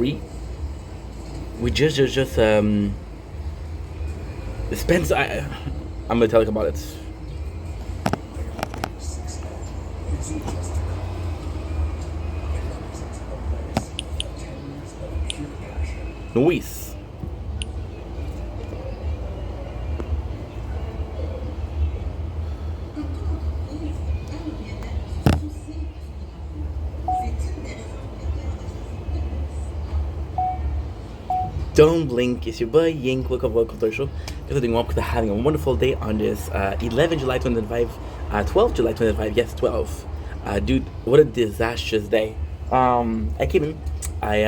free. We just spent. I'm gonna tell you about it. Noise. Don't blink, it's your boy Yink. Welcome to our show. Guys are doing well because they're having a wonderful day on this 11 July 2025, 12 July 2025, yes, 12. Dude, what a disastrous day. I came in, I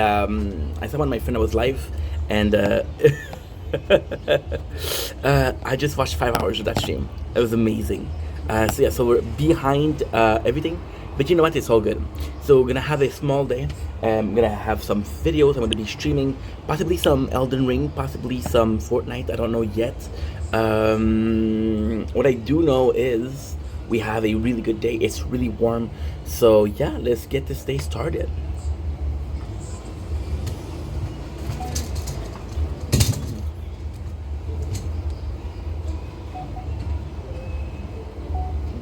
saw one of my friend that was live, and I just watched 5 hours of that stream. It was amazing. So we're behind everything, but you know what? It's all good. So we're gonna have a small day. I'm gonna have some videos. I'm gonna be streaming, possibly some Elden Ring, possibly some Fortnite. I don't know yet. What I do know is we have a really good day. It's really warm. So yeah, let's get this day started.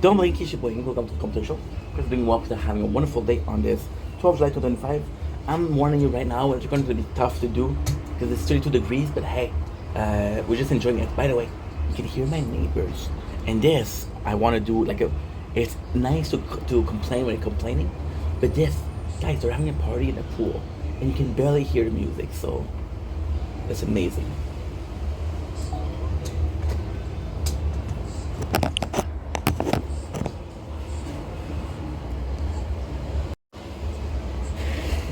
Don't blink, it's your boy. Welcome to the show. Because doing well, because having a wonderful day on this 12 July 2025. I'm warning you right now, it's going to be tough to do because it's 32 degrees, but hey, we're just enjoying it. By the way, you can hear my neighbors, and this I want to do like a. It's nice to complain when you're complaining, but this, guys, they're having a party in a pool, and you can barely hear the music, so that's amazing.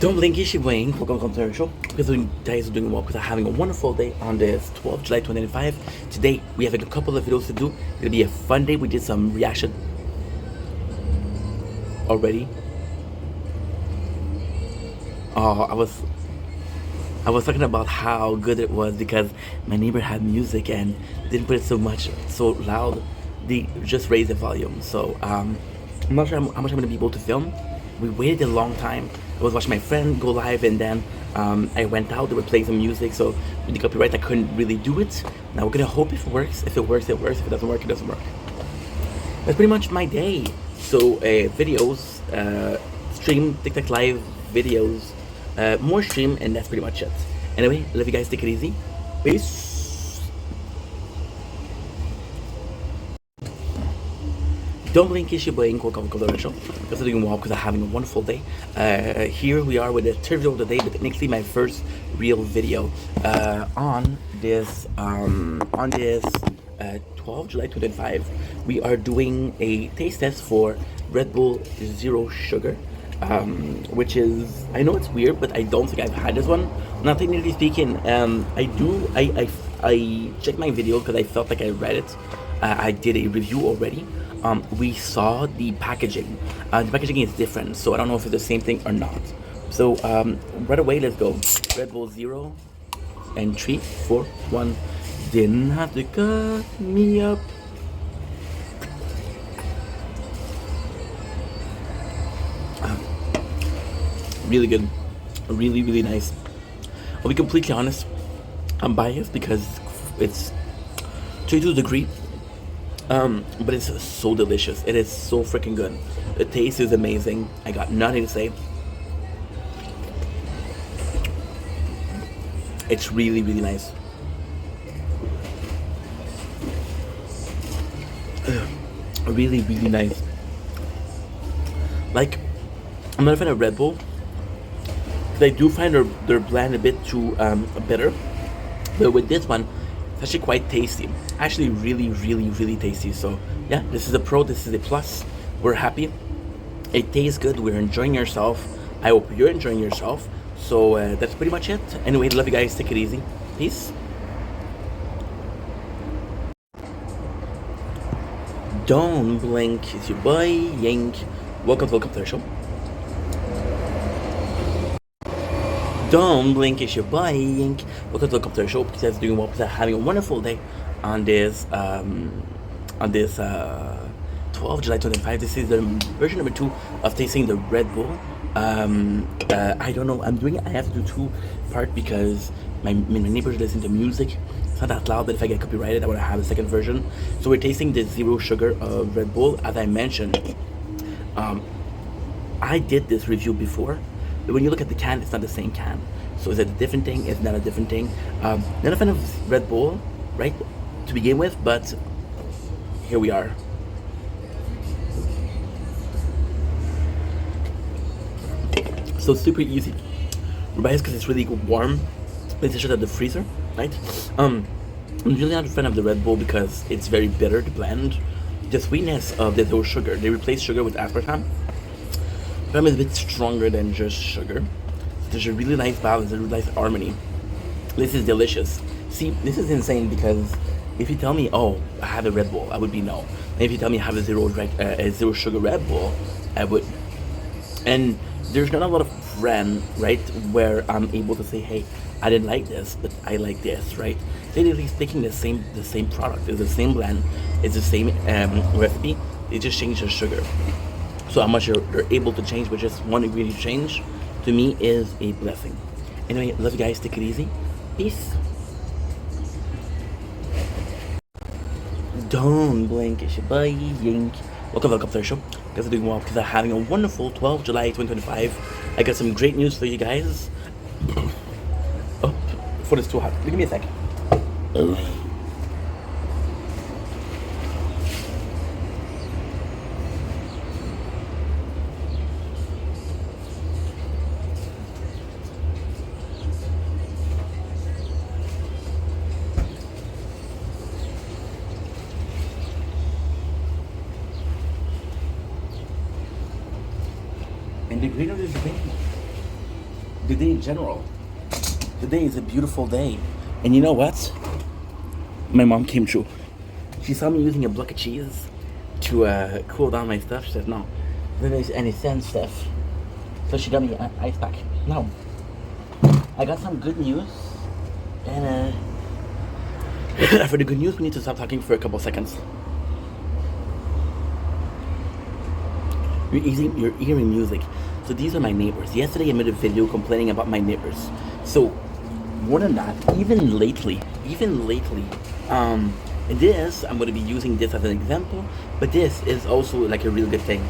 Don't blink, it's your boy. Welcome to our show. Because you guys are doing well, because I'm having a wonderful day on this 12 July 2025. Today, we have a couple of videos to do. It's gonna be a fun day. We did some reaction already. Oh, I was talking about how good it was because my neighbor had music and didn't put it so loud. They just raised the volume. So I'm not sure how much I'm gonna be able to film. We waited a long time. I was watching my friend go live, and then I went out. They were playing some music, so with the copyright, I couldn't really do it. Now we're gonna hope if it works. If it works, it works. If it doesn't work, it doesn't work. That's pretty much my day. So videos, stream, TikTok live videos, more stream, and that's pretty much it. Anyway, love you guys. Take it easy. Peace. Don't blink, it's your boy. Welcome to the show. Because I'm doing well, because I'm having a wonderful day. Here we are with the third video of the day, but technically my first real video on this 12 July 2025. We are doing a taste test for Red Bull Zero Sugar, which is, I know it's weird, but I don't think I've had this one. Now, technically speaking, I checked my video because I felt like I read it. I did a review already. We saw the packaging. The packaging is different, so I don't know if it's the same thing or not. So right away, let's go. Red Bull Zero, and 3, 4, 1. Didn't have to cut me up. Really good, really nice. I'll be completely honest. I'm biased because it's 32 degrees. But it's so delicious. It is so freaking good. The taste is amazing. I got nothing to say. It's really nice. Really nice. Like, I'm not a fan of Red Bull. I do find their blend a bit too bitter. But with this one, it's actually quite tasty. Actually really tasty. So yeah, this is a pro, this is a plus. We're happy. It tastes good. We're enjoying ourselves. I hope you're enjoying yourself. So that's pretty much it. Anyway, love you guys. Take it easy. Peace. Don't blink. It's your boy Yink. Welcome to the show. Don't blink, it's your boy Yink. Welcome to the show, because I'm doing well, because I'm having a wonderful day on this 12 July 2025. This is the version number 2 of tasting the Red Bull I don't know. I'm doing it. I have to do two part because my neighbors listen to music. It's not that loud, but if I get copyrighted, I want to have a second version. So we're tasting the zero sugar Red Bull. As I mentioned, I did this review before, but when you look at the can, it's not the same can. So is it a different thing? Is it not a different thing? Not a fan of Red Bull, right, to begin with, but here we are. So it's super easy. Right, because it's really warm. It's just at the freezer, right? I'm really not a fan of the Red Bull because it's very bitter to blend. The sweetness of the low sugar. They replace sugar with aspartame. But it's a bit stronger than just sugar. So there's a really nice balance, a really nice harmony. This is delicious. See, this is insane because if you tell me, oh, I have a Red Bull, I would be no. And if you tell me I have a zero sugar Red Bull, I would. And there's not a lot of brand, right, where I'm able to say, hey, I didn't like this, but I like this, right? They're at least taking the same product, it's the same blend, it's the same recipe. They just change the sugar. So how much they're able to change with just one ingredient change, to me, is a blessing. Anyway, love you guys. Take it easy. Peace. Don't blink, it's your boy Yink. Welcome to the show. Guys are doing well because I'm having a wonderful 12 July 2025. I got some great news for you guys. Oh, foot is too hot. Give me a sec. And the greener is the day. The day in general. Today is a beautiful day. And you know what? My mom came true. She saw me using a block of cheese to cool down my stuff. She said, no, there's any sand stuff. So she got me an ice pack. Now, I got some good news. And for the good news, we need to stop talking for a couple seconds. You're hearing music. So these are my neighbors. Yesterday I made a video complaining about my neighbors. So more than that, even lately, this, I'm going to be using this as an example, but this is also like a really good thing.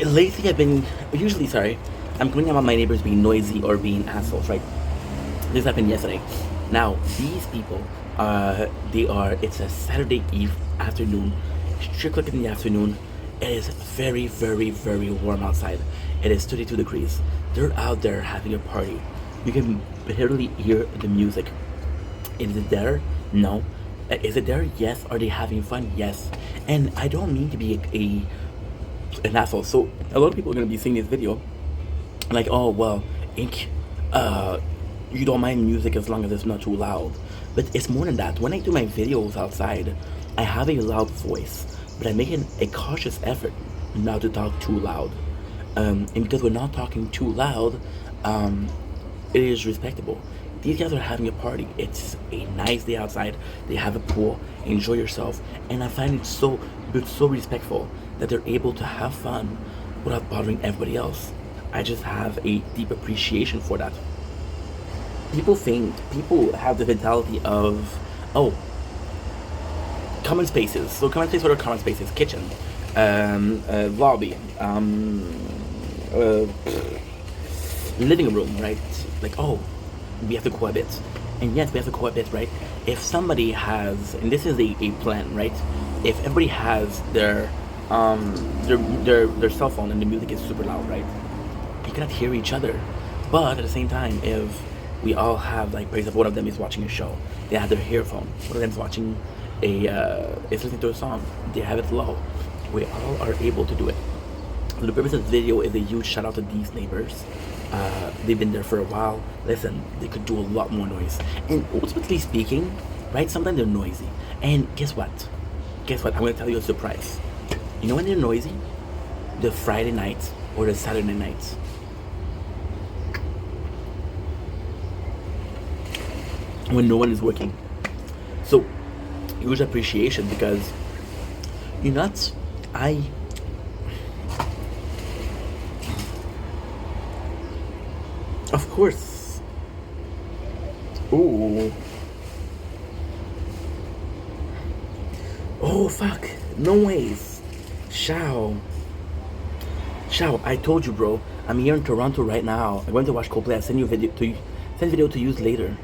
Lately I've been, I'm complaining about my neighbors being noisy or being assholes, right? This happened yesterday. Now, these people, it's a Saturday Eve afternoon, 3 o'clock in the afternoon. It is very, very, very warm outside. It is 32 degrees. They're out there having a party. You can barely hear the music. Is it there? No. Is it there? Yes. Are they having fun? Yes. And I don't mean to be an asshole. So a lot of people are going to be seeing this video like, oh, well, Ink, you don't mind music as long as it's not too loud. But it's more than that. When I do my videos outside, I have a loud voice. But I'm making a cautious effort not to talk too loud. And because we're not talking too loud, it is respectable. These guys are having a party. It's a nice day outside. They have a pool. Enjoy yourself. And I find it so respectful that they're able to have fun without bothering everybody else. I just have a deep appreciation for that. People have the mentality of, oh, common spaces. So common spaces, what are common spaces? Kitchen, lobby, living room, right? Like, oh, we have to cohabit. And yes, we have to cohabit, right? If somebody has, and this is a plan, right? If everybody has their cell phone and the music is super loud, right? You cannot hear each other. But at the same time, if we all have, like, for example, one of them is watching a show, they have their earphone, one of them is watching is listening to a song, they have it low. We all are able to do it. So the purpose of this video is a huge shout out to these neighbors. They've been there for a while. Listen, they could do a lot more noise. And ultimately speaking, right, sometimes they're noisy. And guess what? I'm going to tell you a surprise. You know when they're noisy? The Friday nights or the Saturday nights. When no one is working. So, huge appreciation because, you know what, course. Ooh. Oh fuck. No ways. Shao. Shao, I told you, bro. I'm here in Toronto right now. I'm going to watch Coldplay. I'll send you a video to send video to use later.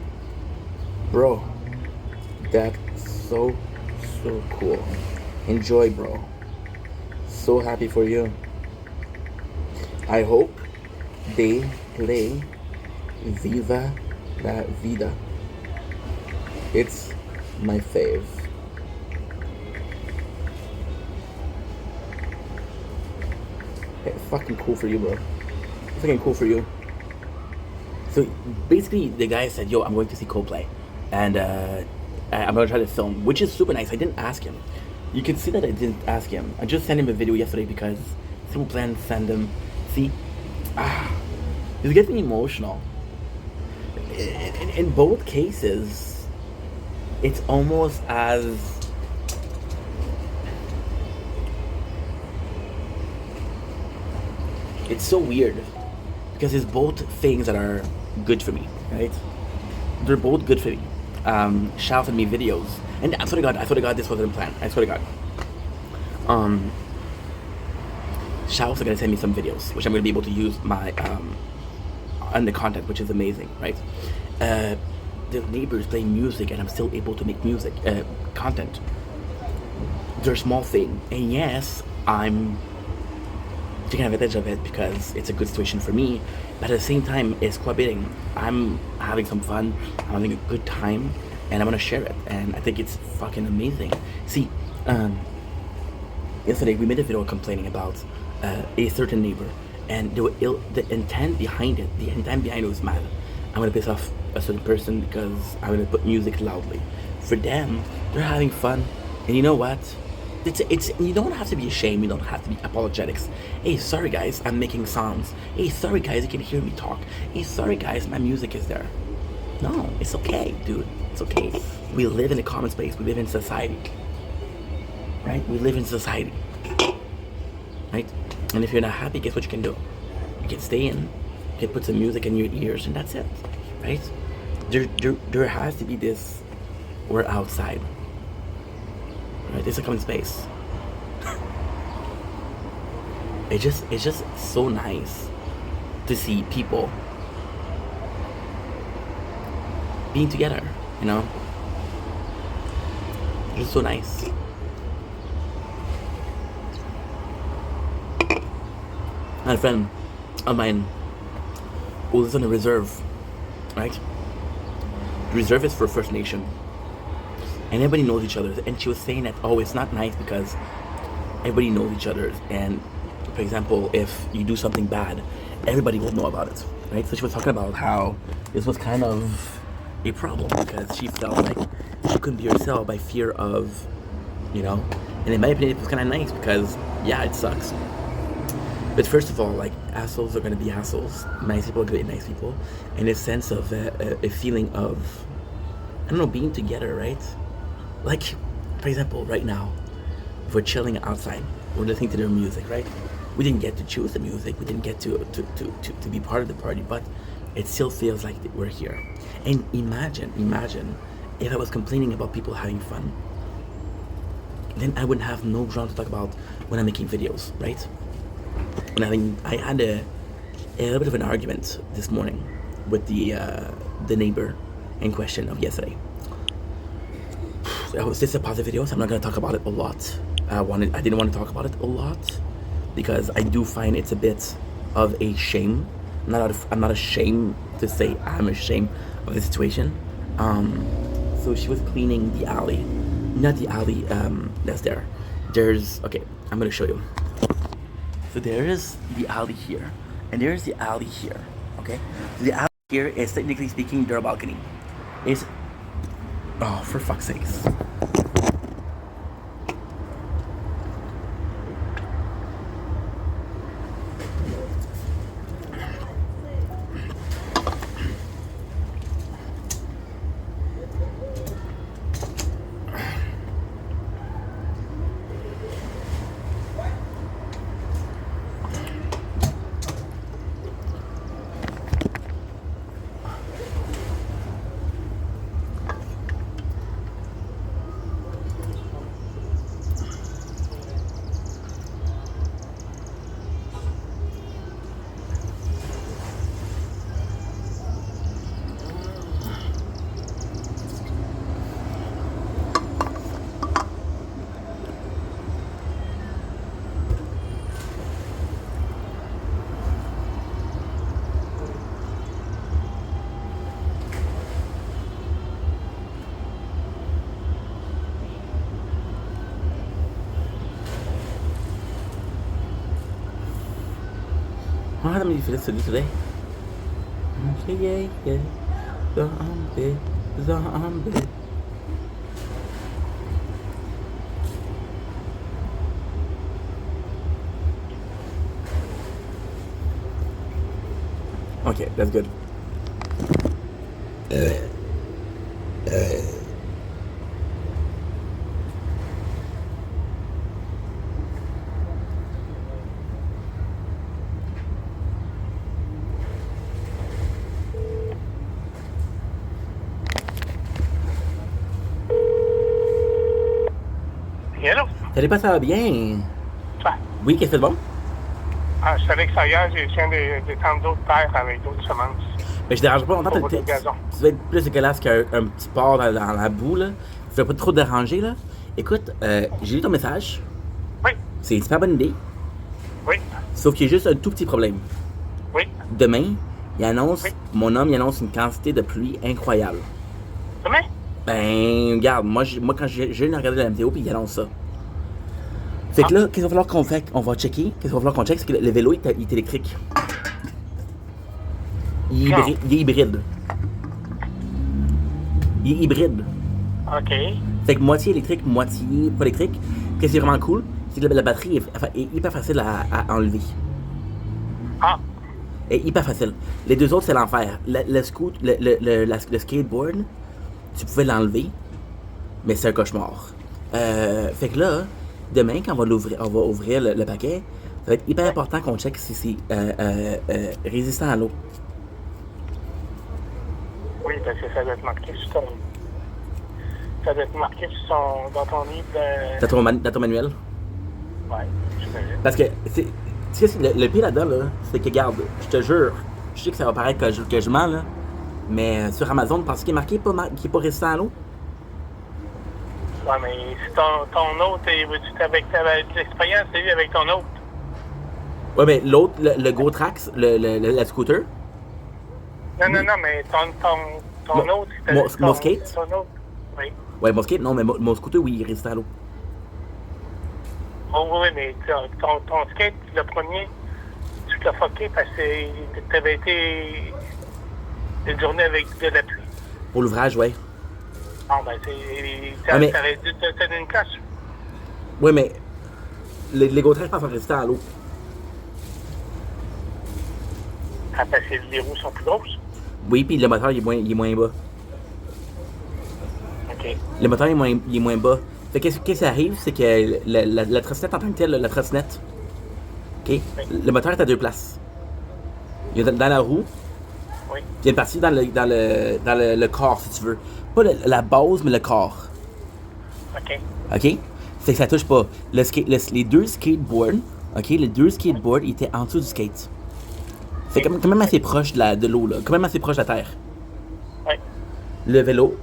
Bro. That's so cool. Enjoy, bro. So happy for you. I hope they play Viva la Vida. It's my fave. It's fucking cool for you, bro. It's fucking cool for you. So basically, the guy said, "Yo, I'm going to see Coldplay, and I'm gonna try to film," which is super nice. I didn't ask him. You can see that I didn't ask him. I just sent him a video yesterday because simple plan send him. See, it's getting emotional. In both cases, it's almost as it's so weird because it's both things that are good for me, right? They're both good for me. Shao sent me videos, and I swear to God, this wasn't planned. I swear to God. Shao's gonna send me some videos, which I'm gonna be able to use my on the content, which is amazing, right? The neighbors play music, and I'm still able to make music content. They're a small thing, and yes, I'm taking advantage of it because it's a good situation for me, but at the same time it's cohabiting. I'm having some fun, I'm having a good time, and I'm gonna share it, and I think it's fucking amazing. See, yesterday we made a video complaining about a certain neighbor, and the intent behind it was mad. I'm gonna piss off a certain person because I'm gonna put music loudly. For them, they're having fun, and you know what? It's you don't have to be ashamed. You don't have to be apologetics. Hey, sorry guys, I'm making sounds. Hey, sorry guys, you can hear me talk. Hey, sorry guys, my music is there. No, it's okay, dude. It's okay. We live in a common space. We live in society, right? We live in society, right? And if you're not happy, guess what you can do? You can stay in. You can put some music in your ears, and that's it, right? There has to be this. We're outside. Right, it's a common space. It's just so nice to see people being together, you know? It's just so nice. I had a friend of mine who lives on a reserve, right? The reserve is for First Nation. And everybody knows each other. And she was saying that, oh, it's not nice because everybody knows each other. And for example, if you do something bad, everybody will know about it, right? So she was talking about how this was kind of a problem because she felt like she couldn't be herself by fear of, you know. And in my opinion, it was kind of nice because, yeah, it sucks. But first of all, like, assholes are going to be assholes. Nice people are going to be nice people. And a sense of a feeling of, I don't know, being together, right? Like, for example, right now, if we're chilling outside, we're listening to their music, right? We didn't get to choose the music, we didn't get to be part of the party, but it still feels like we're here. And imagine if I was complaining about people having fun, then I wouldn't have no ground to talk about when I'm making videos, right? When I had a little bit of an argument this morning with the neighbor in question of yesterday. This is a positive video, so I'm not going to talk about it a lot. I didn't want to talk about it a lot because I do find it's a bit of a shame. I'm not ashamed to say I'm ashamed of the situation. So she was cleaning the alley, not the alley that's there. Okay, I'm going to show you. So there is the alley here, and there's the alley here. Okay, so the alley here is technically speaking their balcony. Oh, for fuck's sakes. know how many minutes to do today. Yeah. Zombie. Okay, that's good. Hello? Salut, pas ça va bien? Toi? Oui, qu'est-ce que c'est bon? Ah, je suis à l'extérieur, j'ai viens de tendre d'autres terres avec d'autres semences. Mais je dérange pas longtemps. Pour le gazon. Tu vas être plus dégueulasse qu'un petit porc dans la boue, là. Tu vas pas trop te déranger, là. Écoute, j'ai lu ton message. Oui. C'est une super bonne idée. Oui. Sauf qu'il y a juste un tout petit problème. Oui. Demain, Oui. mon homme, il annonce une quantité de pluie incroyable. Demain? Ben, regarde, moi quand j'ai regardé la météo, puis il annonce ça. Fait que là, qu'est-ce qu'il va falloir qu'on fait? On va checker. Qu'est-ce qu'il va falloir qu'on check? C'est que le vélo, il est électrique. Il est hybride. Il est hybride. OK. Fait que moitié électrique, moitié pas électrique. Qu'est-ce qui est vraiment cool? C'est que la batterie est hyper facile à enlever. Ah. Elle est hyper facile. Les deux autres, c'est l'enfer. Le skateboard, tu pouvais l'enlever, mais c'est un cauchemar. Fait que là, demain, quand on va ouvrir le paquet, ça va être hyper important qu'on check si c'est résistant à l'eau. Oui, parce que ça doit être marqué sur ton... Ça doit être marqué dans ton livre de... Dans ton manuel. Ouais, je sais. Parce que, tu sais, le pire là-dedans, là, c'est que, regarde, je te jure, je sais que ça va paraître que je mens, là, mais sur Amazon, penses qu'il est marqué qu'il est pas résistant à l'eau? Ouais, mais si ton autre, tu avec l'expérience, c'est lui avec ton autre. Ouais, mais l'autre, le GoTrax, la scooter. Non, mais ton autre, c'était... Mon skate? Ton autre, oui. Ouais, mon skate, non, mais mon scooter, oui, il est résistant à l'eau. Oh oui, mais ton skate, le premier, tu l'as fucké parce que t'avais été une journée avec de la pluie. Pour l'ouvrage, ouais. Bon, ben, t'aurais dû te tenir une cache. Ouais, mais les GoTrax, je pense, sont résistants à l'eau. Ah, parce que les roues sont plus grosses. Oui, puis le moteur, il est moins bas. OK. Le moteur, il est moins bas. Fait que qu'est-ce qui arrive, c'est que la trottinette en tant que telle, la trottinette, OK, oui. Le moteur est à deux places. Il y a dans la roue, oui. Il y a une partie dans le corps, si tu veux. Pas la base, mais le corps. OK. OK? C'est que ça touche pas. Les deux skateboards, OK, les deux skateboards, ils étaient en dessous du skate. C'est quand même assez proche de l'eau, là. Quand même assez proche de la terre. Oui. Le vélo,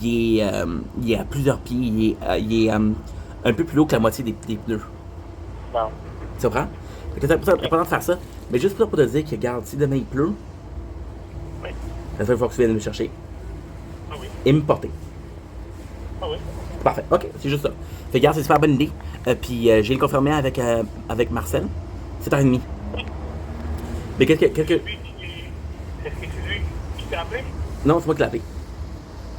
il est à plusieurs pieds. Il est un peu plus haut que la moitié des pneus. Bon. Tu comprends? Fait que c'est important de faire ça. Mais juste pour te dire que, regarde, si demain il pleut, oui. ça fait qu'il faut que tu viennes me chercher. Ah oui. Et me porter. Ah oui. Parfait. OK, c'est juste ça. Fait que, regarde, c'est une super bonne idée. Puis, j'ai le confirmé avec Marcel. 7h30. Oui. Mais qu'est-ce que... Est-ce que c'est lui qui t'a appelé? Non, c'est moi qui l'ai appelé.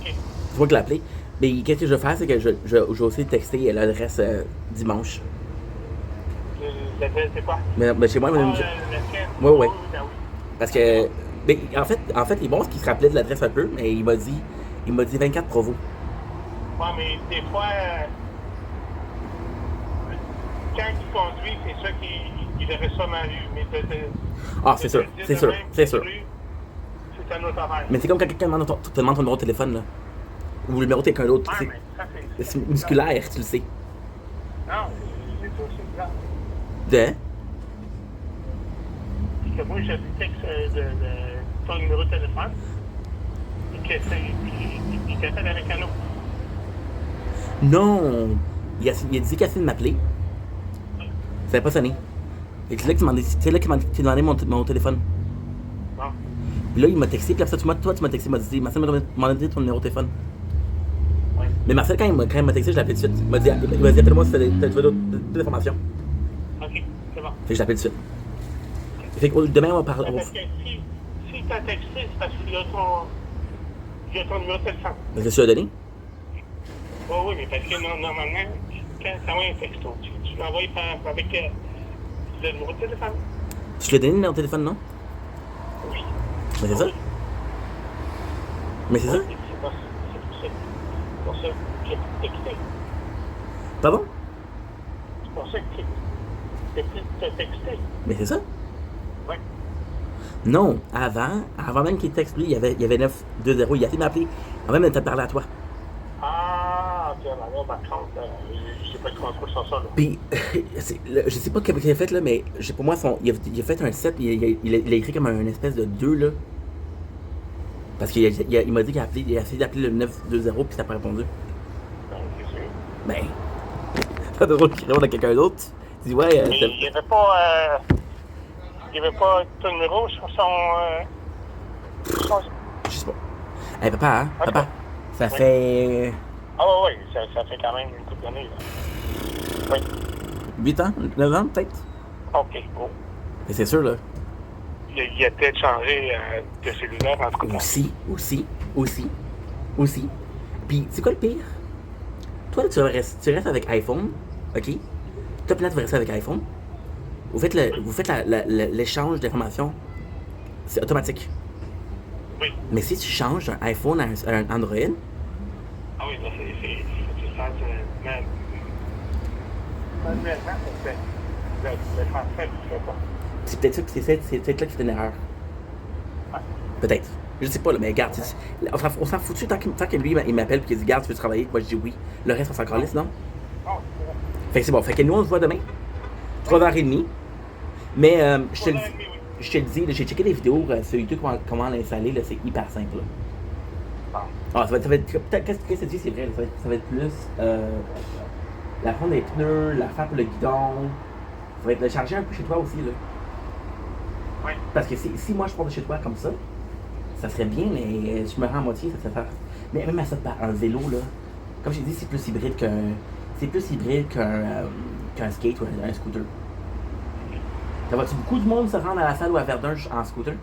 OK. C'est moi qui l'ai appelé. Mais qu'est-ce que je vais faire, c'est que je vais aussi texter l'adresse dimanche. L'adresse, c'est quoi? Mais chez moi, la ouais. oui. Parce que... Mais en fait, il est bon ce qu'il se rappelait de l'adresse un peu, mais il m'a dit 24 Provo. Ouais, mais des fois, quand il conduit, c'est sûr qu'il aurait ça mal eu. Mais Ah, c'est sûr. C'est sûr. C'est un autre affaire. Mais c'est comme quand quelqu'un te demande ton numéro de téléphone, là. Ou le numéro de quelqu'un d'autre. Ouais, mais ça, c'est musculaire, tu le sais. Non, c'est aussi grave. De? Que moi, je texte ton numéro de téléphone et que il t'appelle avec un autre. Non! Il a dit qu'il a essayé de m'appeler. Ça n'avait pas sonné. Et c'est là qu'il m'a demandé mon téléphone. Bon. Puis là, il m'a texté, puis après ça, toi, tu m'as texté, il m'a dit, Marcel m'a demandé ton numéro de téléphone. Oui. Mais Marcel, quand il m'a texté, je l'ai appelé tout de suite. Il m'a dit, appelle-moi si tu veux d'autres informations. OK, c'est bon. Fait que je l'ai appelé tout de suite. Fait que demain, on va parler. Parce que si t'as texté, c'est parce qu'il y a ton numéro de téléphone. Je suis donné? Oh oui, mais parce que normalement, quand tu envoies un texto, tu l'envoies avec le numéro de téléphone. Tu l'as donné dans le téléphone, non? Oui. Mais c'est ça? Oui. Mais c'est ça? Oui, c'est pour ça que j'ai texté. Pardon? C'est pour ça que t'as texté. Mais c'est ça? Oui. Non, avant même qu'il texte lui, il y avait 920, il a essayé de m'appeler avant même de te parler à toi. Ah, ok, alors par contre, je sais pas comment trop sur ça, là. Puis, je sais pas ce qu'il a fait là, mais pour moi, il a fait un set, il a écrit comme un espèce de 2 là. Parce qu'il m'a dit qu'il a essayé d'appeler le 920 puis t'as pas répondu. Ben, c'est sûr. Ben, c'est pas drôle qu'il réponde à quelqu'un d'autre. Tu dis, ouais, Mais il n'y avait pas ton numéro sur son... je sais pas. Hey, papa, hein, Ok. papa, ça Oui. fait Ah oui, ça fait quand même une couple d'années, là. Oui. 8 ans, 9 ans peut-être. OK, bon. Mais c'est sûr, là. Il a peut-être changé de cellulaire, en tout cas. Aussi. Puis, c'est quoi le pire? Toi, tu restes avec iPhone, OK? Toi, puis là, tu vas rester avec iPhone. Vous faites l'échange d'informations, c'est automatique. Oui. Mais si tu changes d'un iPhone à un Android, Ah oui, là, c'est ça, manuellement, ça fait le français, tu fais pas. c'est peut-être ça que c'est peut-être là qu'il fait une erreur. Ouais. Peut-être. Je sais pas, là, mais regarde, on s'en fout tant que lui, il m'appelle et qu'il dit, garde, tu veux travailler? Moi, je dis oui. Le reste, on s'en calisse, non? Oh, c'est vrai. Fait que c'est bon. Fait que nous, on se voit demain, 3h30. Mais je te le dis, Oui. je te le dis, là, j'ai checké des vidéos sur YouTube comment l'installer, là, c'est hyper simple. Là. Bon. Ah, ça va être peut-être, qu'est-ce que tu dis, c'est vrai, là, ça va être plus la fonte des pneus, la faire pour le guidon. Ça va être le charger un peu chez toi aussi, là. Oui. Parce que si moi je pars de chez toi comme ça serait bien, mais je me rends à moitié, ça se fait. Mais même à ça, un vélo, là, comme j'ai dit, c'est plus hybride qu'un skate ou un scooter. Ça va-tu beaucoup de monde se rendre à la salle ou à Verdun en scooter?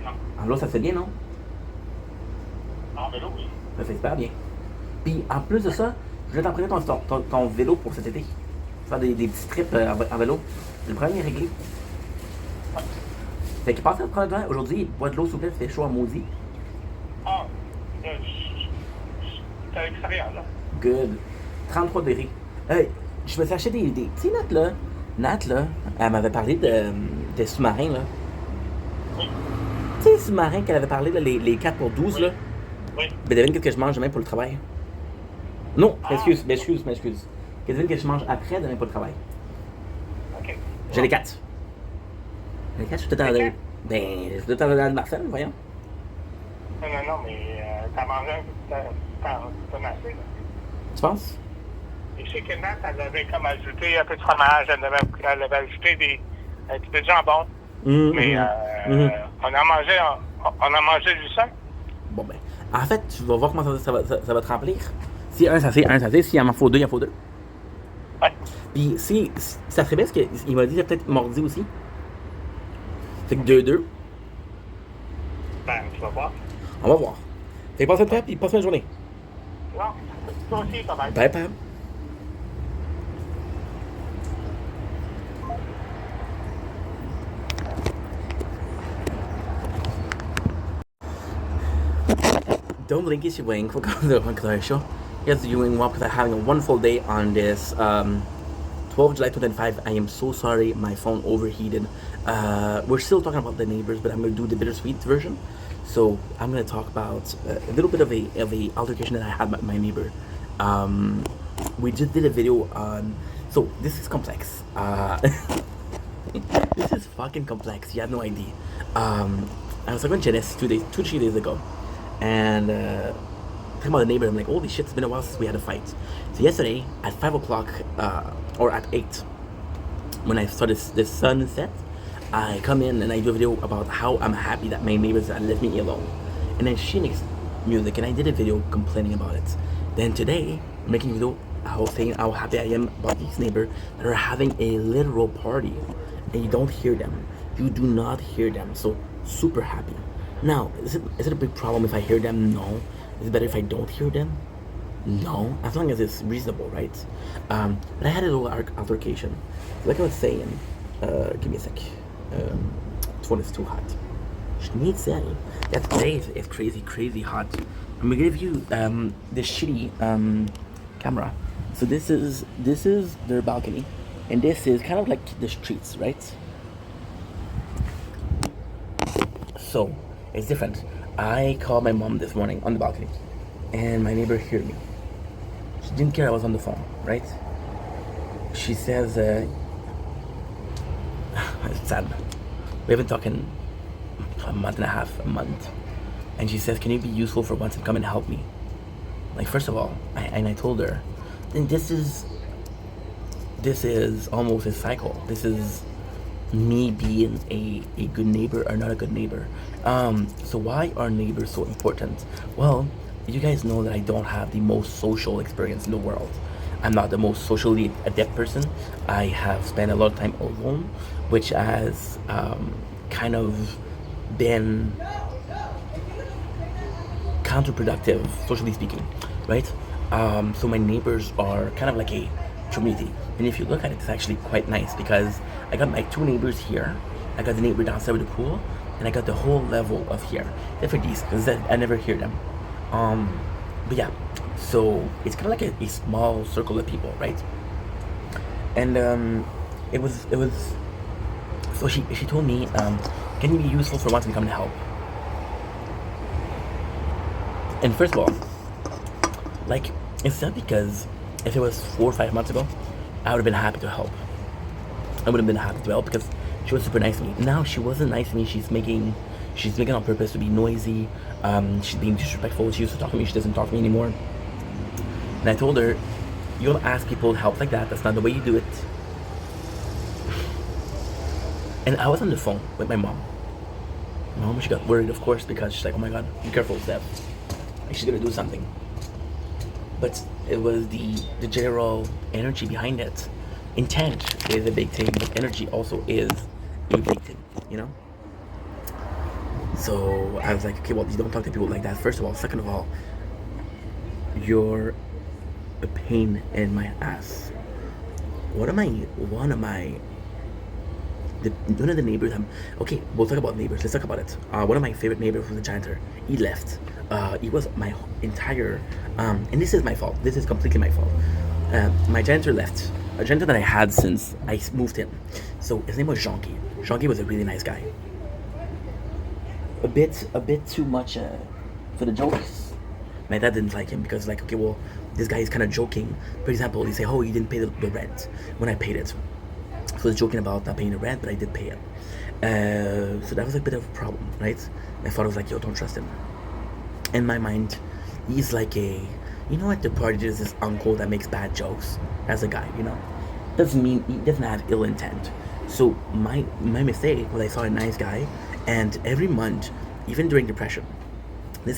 Non. En vélo, ça se fait bien, non? En vélo, oui. Ça fait super bien. Puis en plus de ça, je vais t'emprunter ton vélo pour cet été. Faire des petits trips en vélo. Le problème est réglé. Ouais. Fait que passez à prendre le temps. Aujourd'hui, bois de l'eau, s'il vous plaît, ça fait chaud à maudit. Ah, là, j'étais à l'extérieur, là. Good. 33 degrés. Je me suis acheté des. Tu sais, Nat, là, elle m'avait parlé des sous-marins, là. Oui. Tu sais, les sous-marins qu'elle avait parlé, là, les 4 pour 12, là. Oui. Ben, devine qu'est-ce que je mange demain pour le travail. Non, m'excuse. Que devine que je mange après demain pour le travail. OK. J'ai les 4. Les 4, je suis tout en. Les Ben, je suis tout en dans le Marcel, voyons. Non, mais t'as mangé t'en assez, là. Tu penses? Et je sais que Nat, elle avait comme ajouté un peu de fromage, elle avait ajouté un petit peu de jambon. Mais on a mangé du sang. Bon, ben, en fait, tu vas voir comment ça va te remplir. Si un, ça c'est. S'il en faut deux, il en faut deux. Ouais. Puis, si ça serait bien, parce qu'il m'a dit qu'il a peut-être mordi aussi. Fait que 2-2. Ben, tu vas voir. On va voir. Fait que passe le temps, puis passe une journée. Non, toi aussi, ça va être. Bye, Pam. Don't blink if you're waiting for the commercial. Yes, you're doing well because I'm having a wonderful day on this 12 July 2005. I am so sorry, my phone overheated. We're still talking about the neighbors, but I'm going to do the bittersweet version. So I'm going to talk about a little bit of a altercation that I had with my neighbor. We just did a video on. So this is complex. This is fucking complex. You have no idea. I was talking with Janice 2-3 days ago, and talking about the neighbor. I'm like, holy shit, it's been a while since we had a fight. So yesterday at 5 o'clock or at 8, when I saw the sunset, I come in and I do a video about how I'm happy that my neighbors left me alone. And then she makes music, and I did a video complaining about it. Then today, I'm making a video saying how happy I am about these neighbors that are having a literal party. and you don't hear them. You do not hear them. So super happy. Now, is it a big problem if I hear them? No. Is it better if I don't hear them? No, as long as it's reasonable, right? But I had a little altercation. Like I was saying, give me a sec. This one is too hot. Schnitzel. That's great. It's crazy, crazy hot. I'm gonna give you this shitty camera. So this is their balcony, and this is kind of like the streets, right? So it's different. I called my mom this morning on the balcony, and my neighbor heard me. She didn't care I was on the phone, right? She says, it's sad. We haven't talking a month and a half, a month. And she says, can you be useful for once and come and help me? Like, first of all, I told her, and this is almost a cycle. This is me being a good neighbor or not a good neighbor. So why are neighbors so important? Well, you guys know that I don't have the most social experience in the world. I'm not the most socially adept person. I have spent a lot of time alone, which has kind of been counterproductive, socially speaking, right? So my neighbors are kind of like a community. And if you look at it, it's actually quite nice because I got my two neighbors here. I got the neighbor downstairs with the pool, and I got the whole level of here. They're for these, because I never hear them. But yeah, so it's kind of like a small circle of people, right? And it was. So she told me, can you be useful for once and come to help? And first of all, like, it's not because if it was 4 or 5 months ago, I would have been happy to help. I would have been happy to help because she was super nice to me. Now she wasn't nice to me. She's making on purpose to be noisy. She's being disrespectful. She used to talk to me. She doesn't talk to me anymore. And I told her, you don't ask people to help like that. That's not the way you do it. And I was on the phone with my mom. My mom, she got worried, of course, because she's like, oh my God, be careful, Steph. Like, she's gonna do something. But it was the general energy behind it. Intent is a big thing, but energy also is a big thing, you know? So I was like, okay, well, you don't talk to people like that, first of all. Second of all, you're a pain in my ass. One of the neighbors, okay, we'll talk about neighbors. Let's talk about it. One of my favorite neighbors was a janitor. He left. He was my entire, and this is my fault. This is completely my fault. My janitor left. A janitor that I had since I moved in. So his name was Jean-Guy. Jean-Guy was a really nice guy. A bit too much for the jokes. My dad didn't like him because, like, okay, well, this guy is kind of joking. For example, he say, oh, you didn't pay the rent when I paid it. So I was joking about not paying the rent, but I did pay it. So that was a bit of a problem, right? My father was like, yo, don't trust him. In my mind, he's like you know, at the party there's this uncle that makes bad jokes as a guy, you know? Doesn't mean he doesn't have ill intent. So my mistake was I saw a nice guy, and every month, even during depression,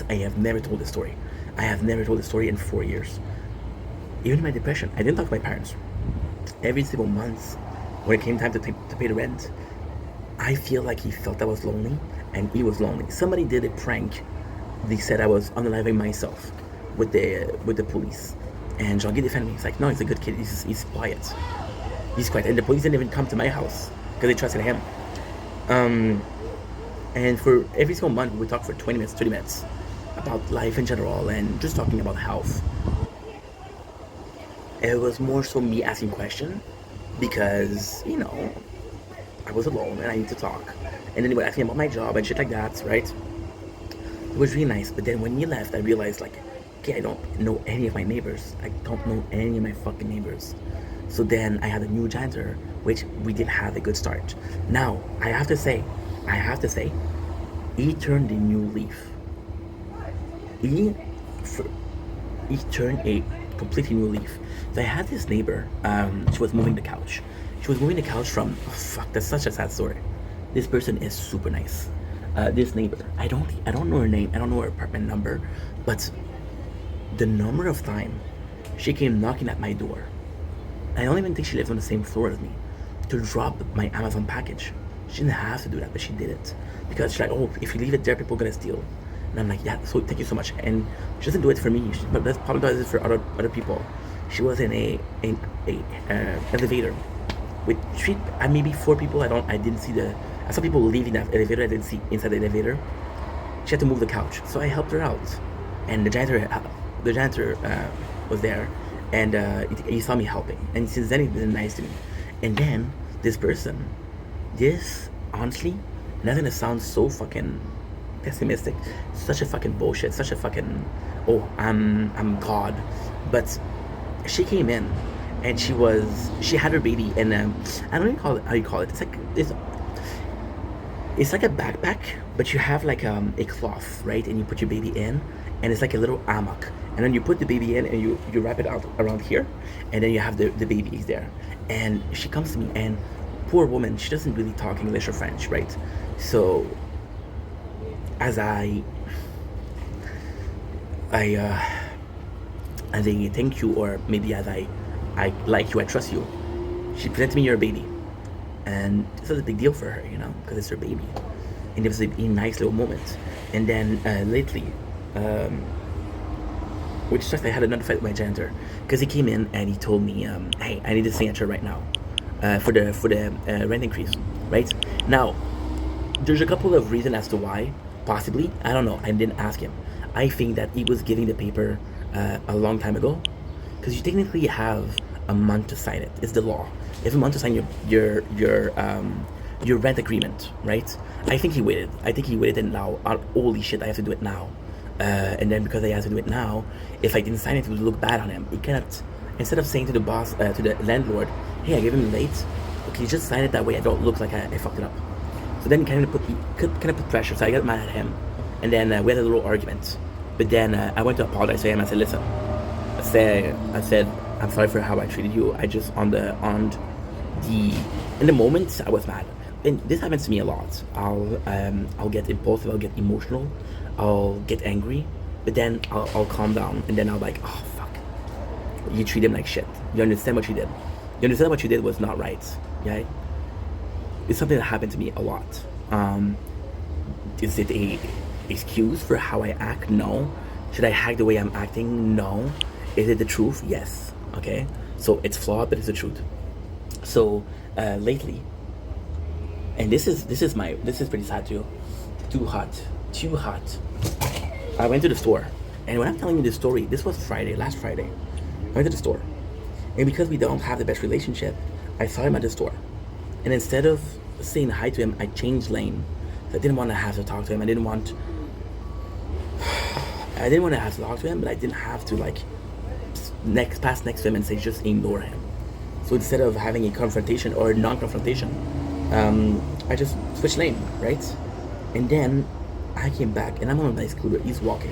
I have never told this story. I have never told this story in 4 years. Even in my depression, I didn't talk to my parents. Every single month, when it came time to pay the rent, I feel like he felt I was lonely, and he was lonely. Somebody did a prank. They said I was unaliving myself with the police, and Jean-Guy defended me. He's like, no, he's a good kid. He's quiet. He's quiet. And the police didn't even come to my house because they trusted him. And for every single month, we would talk for 20 minutes, 30 minutes about life in general and just talking about health. It was more so me asking questions because, you know, I was alone and I need to talk. And then he would ask me about my job and shit like that, right? It was really nice. But then when he left, I realized, like, okay, I don't know any of my neighbors. I don't know any of my fucking neighbors. So then I had a new janitor, which we did have a good start. Now, I have to say, he turned a new leaf. He turned a completely new leaf. So I had this neighbor, she was moving the couch. She was moving the couch from, oh fuck, that's such a sad story. This person is super nice. This neighbor, I don't know her name, I don't know her apartment number, but the number of time she came knocking at my door, I don't even think she lives on the same floor as me. to drop my Amazon package. She didn't have to do that, but she did it because she's like, oh, if you leave it there, people are gonna steal. And I'm like, yeah, so thank you so much. And she doesn't do it for me, but that's probably does it for other people. She was in a elevator with maybe 4 people. I didn't see I saw people leaving that elevator. I didn't see inside the elevator. She had to move the couch, so I helped her out. And the janitor was there, and he saw me helping. And since then, he's been nice to me. And then this person, honestly, not gonna sound so fucking pessimistic, such a fucking bullshit, such a fucking I'm God, but she came in and she had her baby, and I don't even call it how you call it. It's like a backpack, but you have like a cloth, right? And you put your baby in, and it's like a little hammock. And then you put the baby in, and you wrap it out around here, and then you have the baby there. And she comes to me, and poor woman, she doesn't really talk English or French, right? So as a thank you, or maybe as I like you, I trust you, she presented me your baby. And this was a big deal for her, because it's her baby. And it was a nice little moment. And then lately, which just I had another fight with my janitor, because he came in and he told me, hey, I need a signature right now for the rent increase, right? Now, there's a couple of reasons as to why, possibly. I don't know. I didn't ask him. I think that he was giving the paper a long time ago, because you technically have a month to sign it. It's the law. You have a month to sign your rent agreement, right? I think he waited. And now, holy shit, I have to do it now. And then because I have to do it now, if I didn't sign it, it would look bad on him. He cannot, instead of saying to the boss, to the landlord, hey, I gave him late, okay, just sign it that way I don't look like I fucked it up. So then he kind of put pressure, so I got mad at him. And then we had a little argument. But then I went to apologize to him. I said, listen, I said, I'm sorry for how I treated you. I just in the moment I was mad. And this happens to me a lot. I'll get impulsive, I'll get emotional, I'll get angry, but then I'll calm down, and then I'll like, oh fuck, you treat him like shit. You understand what you did. You understand what you did was not right. Yeah, it's something that happened to me a lot. Is it a excuse for how I act? No. Should I act the way I'm acting? No. Is it the truth? Yes. Okay. So it's flawed, but it's the truth. So lately, and this is pretty sad too. Too hot. I went to the store, and when I'm telling you this story, this was last Friday. I went to the store, and because we don't have the best relationship, I saw him at the store, and instead of saying hi to him, I changed lane. I didn't want to have to talk to him. I didn't want to have to talk to him, but I didn't have to pass next to him and say just ignore him. So instead of having a confrontation or a non-confrontation, I just switched lane, right? And then I came back, and I'm on my scooter. He's walking,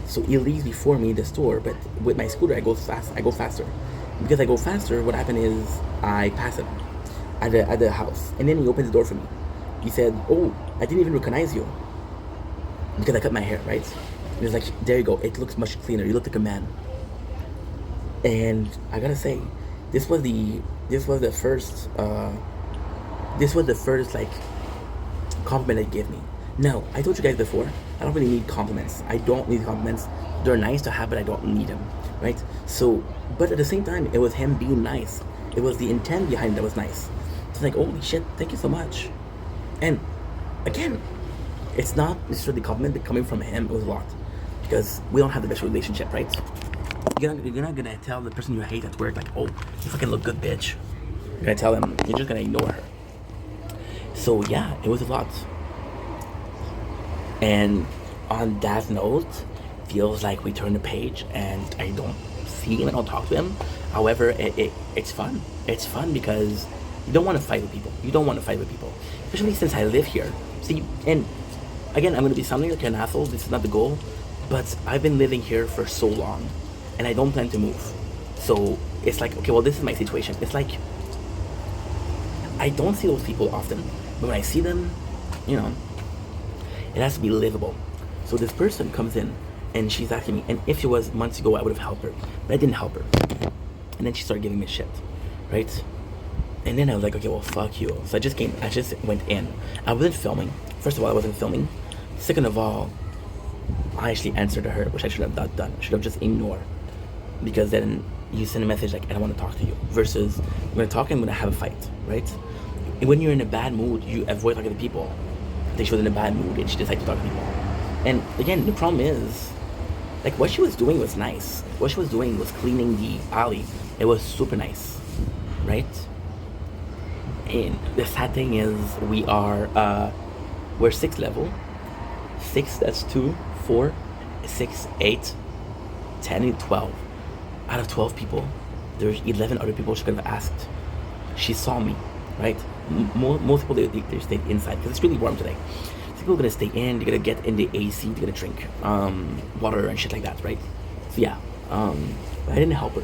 so he leaves before me the store. But with my scooter, I go faster. Because I go faster, what happened is I pass him at the house, and then he opens the door for me. He said, "Oh, I didn't even recognize you because I cut my hair, right?" And he was like, "There you go. It looks much cleaner. You look like a man." And I gotta say, this was the first compliment they gave me. Now, I told you guys before, I don't really need compliments. I don't need compliments. They're nice to have, but I don't need them, right? So, but at the same time, it was him being nice. It was the intent behind it that was nice. It's like, holy shit, thank you so much. And again, it's not necessarily the compliment, but coming from him, it was a lot. Because we don't have the best relationship, right? You're not gonna tell the person you hate at work, like, oh, you fucking look good, bitch. You're gonna tell them, you're just gonna ignore her. So yeah, it was a lot. And on that note, feels like we turn the page and I don't see him, I don't talk to him. However, it's fun. It's fun because you don't want to fight with people. Especially since I live here. See, and again, I'm going to be sounding like an asshole. This is not the goal. But I've been living here for so long and I don't plan to move. So it's like, okay, well, this is my situation. It's like, I don't see those people often. But when I see them, it has to be livable. So this person comes in and she's asking me, and if she was months ago, I would have helped her. But I didn't help her. And then she started giving me shit, right? And then I was like, okay, well, fuck you. So I just went in. I wasn't filming. First of all, I wasn't filming. Second of all, I actually answered to her, which I should have not done. I should have just ignored. Because then you send a message like, I don't want to talk to you. Versus, we're going to talk and we're going to have a fight, right? And when you're in a bad mood, you avoid talking to people. I think she was in a bad mood and she decided to talk to people. And again, the problem is, like, what she was doing was nice. What she was doing was cleaning the alley. It was super nice, right? And the sad thing is, we're 6th level. 6, that's 2, 4, 6, 8, 10, and 12. Out of 12 people, there's 11 other people she could have asked. She saw me, right? Most people, they stayed inside because it's really warm today. So people are gonna stay in, they're gonna get in the AC, they're gonna drink water and shit like that, right? So yeah, I didn't help her.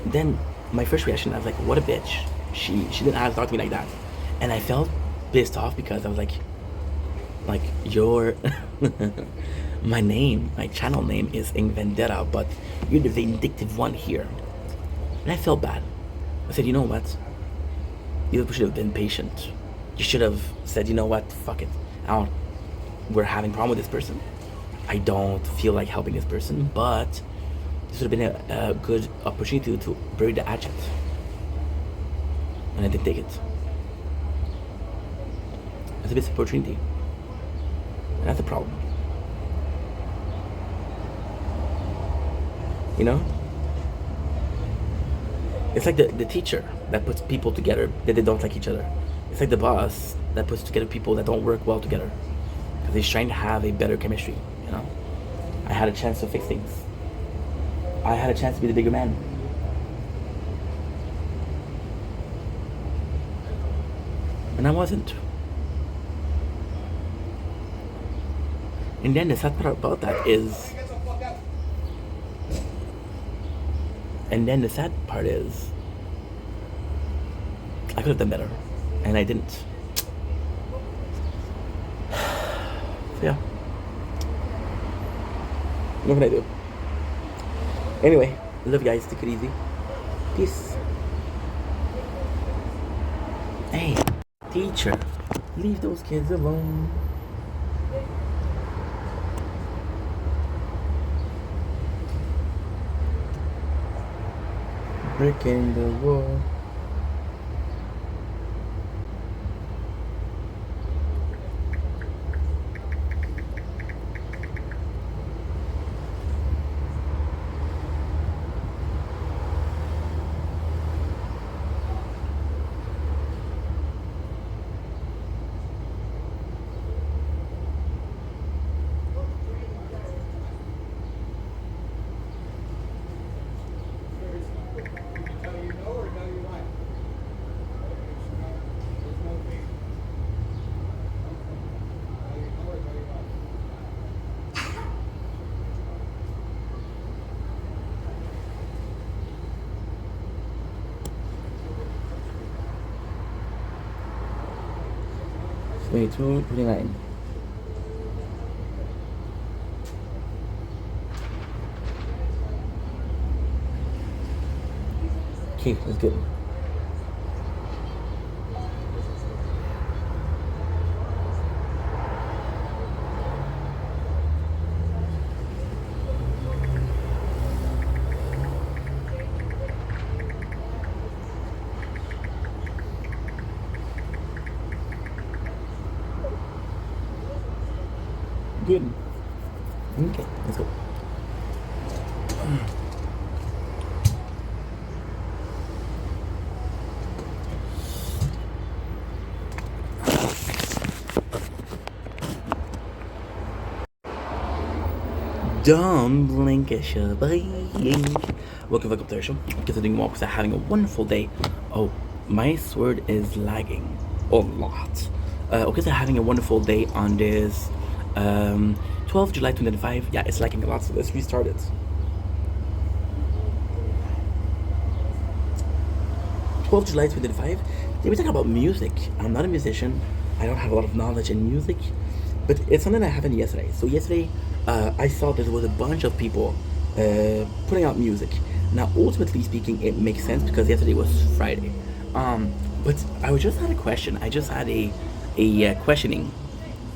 Then my first reaction, I was like, what a bitch. She didn't have to talk to me like that. And I felt pissed off because I was like your my channel name is Ink Vendetta, but you're the vindictive one here. And I felt bad. I said, you know what? You should have been patient. You should have said, you know what? Fuck it. We're having a problem with this person. I don't feel like helping this person, but this would have been a good opportunity to bury the hatchet. And I didn't take it. It's a missed opportunity. And that's a problem. You know? It's like the teacher that puts people together that they don't like each other. It's like the boss that puts together people that don't work well together. Because he's trying to have a better chemistry, you know? I had a chance to fix things. I had a chance to be the bigger man. And I wasn't. And then the sad part about that is... And then the sad part is... I could have done better. And I didn't. So yeah. What can I do? Anyway, love you guys. Take it easy. Peace. Hey, teacher, leave those kids alone. Breaking the wall. Wait, 229. Okay, that's good. Good. Okay, let's go. Don't blink, welcome back to the show. Continuing more because I'm having a wonderful day. Oh, my sword is lagging a lot. Okay, so having a wonderful day on this 12 July 2025. Yeah, it's lagging a lot, so let's restart it. 12 July 2025. We're talking about music. I'm not a musician. I don't have a lot of knowledge in music, but it's something that happened yesterday. So yesterday, I saw there was a bunch of people putting out music. Now, ultimately speaking, it makes sense because yesterday was Friday. But I just had a question. I just had a questioning.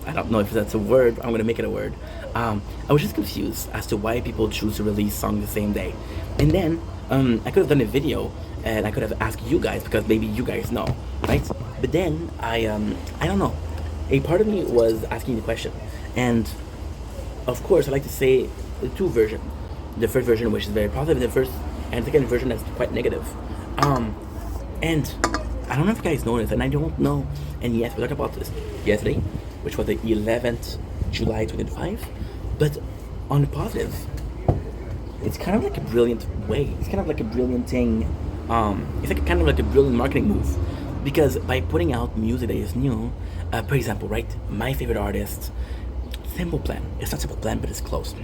I don't know if that's a word. I'm gonna make it a word. I was just confused as to why people choose to release songs the same day. And then I could have done a video and I could have asked you guys because maybe you guys know, right? But then I don't know. A part of me was asking the question, and of course I like to say the two versions. The first version, which is very positive, the first and second version that's quite negative. And I don't know if you guys noticed, and I don't know. And yes, we talked about this yesterday, which was the 11th July 2005. But on the positive, it's kind of like a brilliant way. It's kind of like a brilliant thing. It's like kind of like a brilliant marketing move, because by putting out music that is new, for example, right, my favorite artist, Simple Plan. It's not Simple Plan, but it's close.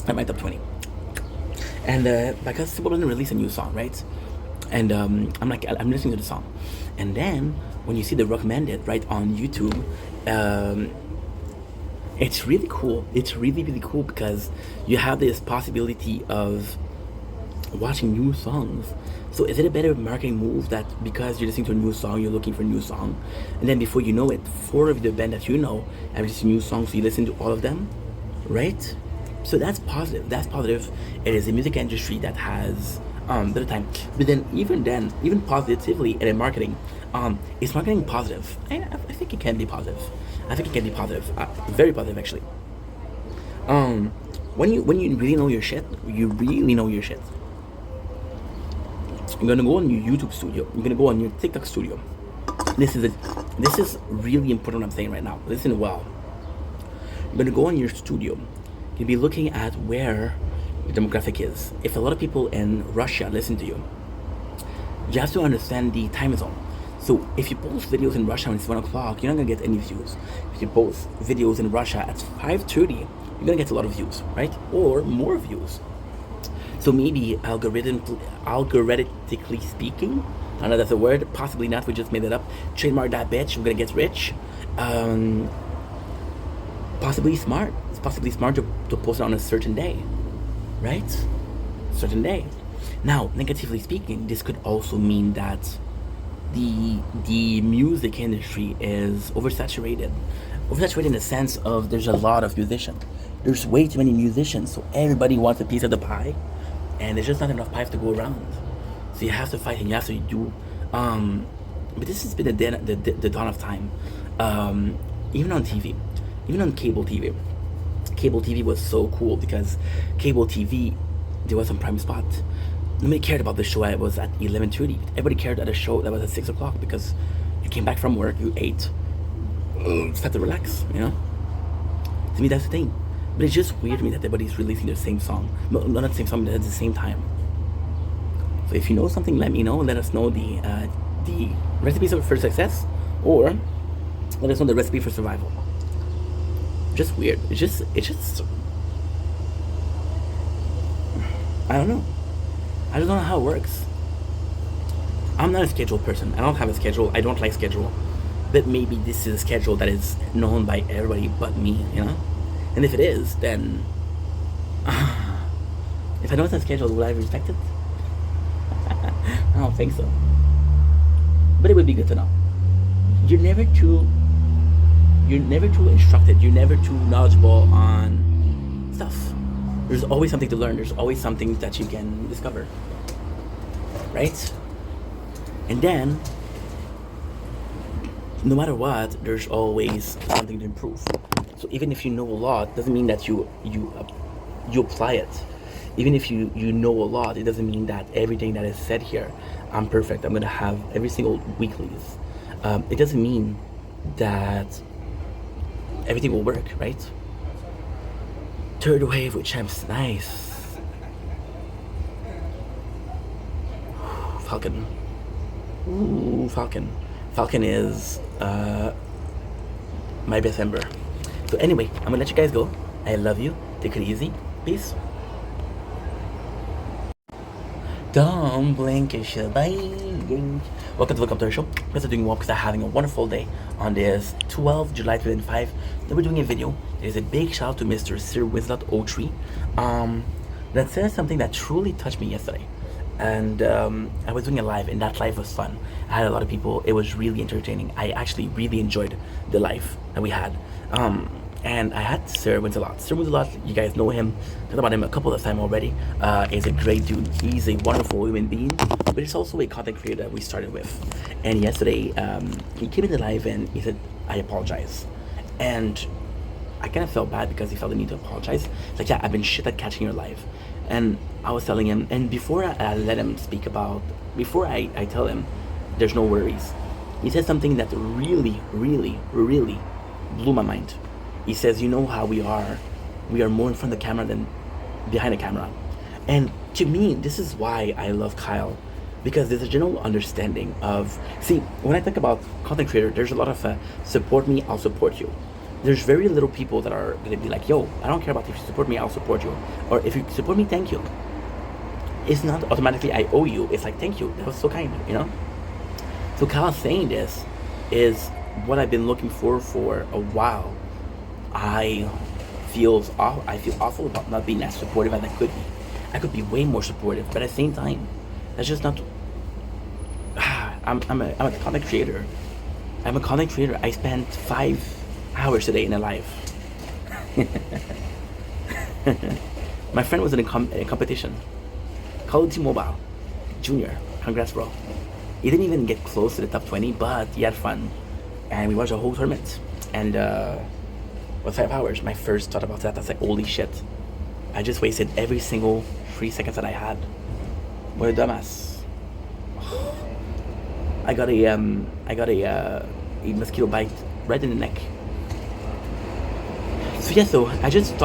I'm my top 20. And because Simple Plan released a new song, right? And I'm listening to the song, and then when you see the recommended right on YouTube, it's really cool. It's really really cool because you have this possibility of watching new songs. So is it a better marketing move that because you're listening to a new song, you're looking for a new song, and then before you know it, 4 of the band that you know have this new song, so you listen to all of them, right? So that's positive. That's positive. It is a music industry that has bit of time. But then, even positively in marketing, is marketing positive? I think it can be positive. I think it can be positive. Very positive, actually. When you really know your shit, you really know your shit. You're gonna go on your YouTube studio. You're gonna go on your TikTok studio. This is really important. What I'm saying right now. Listen well. You're gonna go on your studio. You'll be looking at where the demographic is. If a lot of people in Russia listen to you, you have to understand the time zone. So if you post videos in Russia when it's 1 o'clock, you're not gonna get any views. If you post videos in Russia at 5:30, you're gonna get a lot of views, right? Or more views. So maybe algorithmically speaking, I don't know if that's a word, possibly not, we just made it up. Trademark that bitch, we're gonna get rich. Possibly smart. It's possibly smart to post it on a certain day, right? Certain day. Now, negatively speaking, this could also mean that the music industry is oversaturated. Oversaturated in the sense of there's a lot of musicians. There's way too many musicians, so everybody wants a piece of the pie, and there's just not enough pies to go around. So you have to fight and you have to do. But this has been the dawn of time. Even on TV, even on cable TV. Cable TV was so cool because cable TV, there was some prime spot. Nobody cared about the show that was at 11:30. Everybody cared at a show that was at 6 o'clock because you came back from work, you ate, just had to relax, you know? To me, that's the thing. But it's just weird to me that everybody's releasing the same song. No, not the same song, but at the same time. So if you know something, let me know. Let us know the recipes for success, or let us know the recipe for survival. Just weird. It's just I don't know. I don't know how it works. I'm not a scheduled person. I don't have a schedule. I don't like schedule. But maybe this is a schedule that is known by everybody but me, you know? And if it is, then if I know it's a schedule, will I respect it? I don't think so. But it would be good to know. You're never too instructed. You're never too knowledgeable on stuff. There's always something to learn. There's always something that you can discover. Right? And then, no matter what, there's always something to improve. So even if you know a lot, doesn't mean that you apply it. Even if you know a lot, it doesn't mean that everything that is said here, I'm perfect. I'm gonna have every single weeklies. It doesn't mean that everything will work, right? Third wave with champs, nice. Falcon. Ooh, Falcon. Falcon is my best member. So anyway, I'm gonna let you guys go. I love you. Take it easy. Peace. Don't blink, you should bye. Welcome to the Computer Show. Guys are doing well because I'm having a wonderful day on this 12th July 2005. Then we're doing a video. There's a big shout out to Mr. Sir Winslow03 that says something that truly touched me yesterday. and I was doing a live, and that live was fun. I had a lot of people. It was really entertaining. I actually really enjoyed the live that we had. And I had Sir Wins-A-Lot. Sir Wins-A-Lot, you guys know him. Talked about him a couple of times already. He's a great dude. He's a wonderful human being, but he's also a content creator that we started with. And yesterday, he came in the live and he said, "I apologize." And I kind of felt bad because he felt the need to apologize. It's like, yeah, I've been shit at catching your live. And I was telling him, and before I let him speak about, before I tell him, there's no worries, he said something that really, really, really blew my mind. He says, you know how we are more in front of the camera than behind the camera. And to me, this is why I love Kyle, because there's a general understanding of, see, when I think about content creator, there's a lot of support me, I'll support you. There's very little people that are going to be like, yo, I don't care about if you support me, I'll support you. Or if you support me, thank you. It's not automatically I owe you. It's like, thank you. That was so kind, you know? So Kyle saying this is what I've been looking for a while. I feel awful about not being as supportive as I could be. I could be way more supportive, but at the same time, that's just not. I'm a content creator. I'm a content creator. I spent 5 hours today in a live. My friend was in a competition. Call of Duty Mobile Junior. Congrats, bro. He didn't even get close to the top 20, but he had fun, and we watched a whole tournament. And was 5 hours. My first thought about that, I was like, holy shit. I just wasted every single 3 seconds that I had. What a dumbass. I got a mosquito bite right in the neck. So yeah, so I just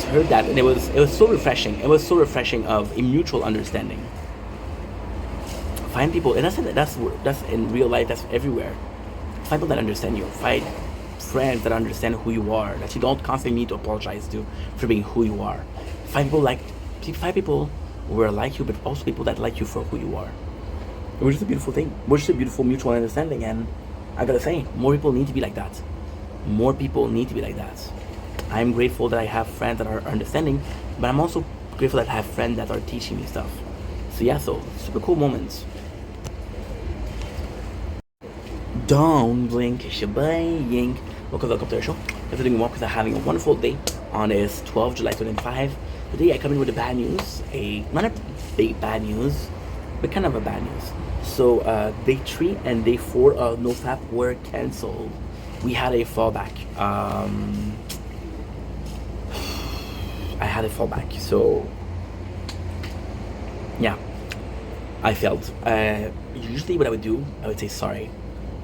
heard that, and it was so refreshing. It was so refreshing of a mutual understanding. Find people, and that's in real life, that's everywhere. Find people that understand you. Find friends that understand who you are, that you don't constantly need to apologize to for being who you are. Find people who are like you, but also people that like you for who you are. Which is a beautiful thing. Which is a beautiful mutual understanding, and I gotta say, more people need to be like that. More people need to be like that. I'm grateful that I have friends that are understanding, but I'm also grateful that I have friends that are teaching me stuff. So yeah, so super cool moments. Don't blink, shabaying. Welcome to the show. If you're doing well, because I'm having a wonderful day on this 12 July 2025. Today I come in with the bad news. Not a big bad news, but kind of a bad news. So day 3 and day 4 of NoFap were cancelled. We had a fallback. I had a fallback, so yeah, I failed. Usually what I would do, I would say sorry,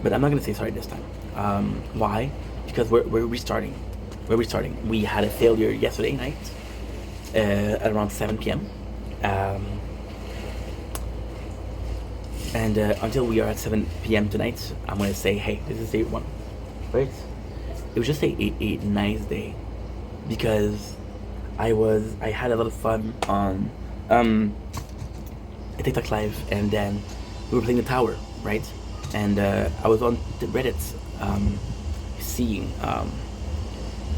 but I'm not gonna say sorry this time. Why? Because we're restarting. We're restarting. We had a failure yesterday night at around 7 p.m. And until we are at 7 p.m. tonight, I'm gonna say, hey, this is day 1, right? It was just a nice day because I had a lot of fun on a TikTok live, and then we were playing the tower, right? And I was on the Reddit seeing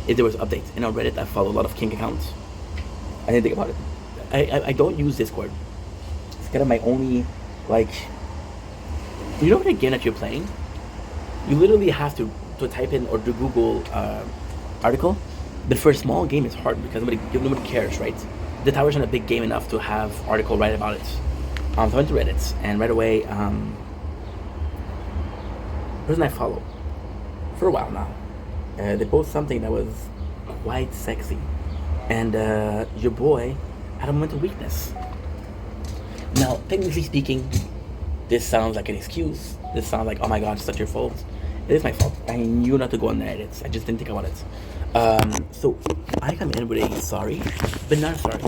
if there was updates. And on Reddit, I follow a lot of kink accounts. I didn't think about it. I don't use Discord. It's kind of my only, like, you know, the game that you're playing, you literally have to type in or do Google article. But for a small game, it's hard because nobody cares, right? The tower's not a big game enough to have article write about it. So I went to Reddit, and right away, person I follow for a while now, they post something that was quite sexy, and your boy had a moment of weakness. Now, technically speaking, this sounds like an excuse. This sounds like, oh my god, it's not your fault. It is my fault. I knew not to go on the edits. I just didn't think about it. So I come in with a sorry, but not a sorry,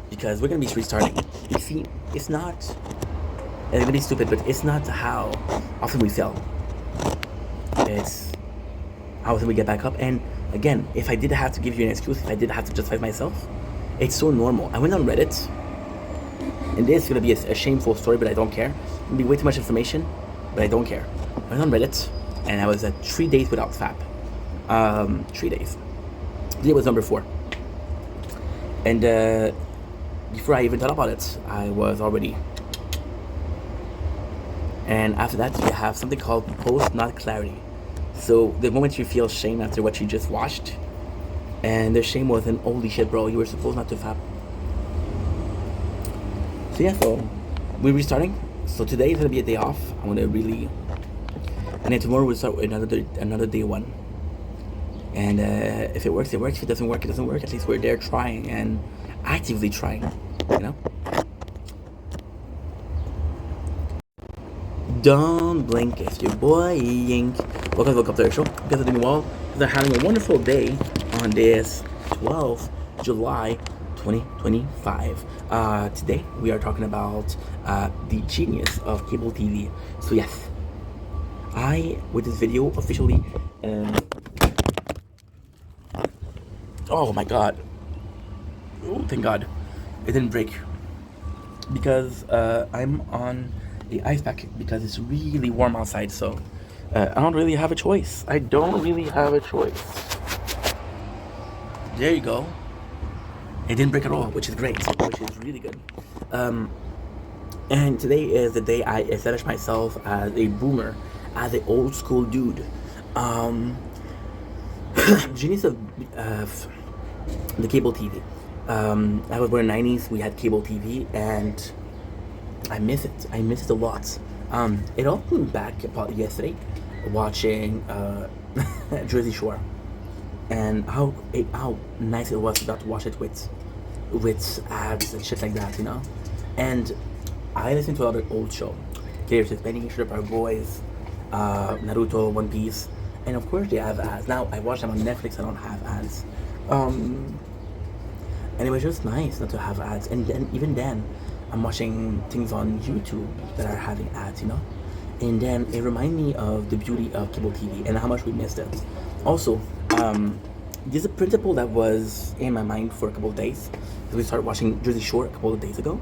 because we're gonna be restarting. You see, it's gonna be stupid, but it's not how often we fail. It's how often we get back up. And again, if I did have to give you an excuse, if I did have to justify myself, it's so normal. I went on Reddit, and this is gonna be a shameful story, but I don't care. It's gonna be way too much information, but I don't care. I went on Reddit, and I was at 3 days without FAP. 3 days. Today was number 4. And before I even thought about it, I was already And after that, you have something called post not clarity. So the moment you feel shame after what you just watched, and the shame was an holy shit, bro, you were supposed not to fap. So yeah, so we're restarting. So today is gonna be a day off. I'm gonna really, and then tomorrow we'll start another day one. And if it works, it works. If it doesn't work, it doesn't work. At least we're there trying and actively trying, you know? Don't blink, it's your boy Yink. Welcome to the show. You guys are doing well. You guys are having a wonderful day on this 12th July 2025. Today we are talking about the genius of cable TV. So yes, with this video officially oh my god. Oh, thank god. It didn't break. Because I'm on the ice pack because it's really warm outside, so I don't really have a choice. There you go. It didn't break at all, which is great, which is really good. And today is the day I establish myself as a boomer, as an old school dude. Genius of the cable TV. I was born in the 90s. We had cable TV, and I miss it. I miss it a lot. It all came back about yesterday, watching Jersey Shore, and how nice it was to watch it with ads and shit like that, you know. And I listen to a lot of old show, Killers with Benny, Shut Up Our Boys, Naruto, One Piece, and of course they have ads. Now I watch them on Netflix. I don't have ads. And it was just nice not to have ads. And then even then, I'm watching things on YouTube that are having ads, you know. And then it reminded me of the beauty of cable TV and how much we missed it. Also, there's a principle that was in my mind for a couple of days. We started watching Jersey Shore a couple of days ago,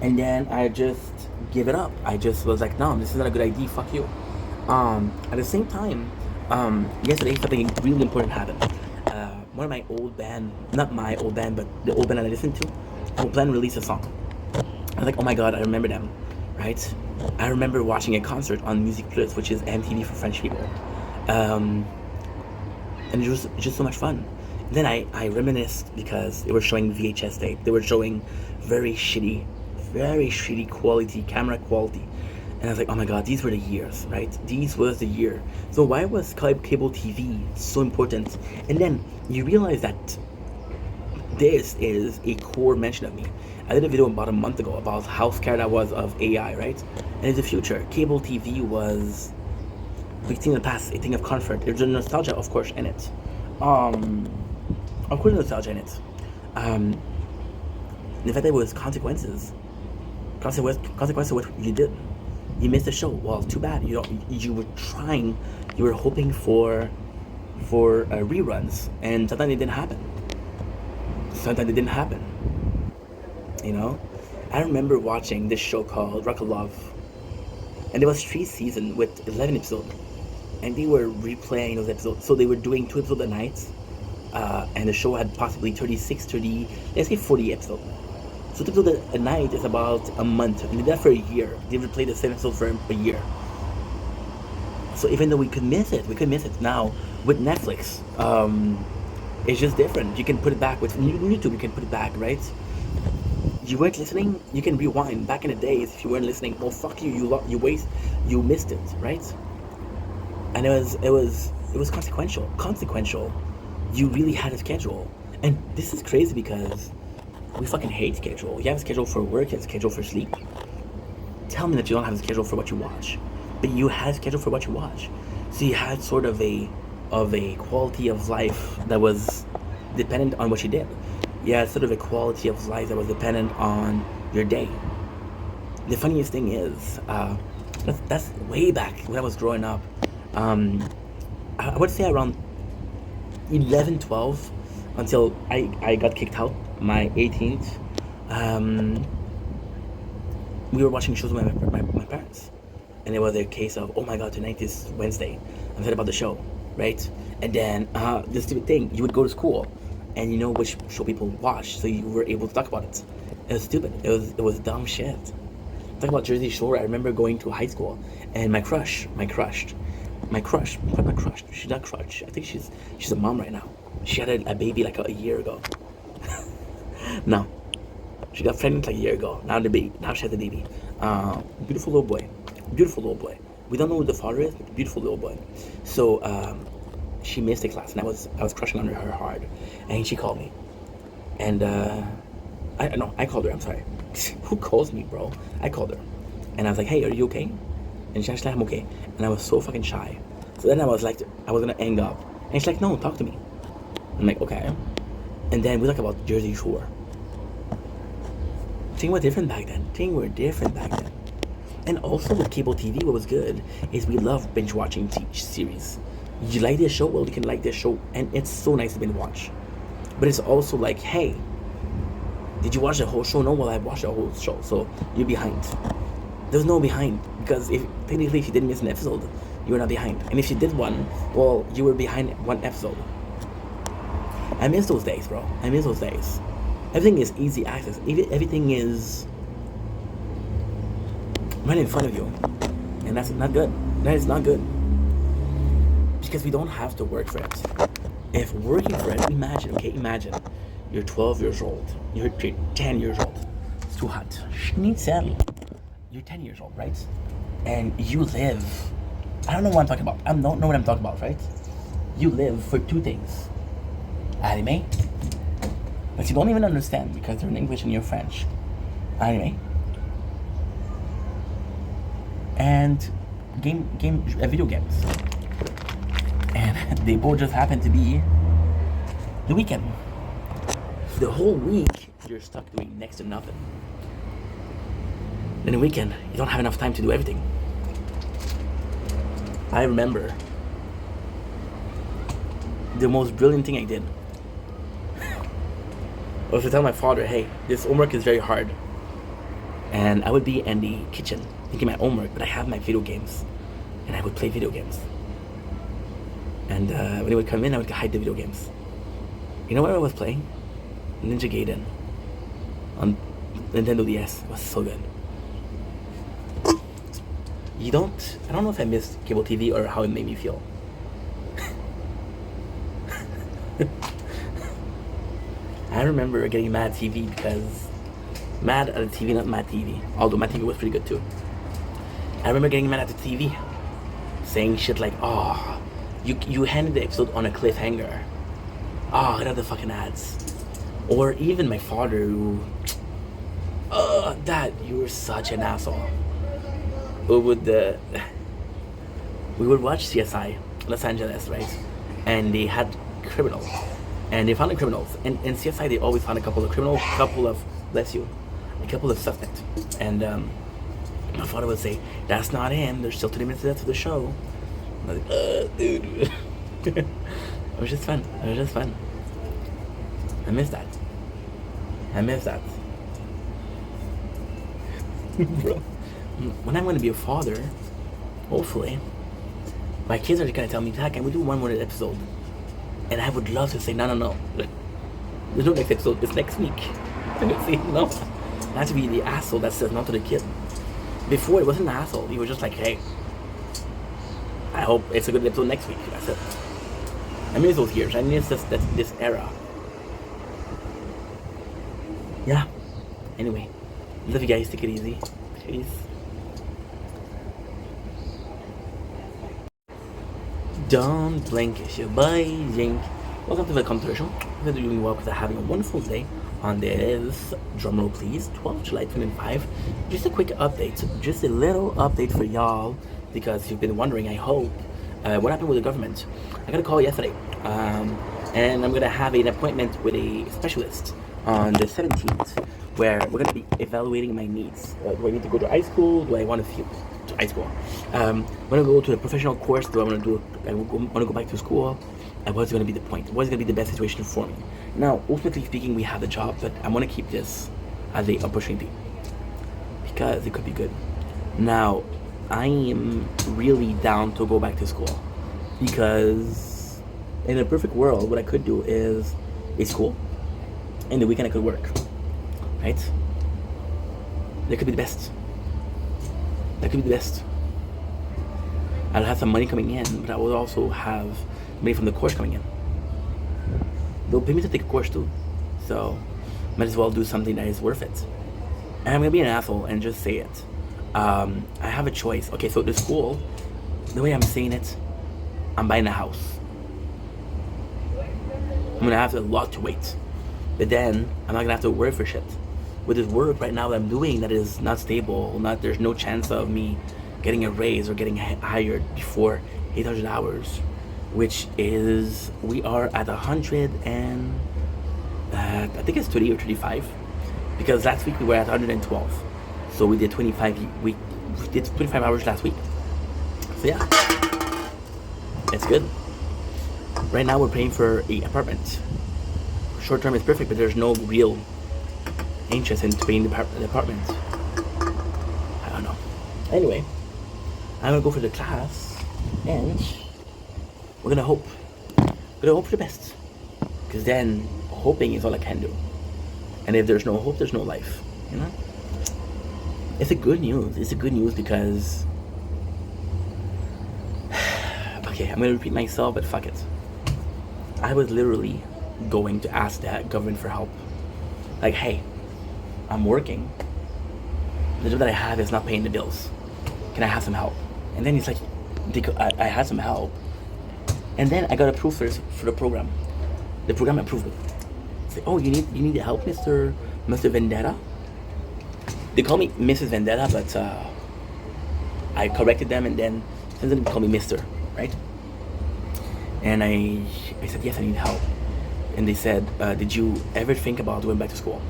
and then I just gave it up. I just was like, no, this is not a good idea. Fuck you. At the same time, yesterday something really important happened. One of my old band, not my old band, but the old band that I listened to, old band released a song. I was like, oh my god, I remember them, right? I remember watching a concert on Music Plus, which is MTV for French people. And it was just so much fun. Then I reminisced because they were showing VHS tape. They were showing very shitty quality, camera quality. And I was like, oh my god, these were the years, right? These was the year. So why was cable TV so important? And then you realize that this is a core mention of me. I did a video about a month ago about how scared I was of AI, right? And in the future, cable TV was a thing in the past, a thing of comfort. There's a nostalgia, of course, in it. Of course, nostalgia in it. The fact that it was consequences of what you did. You missed the show. Well, too bad. You were trying. You were hoping for reruns, and sometimes it didn't happen. You know, I remember watching this show called Rock of Love, and there was 3 seasons with 11 episodes, and they were replaying those episodes. So they were doing 2 episodes a night, and the show had possibly 40 episodes. So 2 episodes a night is about a month, and they did that for a year. They would play the same episode for a year. So even though we could miss it. Now with Netflix, it's just different. You can put it back with YouTube. You can put it back, right? You weren't listening, you can rewind. Back in the days, if you weren't listening, well, fuck you. You missed it, right? And it was consequential. You really had a schedule, and this is crazy because we fucking hate schedule. You have a schedule for work, you have a schedule for sleep. Tell me that you don't have a schedule for what you watch, but you had a schedule for what you watch. So you had sort of a quality of life that was dependent on what you did. Yeah, sort of a quality of life that was dependent on your day. The funniest thing is, that's way back when I was growing up. I would say around 11, 12, until I got kicked out, my 18th. We were watching shows with my parents. And it was a case of, oh my god, tonight is Wednesday. I'm sad about the show, right? And then, the stupid thing, you would go to school, and you know which show people watch, so you were able to talk about it. It was stupid. It was dumb shit. Talk about Jersey Shore. I remember going to high school, and my crush, she's not crushed. I think she's a mom right now. She had a baby like a year ago. No, she got pregnant like a year ago. Now she has a baby. Beautiful little boy. We don't know who the father is, but beautiful little boy. So she missed the class, and I was crushing on her hard, and she called me, and I called her. I'm sorry. Who calls me, bro? I called her, and I was like, "Hey, are you okay?" And she's like, "I'm okay." And I was so fucking shy. So then I was like, I was gonna hang up, and she's like, "No, talk to me." I'm like, "Okay." And then we talk about Jersey Shore. Things were different back then. And also with cable TV, what was good is we love binge watching series. You like this show? Well, you can like this show, and it's so nice to binge watch. But it's also like, hey, did you watch the whole show? No, well, I watched the whole show, so you're behind. There's no behind, because if you didn't miss an episode, you were not behind. And if you did one, well, you were behind one episode. I miss those days, bro. Everything is easy access. Everything is right in front of you, and that's not good. That is not good, because we don't have to work for it. If working for it, imagine you're 12 years old, you're 10 years old. It's too hot. Schnitzel. You're 10 years old, right? And you live. I don't know what I'm talking about. I don't know what I'm talking about, right? You live for two things: anime, but you don't even understand because they're in English and you're French. Anime. And video games, and they both just happen to be the weekend. The whole week you're stuck doing next to nothing. Then the weekend you don't have enough time to do everything. I remember the most brilliant thing I did was to tell my father, "Hey, this homework is very hard," and I would be in the kitchen thinking my homework, but I have my video games, and I would play video games. And when he would come in, I would hide the video games. You know what I was playing? Ninja Gaiden on Nintendo DS. It was so good. I don't know if I missed cable TV or how it made me feel. I remember getting mad at TV because mad at the TV, not Mad TV. Although Mad TV was pretty good too. I remember getting mad at the TV, saying shit like, "Oh, you handed the episode on a cliffhanger. Oh, another fucking ads." Or even my father who, "Dad, you were such an asshole." We would watch CSI Los Angeles, right? And they had criminals, and they found the criminals. And in CSI, they always found a couple of criminals, a couple of suspects. And my father would say, "That's not him. There's still 20 minutes left of the show." I'm like, dude. It was just fun. I miss that. Bro. When I'm going to be a father, hopefully, my kids are just going to tell me, "Dad, can we do one more episode?" And I would love to say, no. There's no next episode. It's next week. I'm going to say no. Not to be the asshole that says no to the kid. Before, it wasn't an asshole. He was just like, "Hey, I hope it's a good episode next week." That's it. I miss those years. I miss this era. Yeah. Anyway, love you guys. Take it easy. Peace. Don't blink, it's your boy Jink. Welcome to the Show. We're doing well because I'm having a wonderful day on this, drumroll please, 12 July 2025. Just a quick update, just a little update for y'all, because you've been wondering, I hope, what happened with the government. I got a call yesterday, and I'm gonna have an appointment with a specialist on the 17th, where we're gonna be evaluating my needs. Do I need to go to high school? Do I want to feel to high school? I'm gonna go to a professional course. Do I want to go back to school? And what's going to be the point? What's going to be the best situation for me? Now, ultimately speaking, we have the job, but I want to keep this as an opportunity because it could be good. Now, I am really down to go back to school because in a perfect world, what I could do is a school, and the weekend I could work, right? That could be the best. That could be the best. I'll have some money coming in, but I will also have money from the course coming in. They'll pay me to take a course too, so might as well do something that is worth it. And I'm gonna be an asshole and just say it. I have a choice. Okay, so the school, the way I'm saying it, I'm buying a house. I'm gonna have a lot to wait, but then I'm not gonna have to work for shit. With this work right now that I'm doing that is not stable, there's no chance of me getting a raise or getting hired before 800 hours, which is, we are at 100 and I think it's 20 or 25, because last week we were at 112, so we did 25. We did 25 hours last week, so yeah, it's good. Right now we're paying for an apartment. Short term is perfect, but there's no real interest in paying the apartment. I don't know. Anyway, I'm gonna go for the class, and we're gonna hope. We're gonna hope for the best, because then hoping is all I can do. And if there's no hope, there's no life. You know. It's a good news. It's a good news because. Okay, I'm gonna repeat myself, but fuck it. I was literally going to ask the government for help. Like, hey, I'm working. The job that I have is not paying the bills. Can I have some help? And then he's like, I had some help. And then I got approved for the program. The program approved me. It's like, oh, you need help, Mr. Vendetta? They call me Mrs. Vendetta, but I corrected them, and then since then they call me Mr., right? And I said, yes, I need help. And they said, did you ever think about going back to school?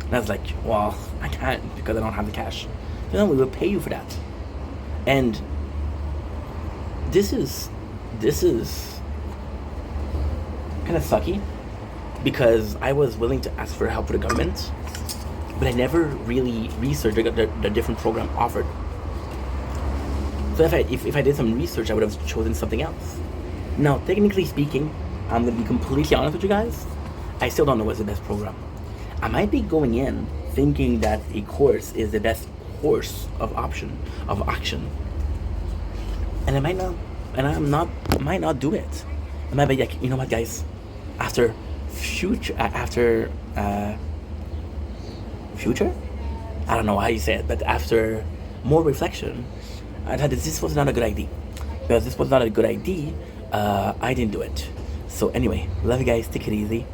And I was like, well, I can't because I don't have the cash. No, we will pay you for that. And this is kind of sucky, because I was willing to ask for help for the government, but I never really researched the different program offered. So if I did some research, I would have chosen something else. Now, technically speaking, I'm going to be completely honest with you guys, I still don't know what's the best program. I might be going in thinking that a course is the best course of action. And I might not, might not do it. I might be like, you know what, guys, after future, I don't know how you say it, but after more reflection, I thought that this was not a good idea. Because this was not a good idea, I didn't do it. So anyway, love you guys, take it easy.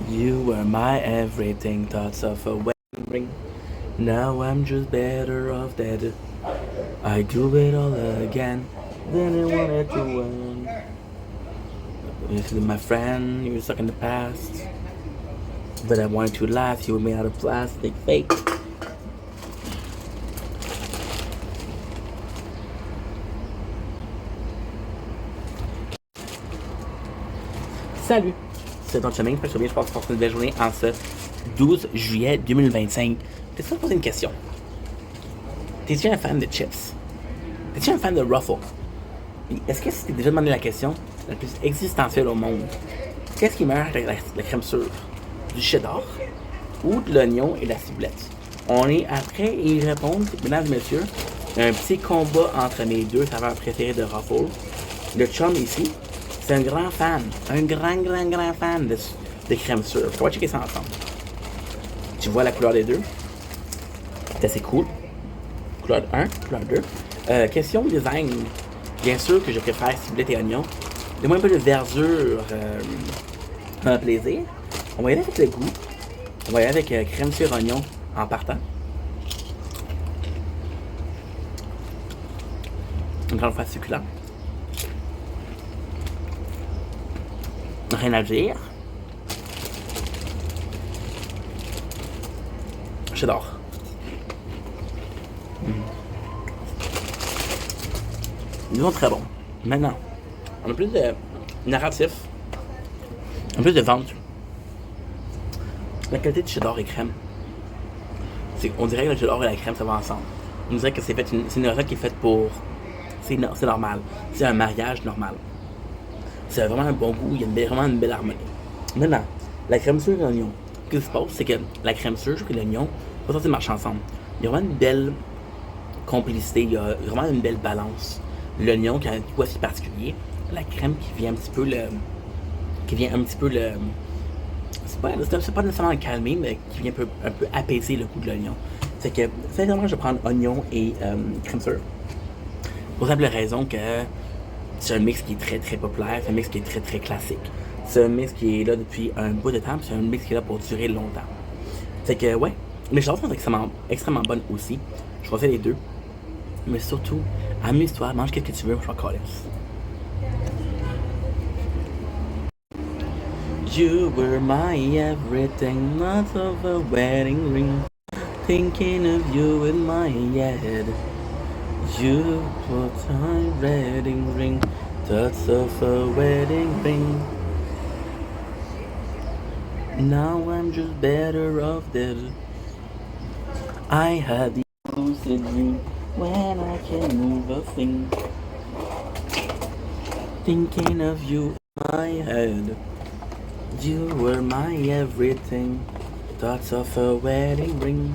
You were my everything, thoughts of a wedding ring. Now I'm just better off dead. I do it all again, then I wanted to win. This is my friend, you were stuck in the past, but I wanted to last. You were made out of plastic, fake. Salut! C'est ton chemin, je pense que c'est une belle journée en ce 12 juillet 2025. Laisse-moi te poser une question. T'es-tu un fan de chips? T'es-tu un fan de Ruffles? Est-ce que tu t'es déjà demandé la question la plus existentielle au monde? Qu'est-ce qui meurt avec la crème sûre? Du cheddar ou de l'oignon et de la ciboulette? On est après à y répondre, mesdames et messieurs. Un petit combat entre mes deux saveurs préférées de Ruffles. Le chum ici, c'est un grand fan. Un grand fan de crème sûre. On va checker ça ensemble. Tu vois la couleur des deux? C'est assez cool. Couleur 1, couleur 2. Question design. Bien sûr que je préfère ciboulette et oignon. Donne-moi un peu de verdure dans le plaisir. On va y aller avec le goût. On va y aller avec crème sur oignon en partant. Une grande fois succulent. Rien à dire. J'adore. Ils sont très bons. Maintenant, on a plus de narratif, un peu de vente. La qualité du cheddar et crème. On dirait que le cheddar et la crème ça va ensemble. On dirait que c'est une recette qui est faite pour. C'est normal. C'est un mariage normal. C'est vraiment un bon goût, il y a vraiment une belle harmonie. Maintenant, la crème sûre et l'oignon. Ce qui se passe, c'est que la crème sûre et l'oignon, pas censé marcher ensemble. Il y a vraiment une belle complicité, il y a vraiment une belle balance. L'oignon qui a un goût assez particulier, la crème qui vient un petit peu le. Qui vient un petit peu le. C'est pas nécessairement le calmer, mais qui vient un peu apaiser le goût de l'oignon. C'est que, sincèrement, je vais prendre oignon et crème sûre. Pour la simple raison que c'est un mix qui est très très populaire, c'est un mix qui est très très classique. C'est un mix qui est là depuis un bout de temps, puis c'est un mix qui est là pour durer longtemps. Fait que, ouais. Les choses sont extrêmement bonnes aussi. Je conseille les deux. Mais surtout, amuse-toi, mange qu'est-ce que tu veux, je vais coller. You were my everything, not of a wedding ring. Thinking of you in my head. You put my wedding ring, thoughts of a wedding ring. Now I'm just better off dead. I had the lucid dream when I can't move a thing. Thinking of you in my head. You were my everything. Thoughts of a wedding ring.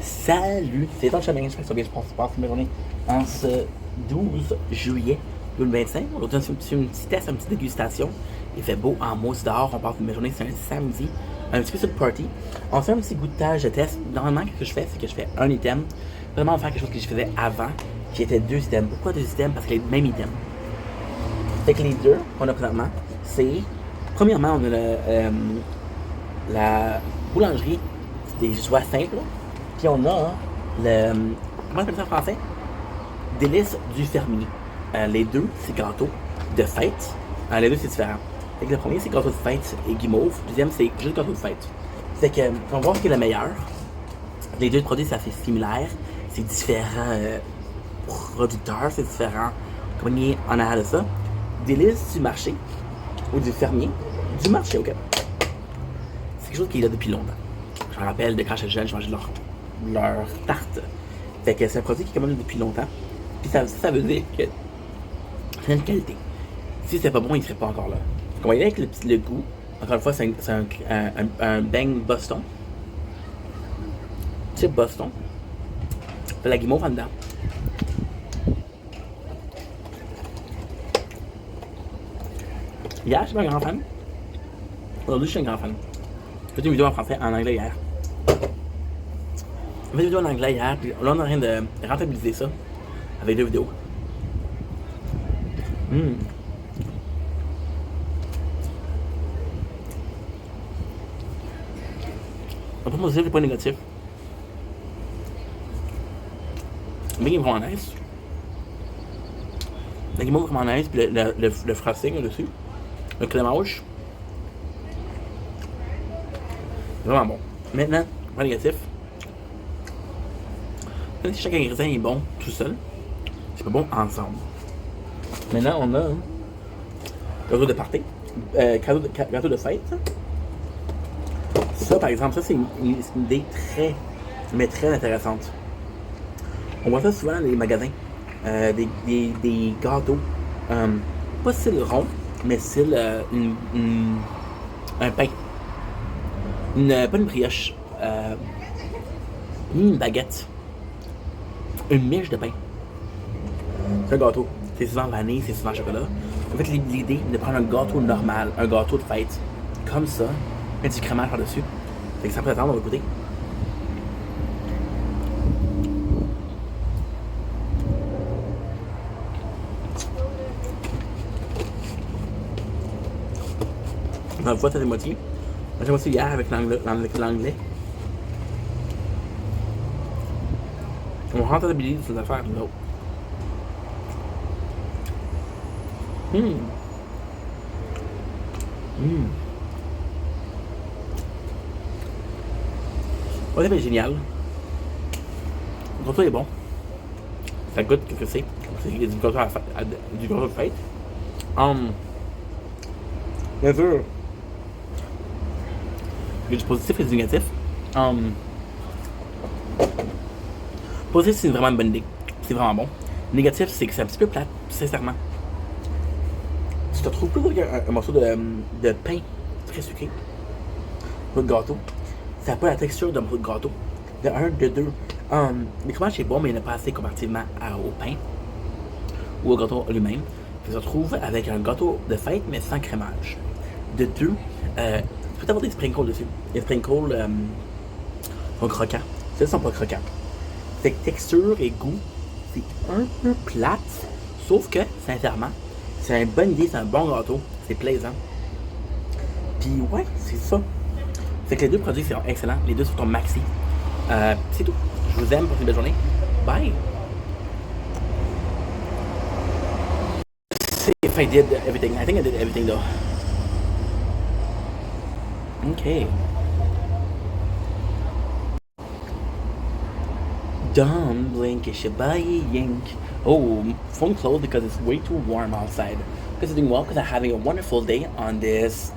Salut, c'est Don Chemin, j'espère que bien je passe mes journées en ce 12 juillet 2025. Aujourd'hui, on fait un petit test, une petite dégustation. Il fait beau en mousse dehors, on passe mes journées, c'est un samedi. Un petit peu sur le party. On fait un petit goûtage de test. Normalement, ce que je fais, c'est que je fais un item. Vraiment, on va faire quelque chose que je faisais avant, qui était 2 items. Pourquoi 2 items? Parce que les mêmes items. Fait que les deux qu'on a présentement, c'est. Premièrement, on a la boulangerie des joies simples. Puis on a le. Comment on appelle ça en français? Délices du fermier. Les deux, c'est gâteau de fête. Les deux, c'est différent. Fait que le premier, c'est gâteau de fête et guimauve. Le deuxième, c'est juste gâteau de fête. Fait que, on va voir ce qui est le meilleur. Les deux produits, c'est assez similaire. C'est différents producteurs, c'est différents compagnies en arrière de ça. Délices du marché, ou du fermier. Du marché, ok. C'est quelque chose qui est là depuis longtemps. Je me rappelle de quand j'étais jeune, je mangeais leur tarte. Fait que c'est un produit qui est quand même là depuis longtemps. Puis ça veut dire que c'est une qualité. Si c'était pas bon, il serait pas encore là. On va y aller avec le goût. Encore une fois, c'est un bang Boston. Type Boston. Fait la guimauve en dedans. Hier, je suis pas un grand fan. Aujourd'hui, je suis un grand fan. J'ai fait une vidéo en français, en anglais hier. J'ai fait une vidéo en anglais hier, puis là, on est en train de rentabiliser ça avec 2 vidéos. Un point positif et point négatif. Le bang est vraiment nice. La guimauve est vraiment nice, puis le frosting là-dessus. Le crémage. C'est vraiment bon. Maintenant, point négatif. Même si chaque ingrédient est bon tout seul, c'est pas bon ensemble. Maintenant, on a gâteau de party, gâteau de fête. Ça, par exemple, ça c'est une idée très intéressante. On voit ça souvent dans les magasins. Des gâteaux, pas style rond, mais style un pain. Pas une brioche, ni une baguette. Une miche de pain. C'est un gâteau. C'est souvent vanille, c'est souvent chocolat. En fait, l'idée de prendre un gâteau normal, un gâteau de fête, comme ça, mettre du crémage par-dessus. Fait que sans prétendre, on va goûter. On va ça des moitiés. J'ai moitié hier avec l'anglais. On rentabilise ces affaires là. Ouais, c'est génial. Le gâteau est bon. Ça goûte qu'est-ce que c'est. C'est du gâteau du gâteau de fête. Bien sûr. Il y a du positif et du négatif. Positif, c'est vraiment une bonne idée. c'est vraiment bon. Négatif, c'est que c'est un petit peu plate, sincèrement. Tu te retrouves plus avec un morceau de pain très sucré, un gâteau. Ça n'a pas la texture d'un morceau de gâteau. De un, de deux. Le fromage est bon, mais il n'est pas assez comparativement au pain ou au gâteau lui-même. Tu te retrouves avec un gâteau de fête, mais sans crémage. De deux, tu peux avoir des sprinkles dessus. Les sprinkles sont croquants. Ceux-là sont pas croquants. Fait que texture et goût, c'est un peu plate. Sauf que, sincèrement, c'est une bonne idée, c'est un bon gâteau. C'est plaisant. Puis ouais, c'est ça. Fait que les deux produits sont excellents. Les deux sont au maxi. C'est tout. Je vous aime, pour une belle journée. Bye! See if I did everything. I think I did everything though. Okay. Don't blink, yink. Oh, phone closed because it's way too warm outside. Because it's doing well, because I'm having a wonderful day on this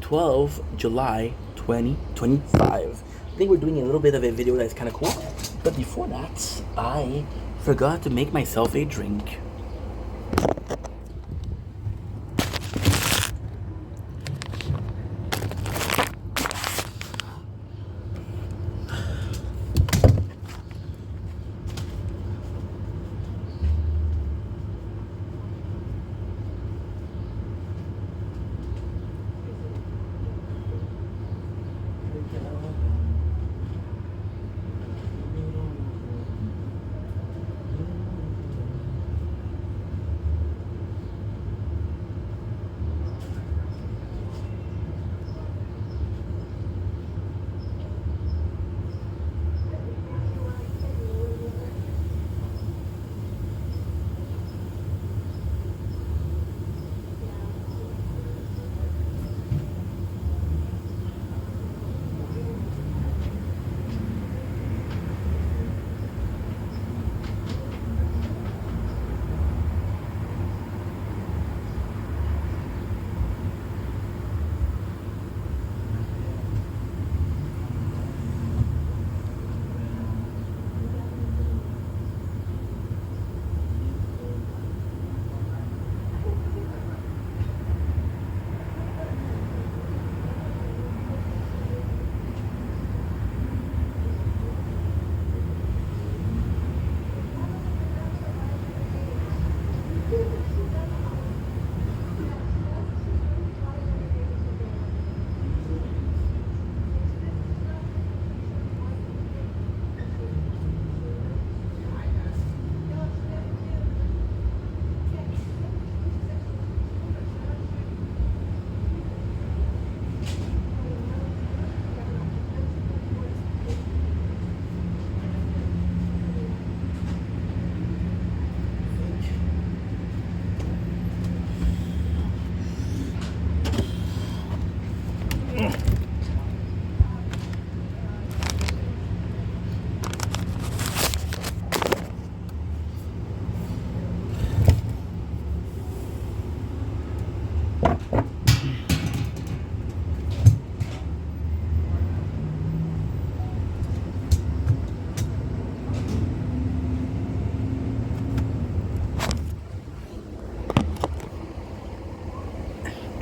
12 July 2025. I think we're doing a little bit of a video that's kind of cool. But before that, I forgot to make myself a drink.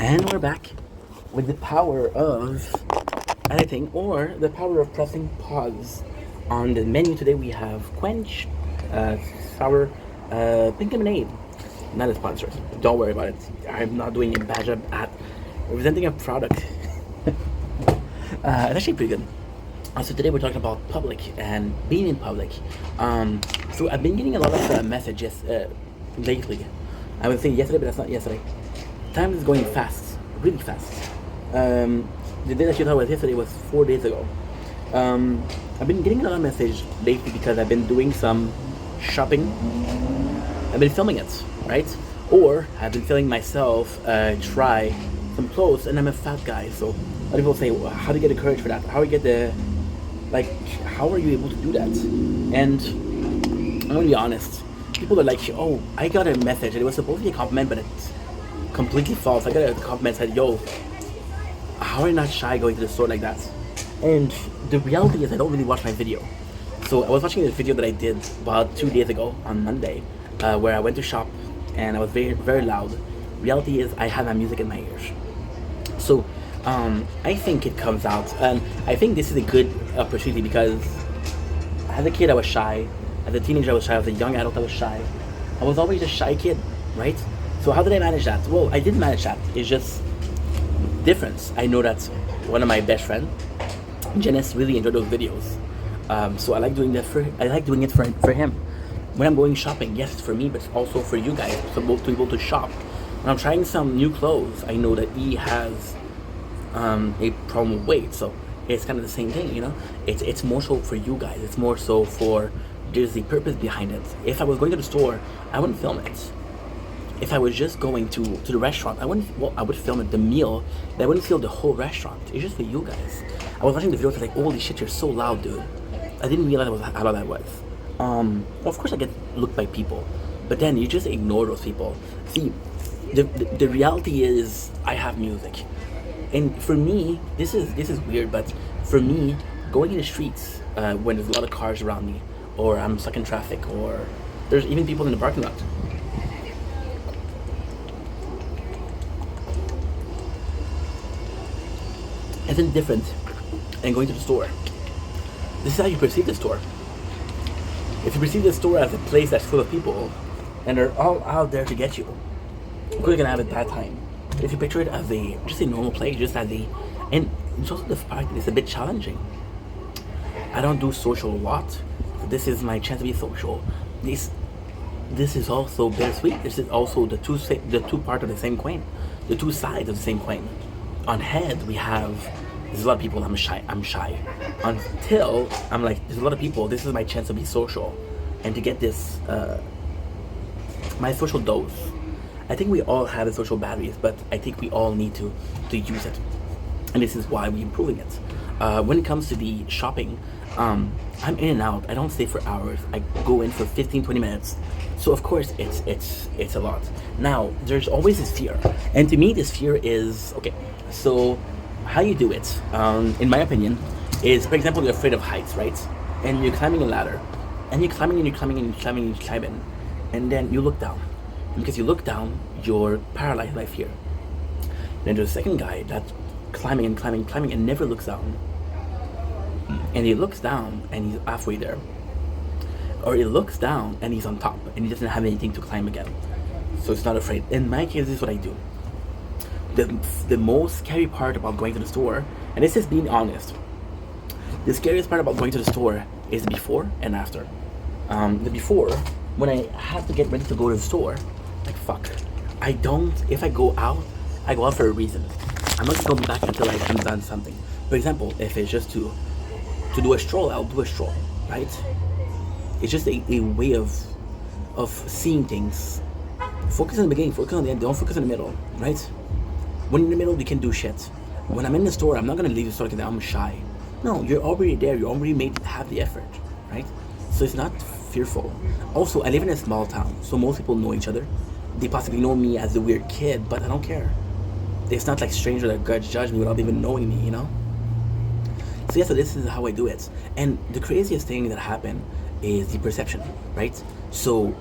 And we're back with the power of editing, or the power of pressing pause. On the menu today we have Quench, sour pink lemonade. Not a sponsor, don't worry about it. I'm not doing a bad job at representing a product. It's actually pretty good. So today we're talking about public and being in public. So I've been getting a lot of messages lately. I would say yesterday, but that's not yesterday. Time is going fast, really fast. The day that you thought was yesterday was 4 days ago. I've been getting a lot of messages lately because I've been doing some shopping. I've been filming it, right? Or I've been filming myself try some clothes, and I'm a fat guy, so a lot of people say, well, how do you get the courage for that? How do you get the, like, how are you able to do that? And I'm gonna be honest, people are like, oh, I got a message, and it was supposed to be a compliment, but it's completely false. I got a compliment that said, yo, how are you not shy going to the store like that? And the reality is I don't really watch my video. So I was watching this video that I did about 2 days ago on Monday, where I went to shop and I was very, very loud. Reality is I had my music in my ears. So I think it comes out, and I think this is a good opportunity because as a kid I was shy, as a teenager I was shy, as a young adult I was shy. I was always a shy kid, right? So how did I manage that? Well, I did manage that. It's just difference. I know that one of my best friends, Janice, really enjoyed those videos. So I like doing that for him. When I'm going shopping, yes, it's for me, but it's also for you guys, so both to be able to shop. When I'm trying some new clothes, I know that he has a problem with weight, so it's kind of the same thing, you know. It's more so for you guys. It's more so for there's the purpose behind it. If I was going to the store, I wouldn't film it. If I was just going to the restaurant, I would film it, the meal, but I wouldn't film the whole restaurant. It's just for you guys. I was watching the video, I was like, holy shit, you're so loud, dude. I didn't realize how loud I was. Of course I get looked by people, but then you just ignore those people. See, the reality is I have music. And for me, this is weird, but for me, going in the streets when there's a lot of cars around me, or I'm stuck in traffic, or there's even people in the parking lot, isn't different than going to the store. This is how you perceive the store. If you perceive the store as a place that's full of people and they're all out there to get you, you're gonna have a bad time. If you picture it as just a normal place, and it's also the fact that it's a bit challenging. I don't do social a lot. This is my chance to be social. This is also bittersweet. This is also the two part of the same coin, the two sides of the same coin. On head we have there's a lot of people. I'm shy. Until I'm like there's a lot of people. This is my chance to be social, and to get this my social dose. I think we all have the social batteries, but I think we all need to use it, and this is why we're improving it. When it comes to the shopping, I'm in and out. I don't stay for hours. I go in for 15-20 minutes. So of course it's a lot. Now there's always this fear, and to me this fear is okay. So how you do it, in my opinion, is, for example, you're afraid of heights, right? And you're climbing a ladder, and you're climbing and you're climbing and you're climbing and you're climbing, and then you look down. And because you look down, you're paralyzed by fear. Then there's a second guy that's climbing and climbing and climbing and never looks down. And he looks down and he's halfway there. Or he looks down and he's on top and he doesn't have anything to climb again. So he's not afraid. In my case, this is what I do. The most scary part about going to the store, and this is being honest, the scariest part about going to the store is the before and after. The before, when I have to get ready to go to the store, like fuck, if I go out for a reason. I'm not going back until I've done something. For example, if it's just to do a stroll, I'll do a stroll, right? It's just a way of seeing things. Focus on the beginning, focus on the end, don't focus on the middle, right? When in the middle, you can do shit. When I'm in the store, I'm not gonna leave the store because I'm shy. No, you're already there, you're already made to have the effort, right? So it's not fearful. Also, I live in a small town, so most people know each other. They possibly know me as the weird kid, but I don't care. It's not like strangers that judge me without even knowing me, you know? So yeah, so this is how I do it. And the craziest thing that happened is the perception, right? So,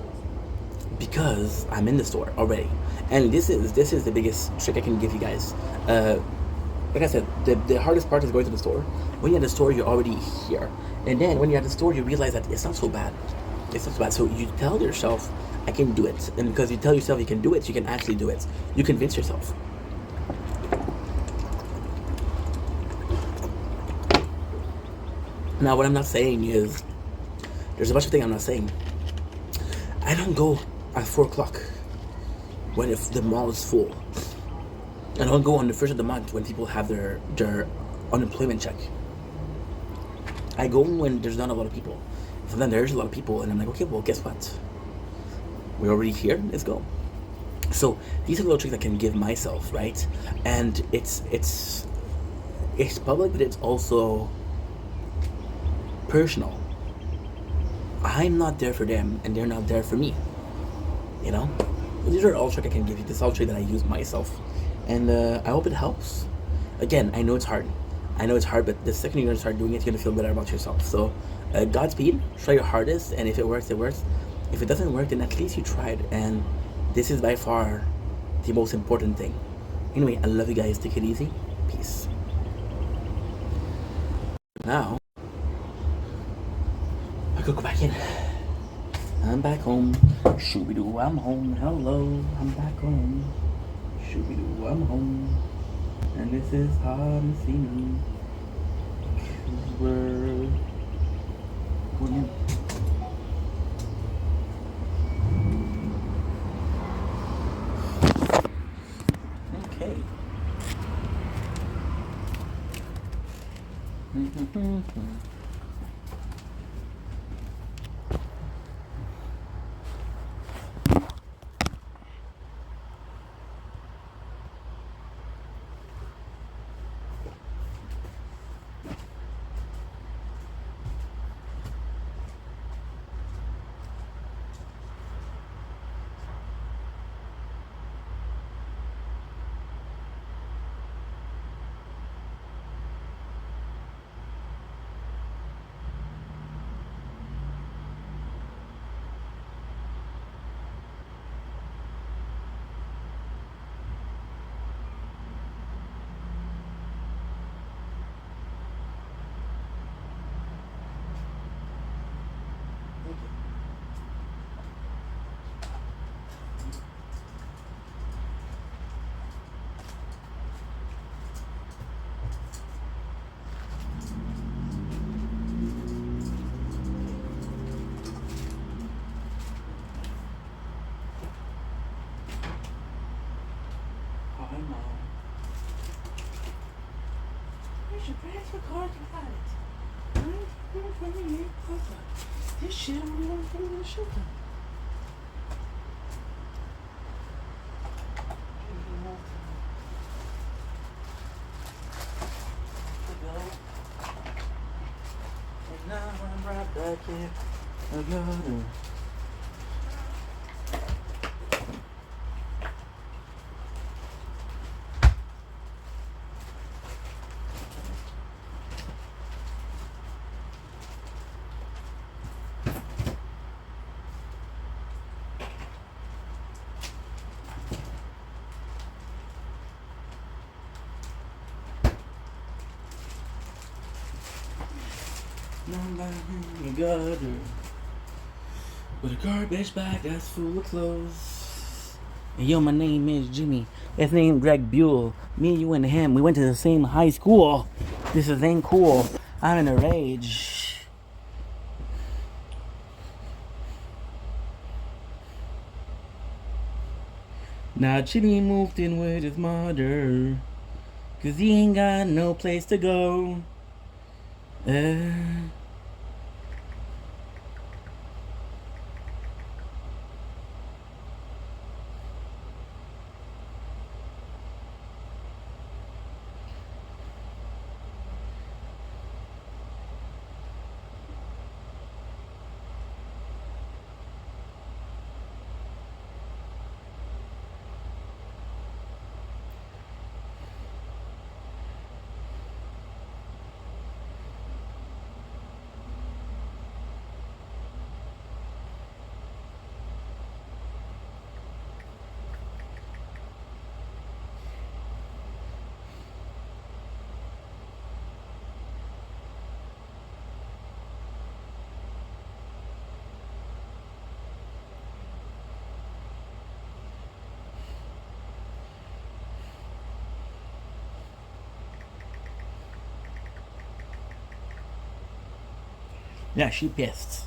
because I'm in the store already, and this is the biggest trick I can give you guys. Like I said, the hardest part is going to the store. When you're at the store, you're already here. And then when you're at the store, you realize that it's not so bad. It's not so bad. So you tell yourself, I can do it. And because you tell yourself you can do it, you can actually do it. You convince yourself. Now, what I'm not saying is, there's a bunch of things I'm not saying. I don't go at 4 o'clock when if the mall is full. I don't go on the first of the month when people have their unemployment check. I go when there's not a lot of people. Sometimes there's a lot of people, and I'm like, okay, well, guess what? We're already here. Let's go. So these are little tricks I can give myself, right? And it's public, but it's also personal. I'm not there for them, and they're not there for me. You know, these are all tricks I can give you. This is all trick that I use myself, and I hope it helps. Again, I know it's hard. I know it's hard, but the second you're gonna start doing it, you're gonna feel better about yourself. So, Godspeed. Try your hardest, and if it works, it works. If it doesn't work, then at least you tried, and this is by far the most important thing. Anyway, I love you guys. Take it easy. Peace. Now, I could go back in. I'm back home. Shooby-doo, I'm home. Hello, I'm back home. Shooby-doo, I'm home. And this is hard to see me. We're going in. Okay. Hi, Mom. Where's your transfer card? This shit I'm gonna put in the shelter. And now I'm right back here. I got her. Now I'm back in the gutter with a garbage bag that's full of clothes. Hey, yo, my name is Jimmy. His name Greg Buell. Me, you, and him, we went to the same high school. This ain't cool. I'm in a rage. Now Jimmy moved in with his mother, 'cause he ain't got no place to go. Yeah, she pissed.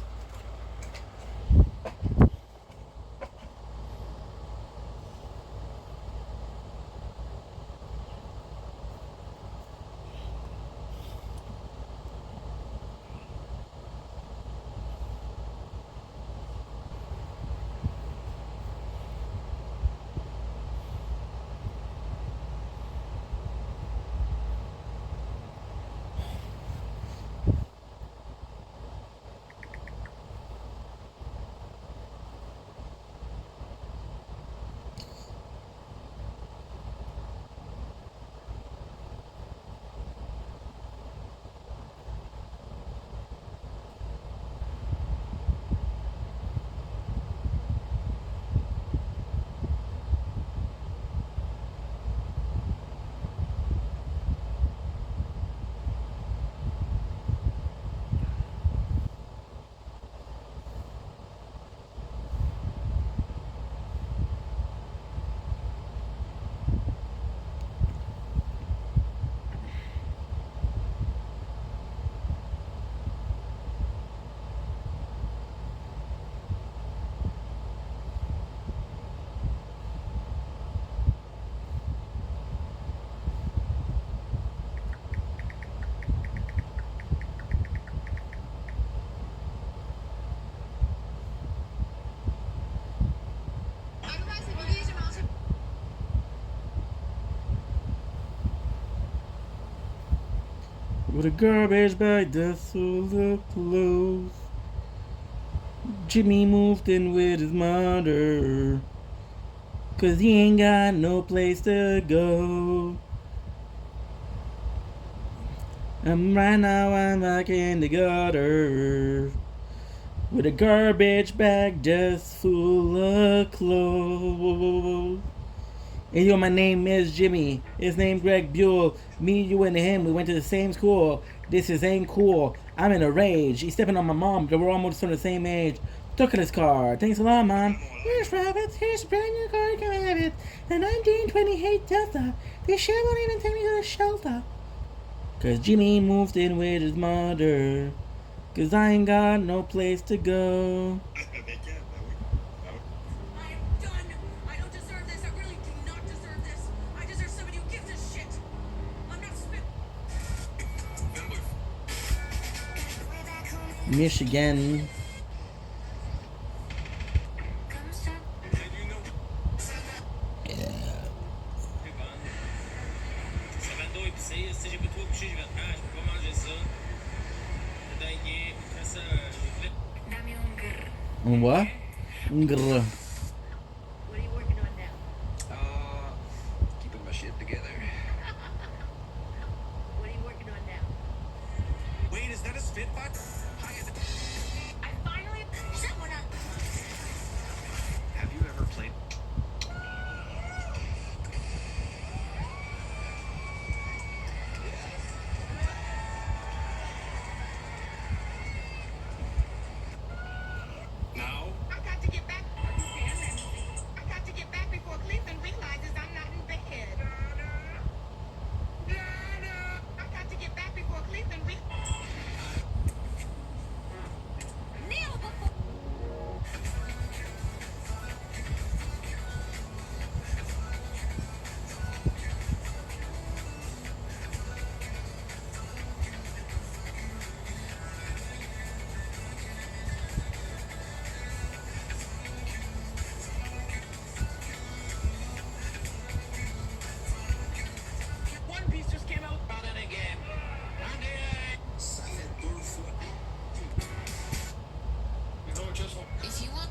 With a garbage bag that's full of clothes. Jimmy moved in with his mother. Cause he ain't got no place to go. And right now I'm back in the gutter. With a garbage bag just full of clothes. And yo, my name is Jimmy. His name's Greg Buell. Me, you, and him, we went to the same school. This is ain't cool. I'm in a rage. He's stepping on my mom, but we're almost from the same age. Took his car. Thanks a lot, man. Here's rabbits. Here's a brand new car. You can have it. A 1928 Delta. This shit won't even take me to the shelter. Cause Jimmy moved in with his mother. Cause I ain't got no place to go. Michigan. What? Grr. What are you working on now? Keeping my shit together. What are you working on now? Wait, is that a Spitfire? I finally set one up. Have you ever played? Now? I got to get back. I got to get back before Cleveland realizes I'm not in bed. I got to get back before Cleveland Neil before. One Piece just came out about it again. If you want.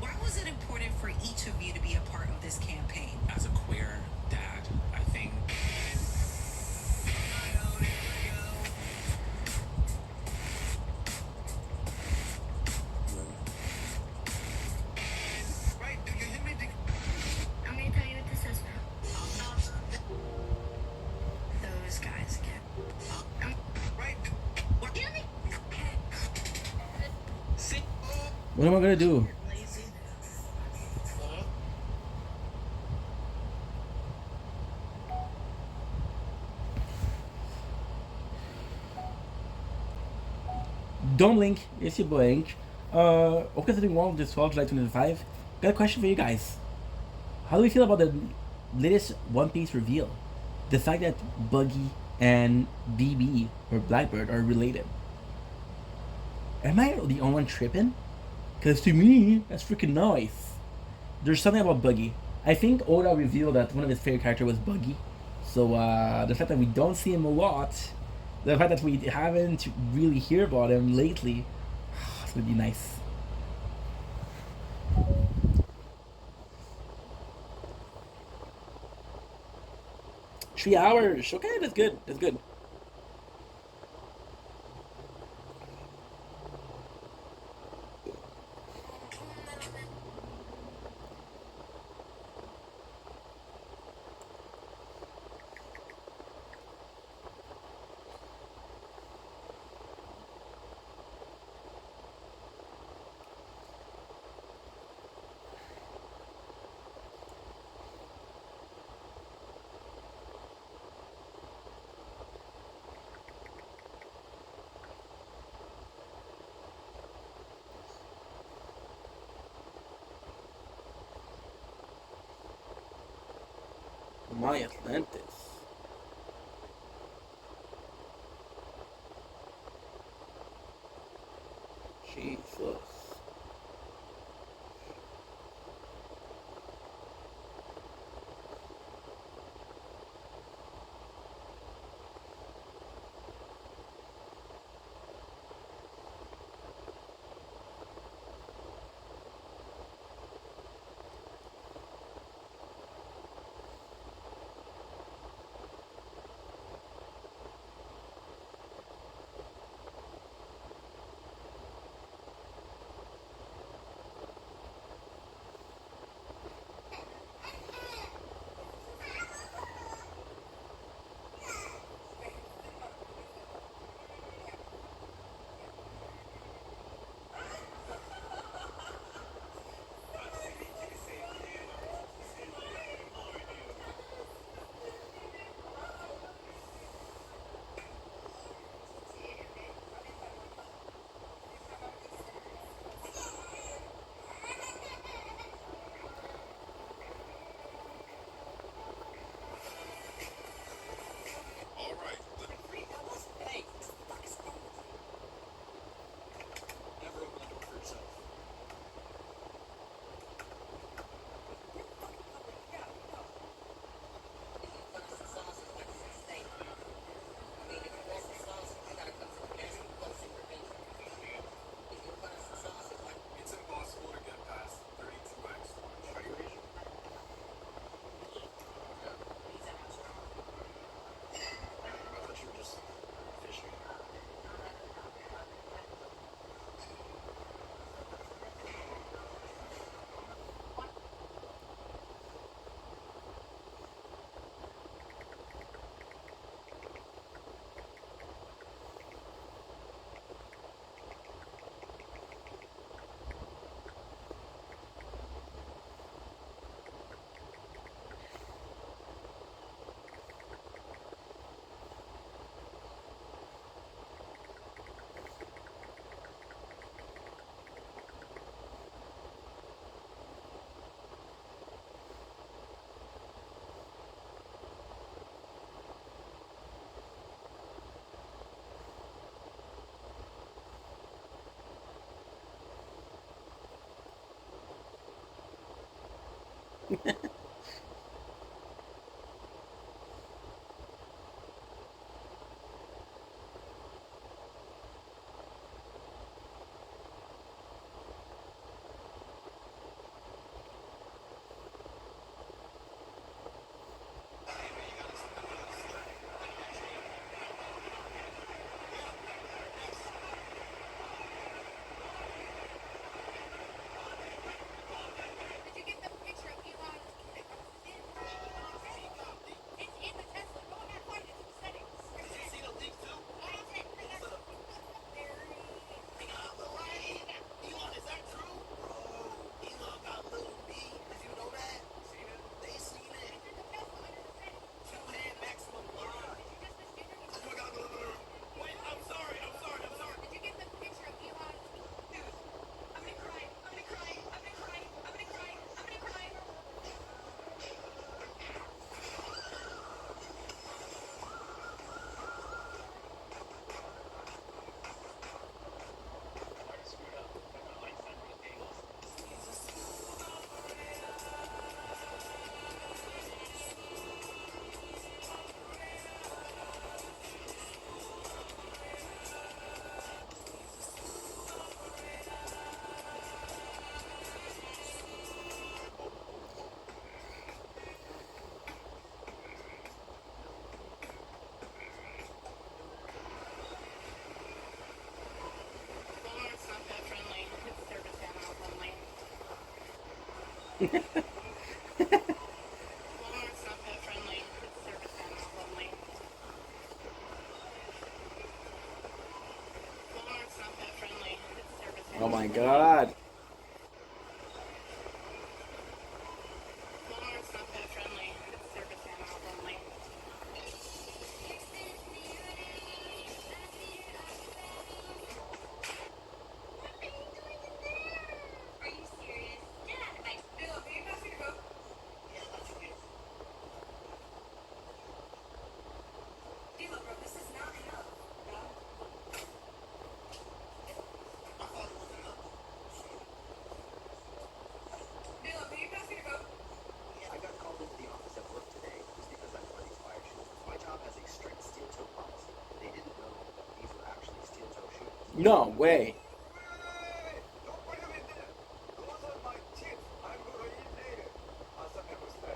Why was it important for each of you to be a part of this campaign? As a queer dad, I think. Right, do you hear me? I'm going to tell you what this is. Those guys again. Right. What? Hear me? See? What am I gonna do? Don't Link, it's your boy Ink. Okay, something wrong with this 12 July 2005. Got a question for you guys. How do we feel about the latest One Piece reveal? The fact that Buggy and BB or Blackbird are related. Am I the only one tripping? Cause to me, that's freaking nice. There's something about Buggy. I think Oda revealed that one of his favorite characters was Buggy. So the fact that we don't see him a lot, the fact that we haven't really hear about him lately, it's gonna be nice. Three hours. Okay, that's good. That's good. my Atlantis. Jesus. All right. Hey, never open the door for yourself. It's impossible to get past 32x launch. Are you ready? I thought you were just fishing. Did you get the picture of Elon? It's in the Tesla. Go on that flight into the settings. Did you see the leak too? Elon, is that true? Bro, Elon got little B. Did you know that? Seen it? They seen it. Two-hand maximum line. Oh my God, no. Wait, I'm sorry. Did you get the picture of Elon? Dude, I'm gonna cry. Walmart's not pet friendly. It's service animals only. Walmart's not pet friendly. It's service animals only. Walmart's not pet friendly. It's service Oh animals my only. God. Walmart's not pet friendly. It's service animals only. Are you serious? Yeah, like, Bill, are you about to go? Yeah, let's get No way. Don't put them in there. Those are my chips. I'm gonna eat later. Hasta me gusta.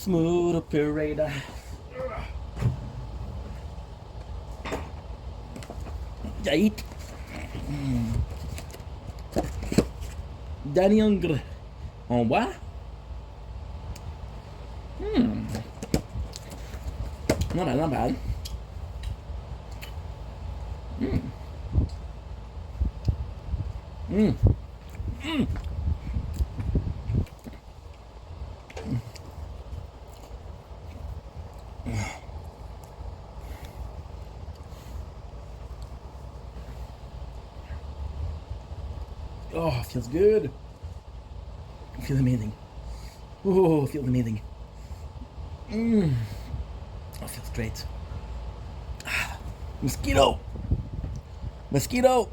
Smooth operator. Jait. Danny Unger. On what? Not bad, not bad. Oh, feels good. Feels amazing. Oh, feels amazing. Oh, feels great. Mosquito. Mosquito.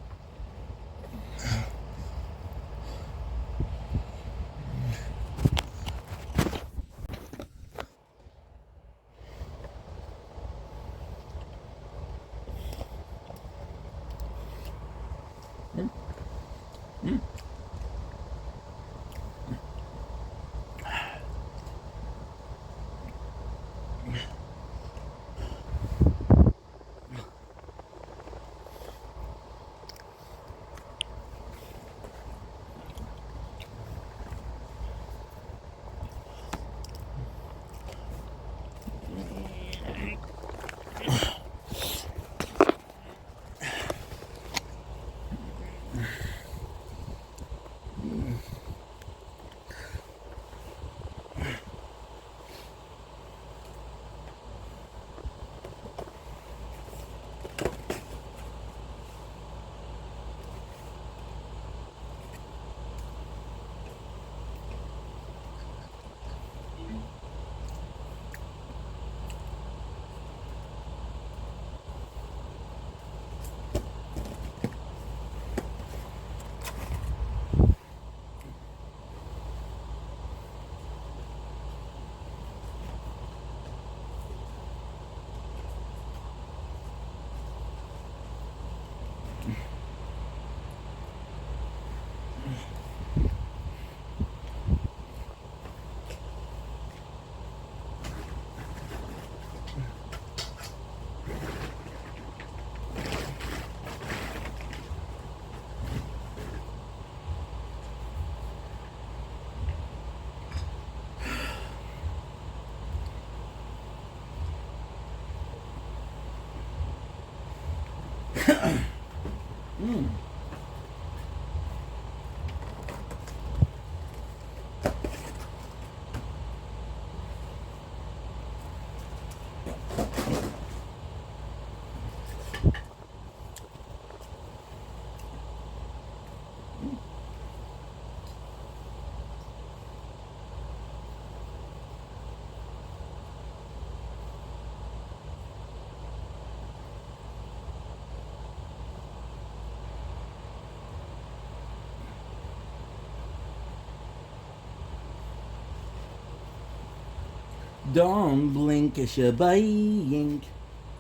Don't blink as you're buying.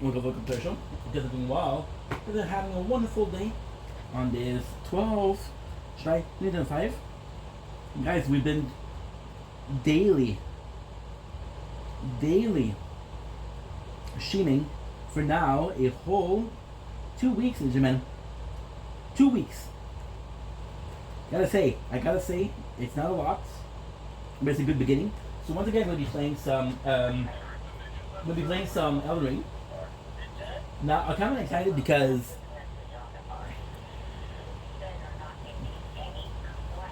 Welcome to the show. Because it's been a while. We're having a wonderful day on this 12th, July 2025. Guys, we've been daily streaming for now a whole 2 weeks, gentlemen. 2 weeks. I gotta say, it's not a lot, but it's a good beginning. So once again, we'll be playing some Elden Ring. Now, I'm kind of excited because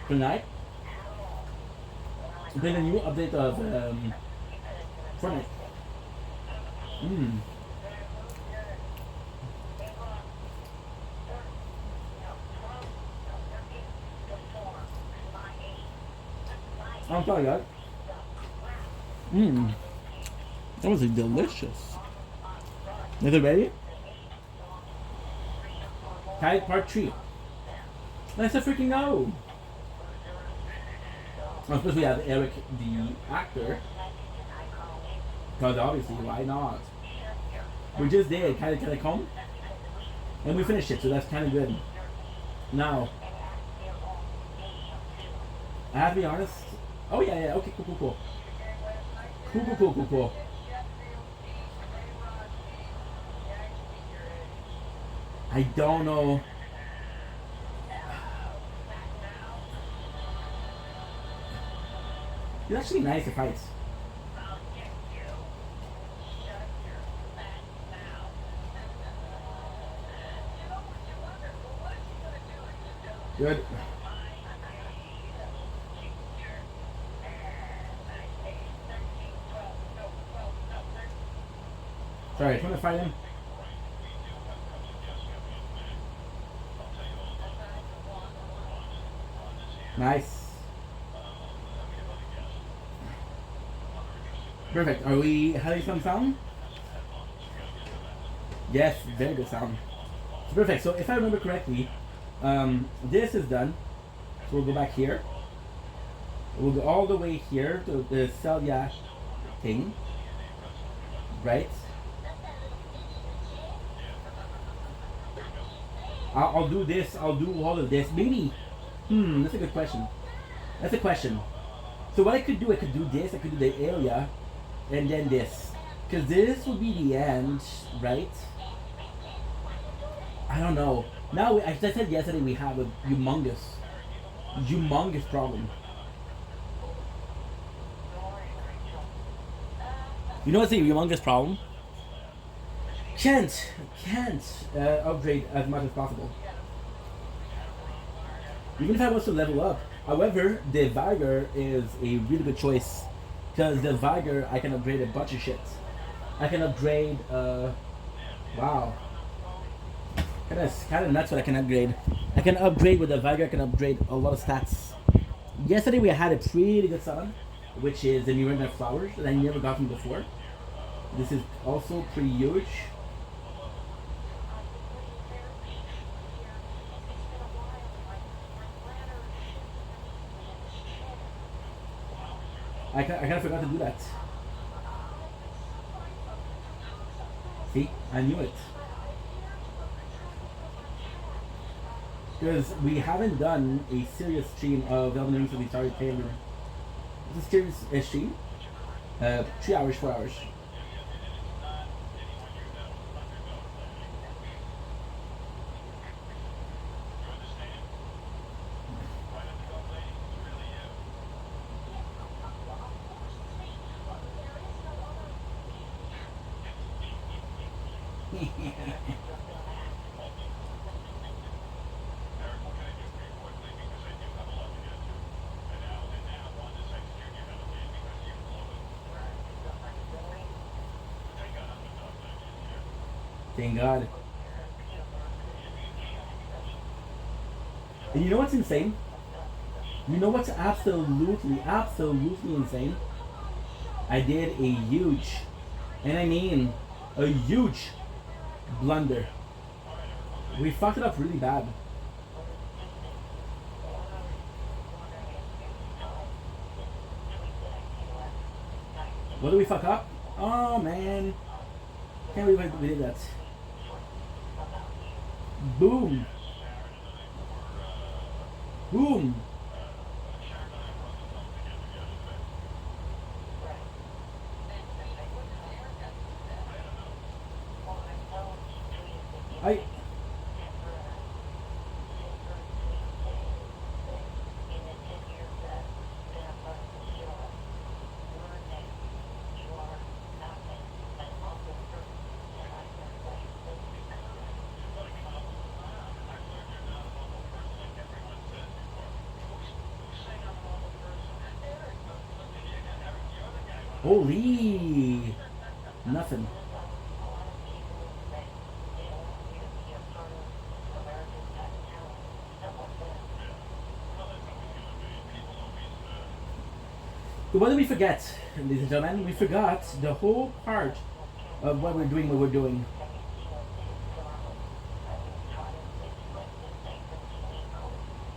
tonight, we're playing a new update of Fortnite. I'm sorry, guys. Mmm. That was delicious. Is it ready? Tide part 3. Let's freaking go. Of course, we have Eric, the actor. Because obviously, why not? We just did Can I Come? And we finished it, so that's kind of good. Now, I have to be honest. Oh, yeah, okay, cool. Cool. I don't know. It's actually nice to fight. Good. Sorry, trying to fight him. Nice. Perfect. Are we having some sound? Yes, very good sound. So perfect. So if I remember correctly, this is done. So we'll go back here. We'll go all the way here to the Celia thing. Right? I'll do this. I'll do all of this. Maybe. That's a good question. That's a question. So what I could do this. I could do the area, and then this, because this will be the end, right? I don't know. Now, as I said yesterday, we have a humongous problem. You know what's the humongous problem? Can't upgrade as much as possible. Even if I was to level up. However, the Vigor is a really good choice. Because the Vigor, I can upgrade a bunch of shit. I can upgrade, wow. Kinda nuts what I can upgrade. I can upgrade with the Vigor, I can upgrade a lot of stats. Yesterday we had a pretty good summon, which is the Miranda Flowers, that I never gotten before. This is also pretty huge. I kind of forgot to do that. See? I knew it. Because we haven't done a serious stream of Elden Ring since we started Taylor. It's a serious stream. 3 hours, 4 hours. Thank God. And you know what's insane? You know what's absolutely insane? I did a huge, and I mean a huge blunder. We fucked it up really bad. What did we fuck up? Oh man. Can't believe we did that. Boom. Boom. Holy nothing. So what did we forget, ladies and gentlemen? We forgot the whole part of what we're doing.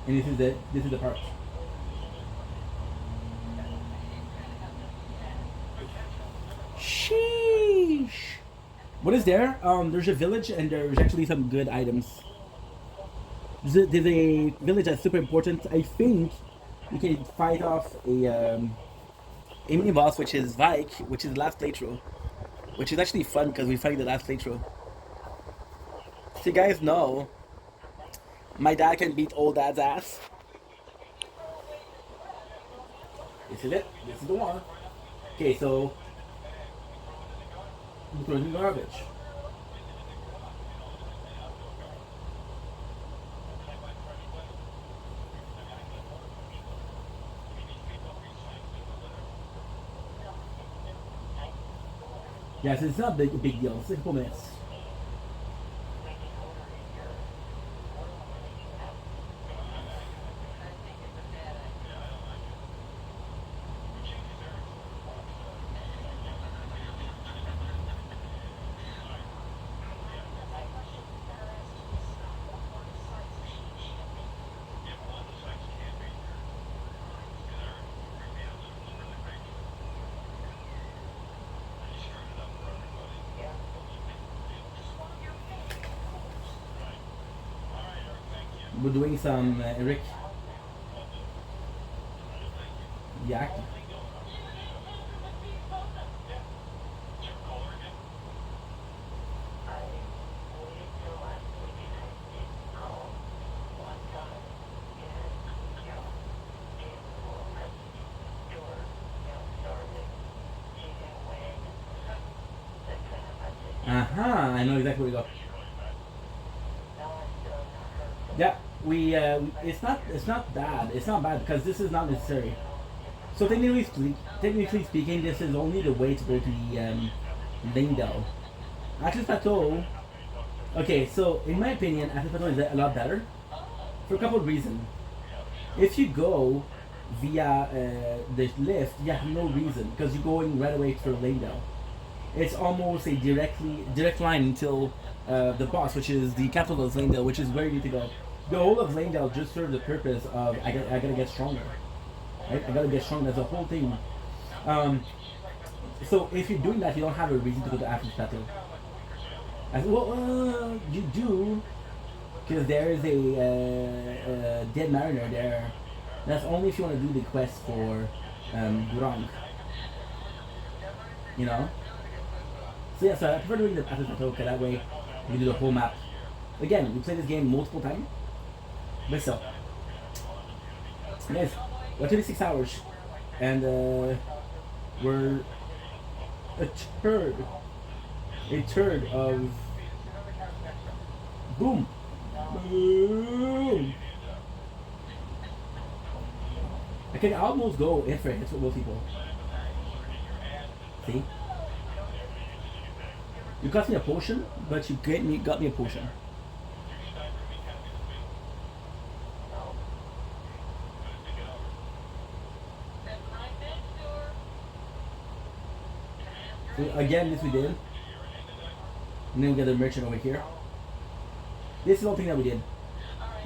And this is the part. Sheesh. What is there? There's a village and there's actually some good items. There's a village that's super important. I think you can fight off a mini boss, which is Vike, which is the last playthrough, which is actually fun because we fight the last playthrough. So you guys know, my dad can beat old dad's ass. This is it. This is the one. Okay, so I'm throwing the garbage. Yes, it's not a big deal. It's a couple minutes. We're doing some Eric Yak. I know exactly where we go. Yeah, it's not bad. It's not bad because this is not necessary. So technically speaking, this is only the way to go to the Lingdale. Atlas Plateau. Okay, so in my opinion, Atlas Plateau is a lot better for a couple of reasons. If you go via the lift, you have no reason because you're going right away to Lingdale. It's almost a direct line until the boss, which is the capital of Lingdale, which is where you need to go. The whole of Lingdale just serves the purpose of I gotta get stronger. Right? I gotta get stronger. That's the whole thing. So if you're doing that, you don't have a reason to go to Atlas Plateau. You do, because there is a dead mariner there. That's only if you want to do the quest for Gurang. You know. So yeah, so I prefer doing the Atlas Plateau because that way you can do the whole map. Again, we played this game multiple times, but still. Guys, we're 26 hours, and we're a third of boom. I can almost go in for it. That's what most people. See? You got me a potion, but you got me a potion. So again, this we did. And then we got the merchant over here. This is the whole thing that we did.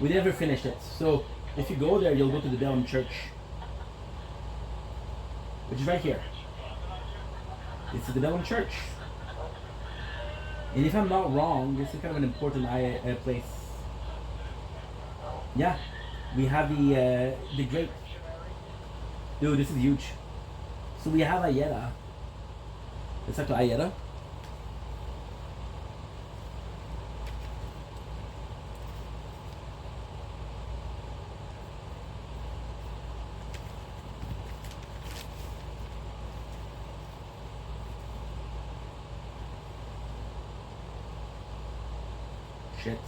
We never finished it. So if you go there, you'll go to the Bellum Church, which is right here. This is the Bellum Church. And if I'm not wrong, this is kind of an important place. Yeah, we have the great. Dude, this is huge. So we have Ayera. Let's talk to Ayera. Shit.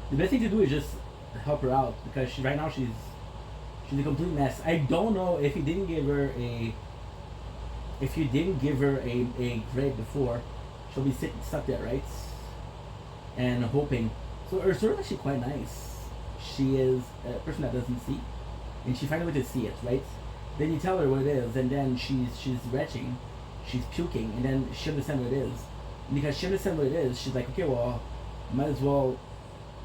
The best thing to do is just help her out because right now she's a complete mess. I don't know if you didn't give her a grade before, she'll be stuck there, right? and hoping. So Ursula's actually quite nice. She is a person that doesn't see, and she finds a way to see it, right? Then you tell her what it is, and then she's retching, she's puking, and then she understands what it is. And because she understands what it is, she's like, okay, well, might as well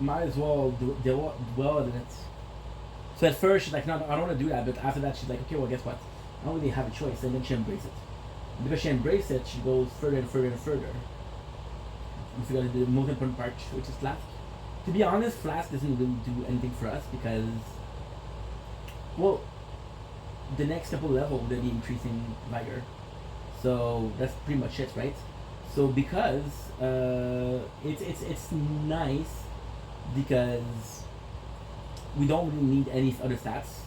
dwell in it. So at first she's like, no, I don't want to do that. But after that, she's like, okay, well, guess what? I don't really have a choice, and then she embraces it. And because she embraces it, she goes further and further and further. We forgot the most important part, which is Flask. To be honest, Flask doesn't really do anything for us because, well, the next couple level will be increasing Vigor. So that's pretty much it, right? So because it's nice because we don't really need any other stats,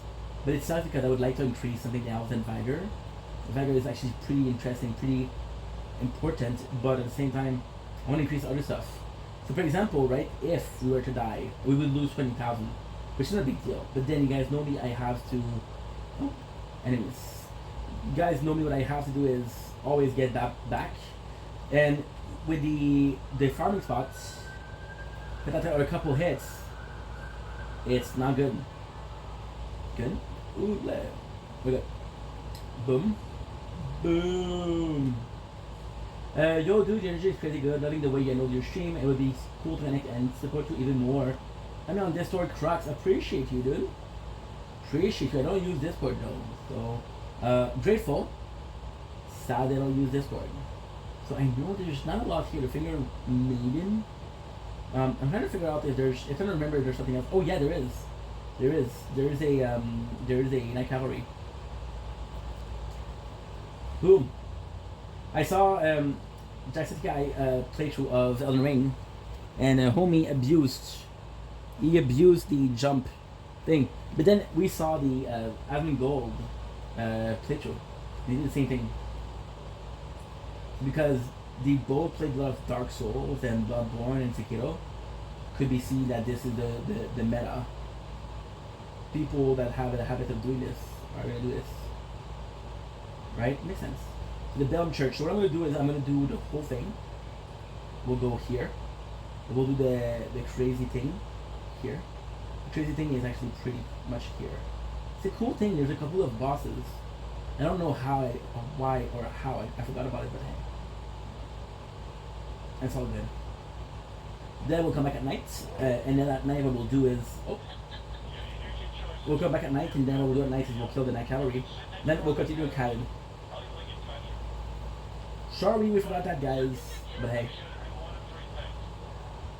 but it's nice because I would like to increase something else than Vigor. Vigor is actually pretty interesting, pretty important, but at the same time, I want to increase other stuff. So for example, right, if we were to die, we would lose 20,000, which is not a big deal. But then you guys know me, I have to. Oh, anyways, you guys know me. What I have to do is always get that back, and with the farming spots, if after a couple hits, it's not good. Good. Ooh, look at. Boom. Boom. Yo, dude, your energy is pretty good. Loving the way you know your stream. It would be cool to connect and support you even more. I mean, on Discord, Crux, appreciate you, dude. Appreciate you. I don't use Discord though, so grateful. Sad that I don't use Discord. So I know there's not a lot here to figure Maiden. I'm trying to figure out if there's. If I don't remember, if there's something else. Oh yeah, there is. There is. There is a Night Cavalry. Boom. I saw Jacksepticeye playthrough of Elden Ring, and homie abused. He abused the jump thing. But then we saw the Asmongold playthrough. They did the same thing. Because they both played a lot of Dark Souls and Bloodborne and Sekiro, could be seen that this is the meta. People that have a habit of doing this are gonna do this. Right? Makes sense. The Belm Church. So what I'm gonna do is I'm gonna do the whole thing. We'll go here. We'll do the crazy thing here. The crazy thing is actually pretty much here. It's a cool thing. There's a couple of bosses. I don't know how or why or how I forgot about it, but hey, that's all good. Then we'll come back at night, and then at night what we'll do is we'll come back at night, and then what we'll do at night is we'll kill the Night Cavalry. Then we'll continue with Khaled. Sorry we forgot that, guys, but hey.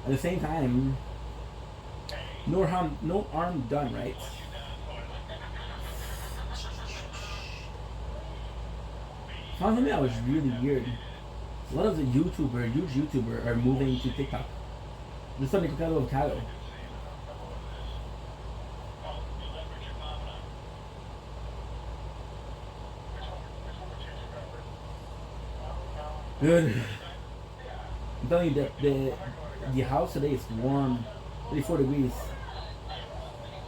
At the same time, no harm done, right? Found something that was really weird. A lot of the huge YouTuber are moving to TikTok. There's something called of Kalo. Good. I'm telling you that the house today is warm, 34 degrees.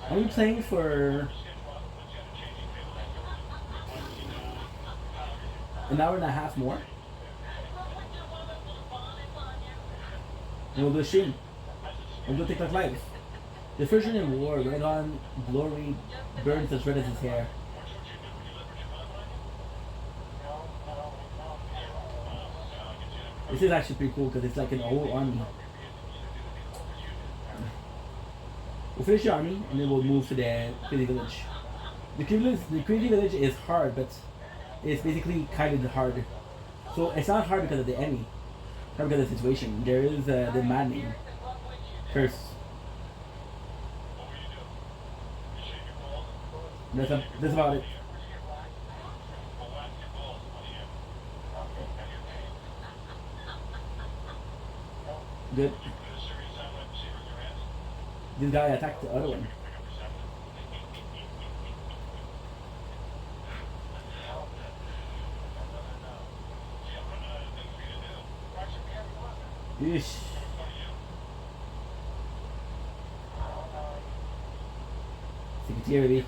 Are we playing for an hour and a half more? And we'll do a stream. We'll do TikTok live. The version in war, right on glory, burns as red as his hair. This is actually pretty cool because it's like an old army. We'll finish the army and then we'll move to the crazy village. The crazy village is hard, but it's basically kind of hard. So it's not hard because of the enemy, not because of the situation. There is the maddening curse. That's about it. Good. This guy attacked the other one. Yeesh. Stick it here, baby.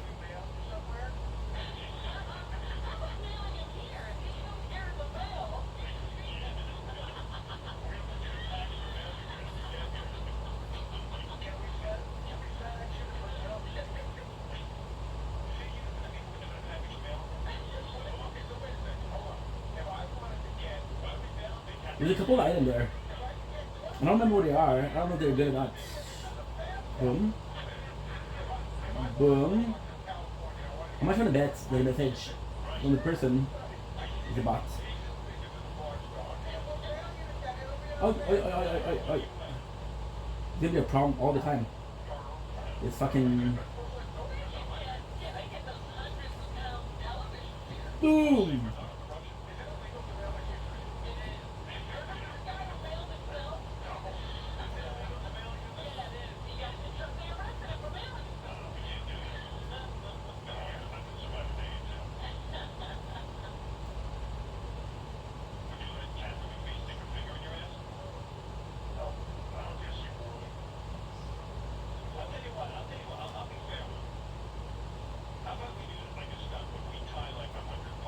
There's a couple of items there. I don't remember where they are. I don't know if they're good or not. Boom. Boom. How much on the bet the message from the person is a bot? Oh. It's gonna be a problem all the time. It's fucking. Boom!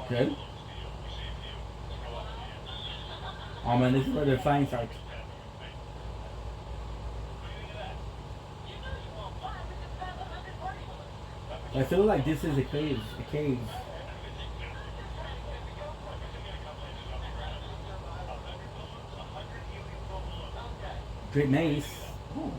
Good. Oh man, this is where the flying starts. I feel like this is a cave. A cave. Great mace. Oh.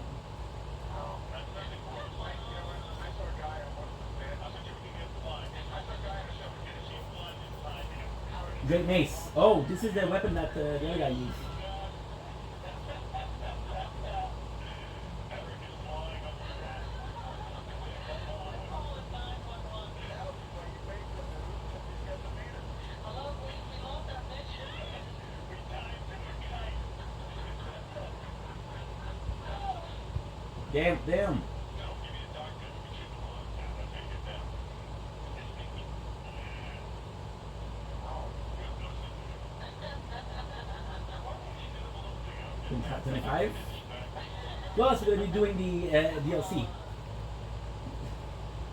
Great mace. Oh, this is the weapon that the other guy used. Damn. Top 25. Well, also going to be doing the DLC.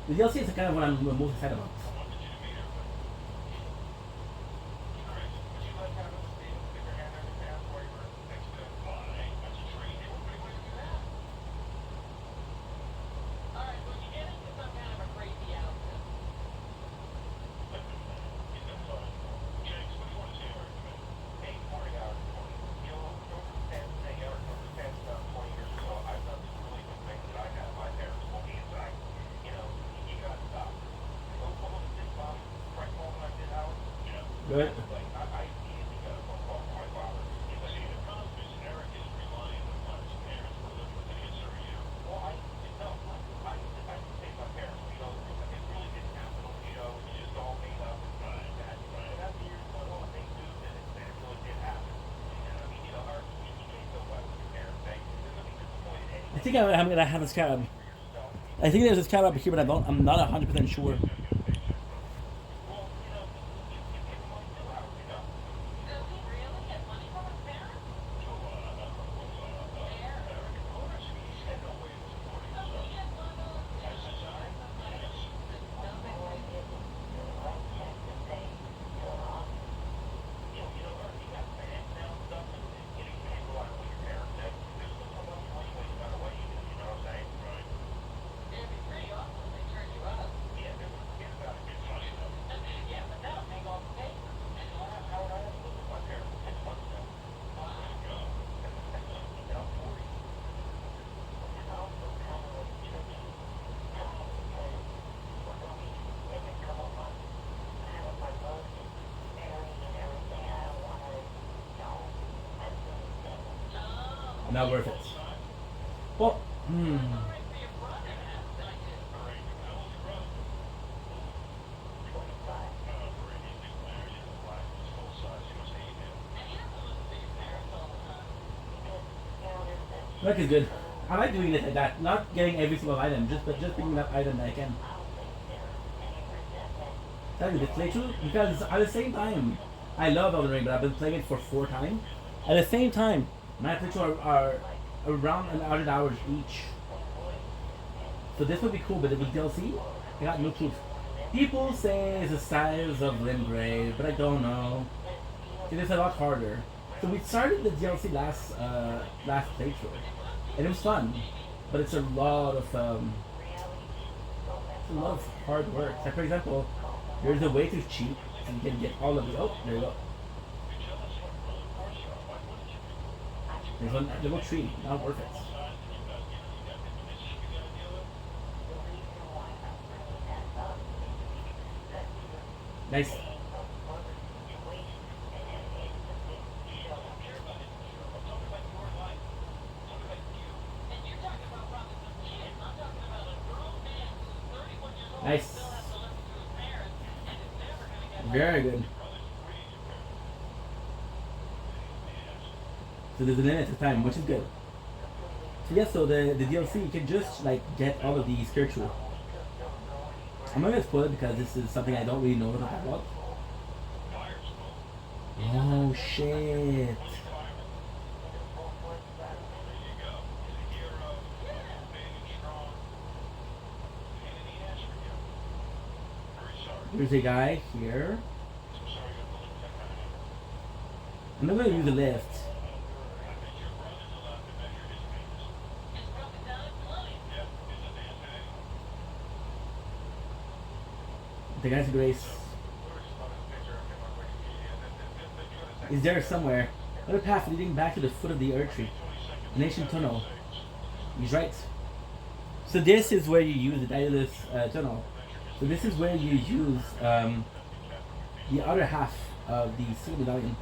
The DLC is kind of what I'm most excited about. Good. I think I'm gonna have a scarab. I think there's a scarab up here, but I'm not 100% sure. Not worth it. Well, Luck is good. I like doing it like that. Not getting every single item, but just picking that item that I can. Tell you the playthrough, because at the same time, I love Elden Ring, but I've been playing it for 4 times. At the same time, my playthrough are around 100 hours each. So this would be cool, but with DLC, I got no proof. People say it's the size of Limgrave, but I don't know. It is a lot harder. So we started the DLC last playthrough, and it was fun, but it's a lot of hard work. Like for example, there's a way to cheat, so you can get all of the. Oh, there you go. There's one level 3, not worth it. Nice. Nice. Very good. So there's a limit of time, which is good. So yeah, so the DLC, you can just like get all of the spiritual. I'm not gonna spoil it because this is something I don't really know about. Oh shit. There's a guy here. I'm not gonna use the lift. The guy's Grace is there somewhere. Another path leading back to the foot of the Earth Tree. An ancient tunnel. He's right. So this is where you use the Daedalus tunnel. So this is where you use the other half of the Silver Medallion.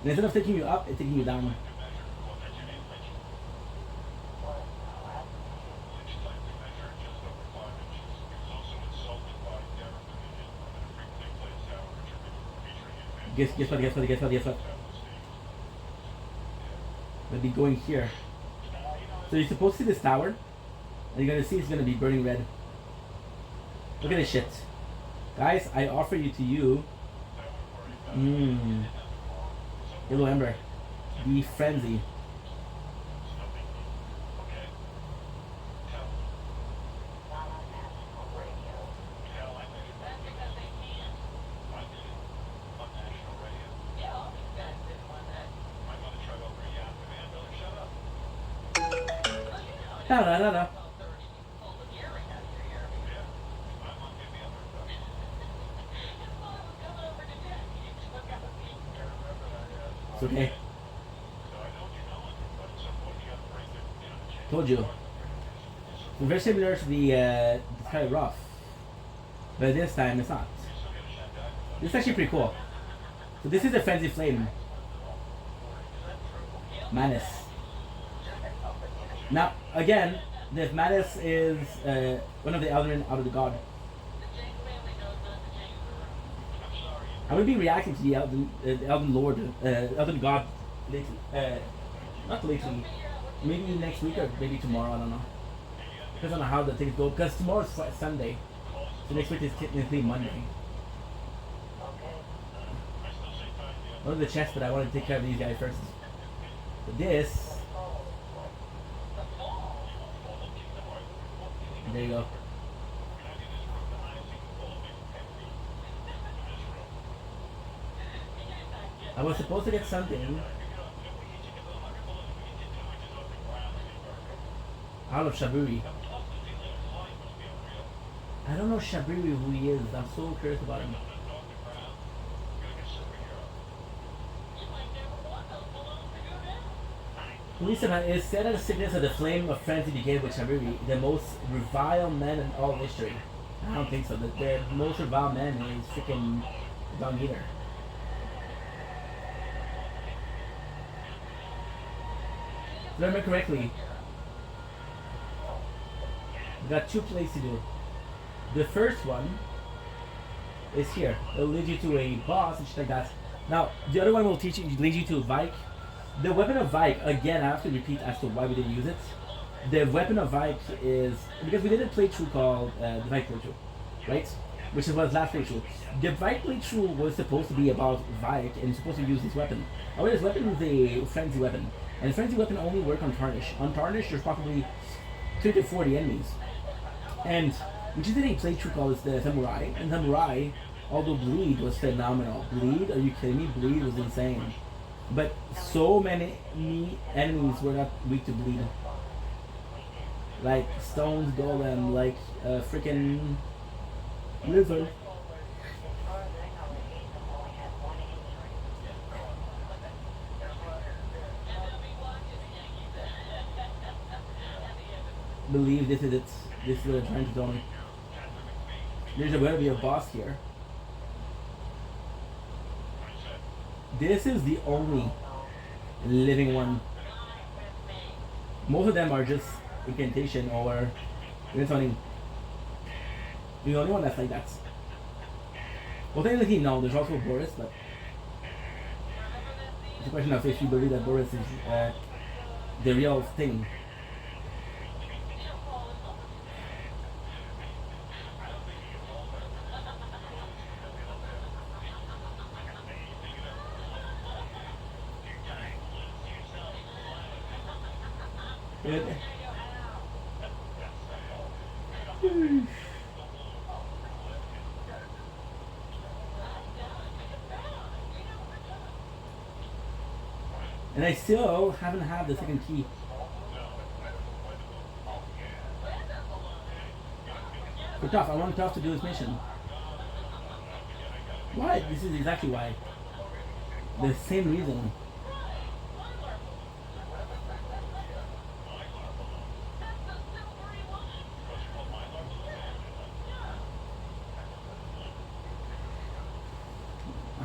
And instead of taking you up, it's taking you down. Guess what? We'll be going here. So you're supposed to see this tower, and you're gonna see it's gonna be burning red. Look at this shit. Guys, I offer you to you. Yellow Ember. Be frenzy. No. It's okay. Told you. It's very similar to the Sky Rough, but this time it's not. This is actually pretty cool. So this is the Frenzy Flame. Manus. Now, again, the Manus is one of the Elden out of the God. I will be reacting to the Elden Lord, Elden God lately. Not lately. Maybe next week or maybe tomorrow, I don't know. Depends on how the things go. Because tomorrow's Sunday. So next week is technically Monday. One of the chests, but I want to take care of these guys first. But this. There you go. I was supposed to get something out of Shaburi. I don't know Shaburi who he is. I'm so curious about him. Listen, it's said that the sickness of the flame of frenzy began with Shaburi, the most reviled man in all history. I don't think so. The most reviled man is freaking Don Heater. If I remember correctly, we got two plays to do. The first one is here. It'll lead you to a boss and shit like that. Now, the other one will lead you to Vike. The weapon of Vike, again, I have to repeat as to why we didn't use it. The weapon of Vike is because we did a playthrough called the Vike playthrough, right? Which was last playthrough. The Vike playthrough was supposed to be about Vike and supposed to use this weapon. However, this weapon is a frenzy weapon. And the frenzy weapon only works on Tarnish. On Tarnish, there's probably 30 to 40 enemies. And we just did a playthrough called the Samurai. And Samurai, although Bleed was phenomenal. Bleed? Are you kidding me? Bleed was insane. But so many enemies were not weak to Bleed. Like Stone's Golem, like freaking Lizard. believe this is it. This is what they're trying to tell me. There's going to be a boss here. This is the only living one. Most of them are just incantation or even something. The only one that's like that. Well, technically, no. There's also Boris, but it's a question of if you believe that Boris is the real thing. Good. And I still haven't had the second key. For Tough, I want Tough to do this mission. Why? This is exactly why. The same reason.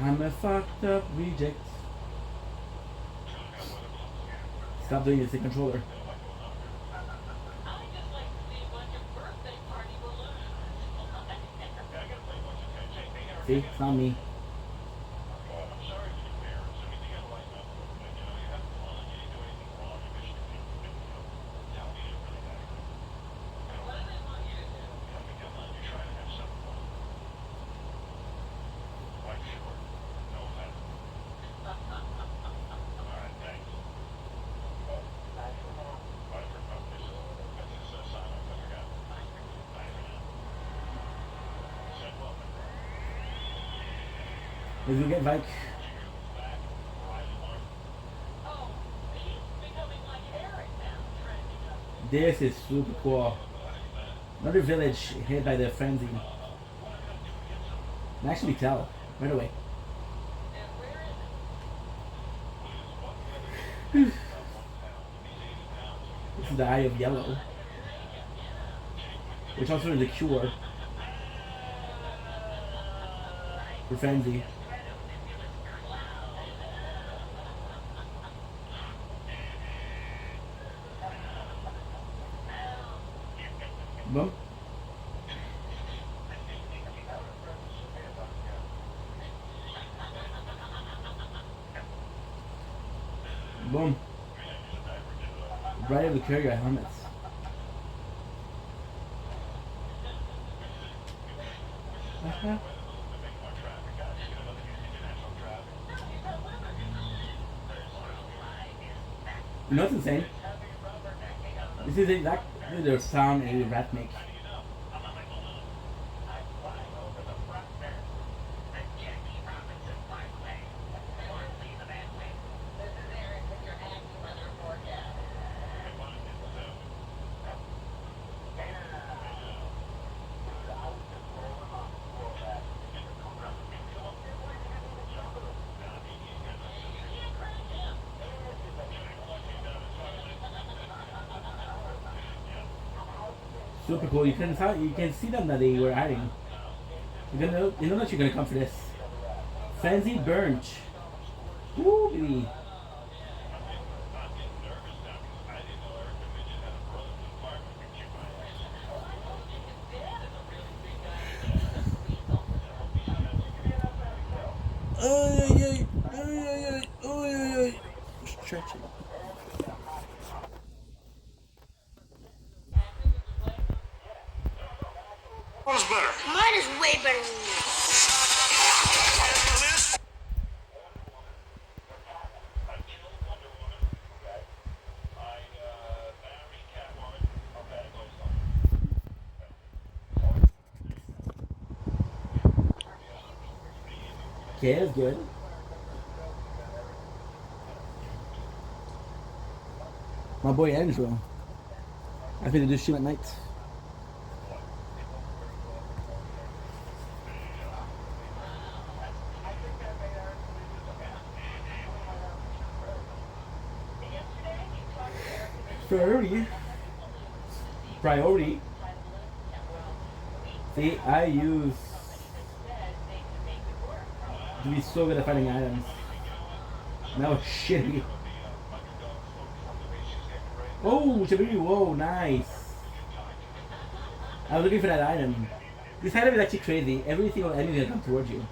I'm a fucked up reject. Stop doing this, the controller. See, it's not me. Let's go get Vike. This is super cool. Another village hit by the frenzy. I can actually tell right away. This is the Eye of Yellow, which also is a cure for frenzy. Boom. Boom. Right able to carry your helmets. You know what's insane? This is exactly the sound a rat makes. Super cool. You can see them that they were adding. You know that you're gonna come for this. Frenzy Burnt. Woo, baby. Stretching. One's better. Mine is way better than yours. Okay, that's good. My boy Angelo. I've been to do stream at night. Very. Priority. See, I used to be so good at finding items. That was shitty. Oh, Chabiri, whoa, nice. I was looking for that item. This item is actually crazy. Every single enemy that comes towards you.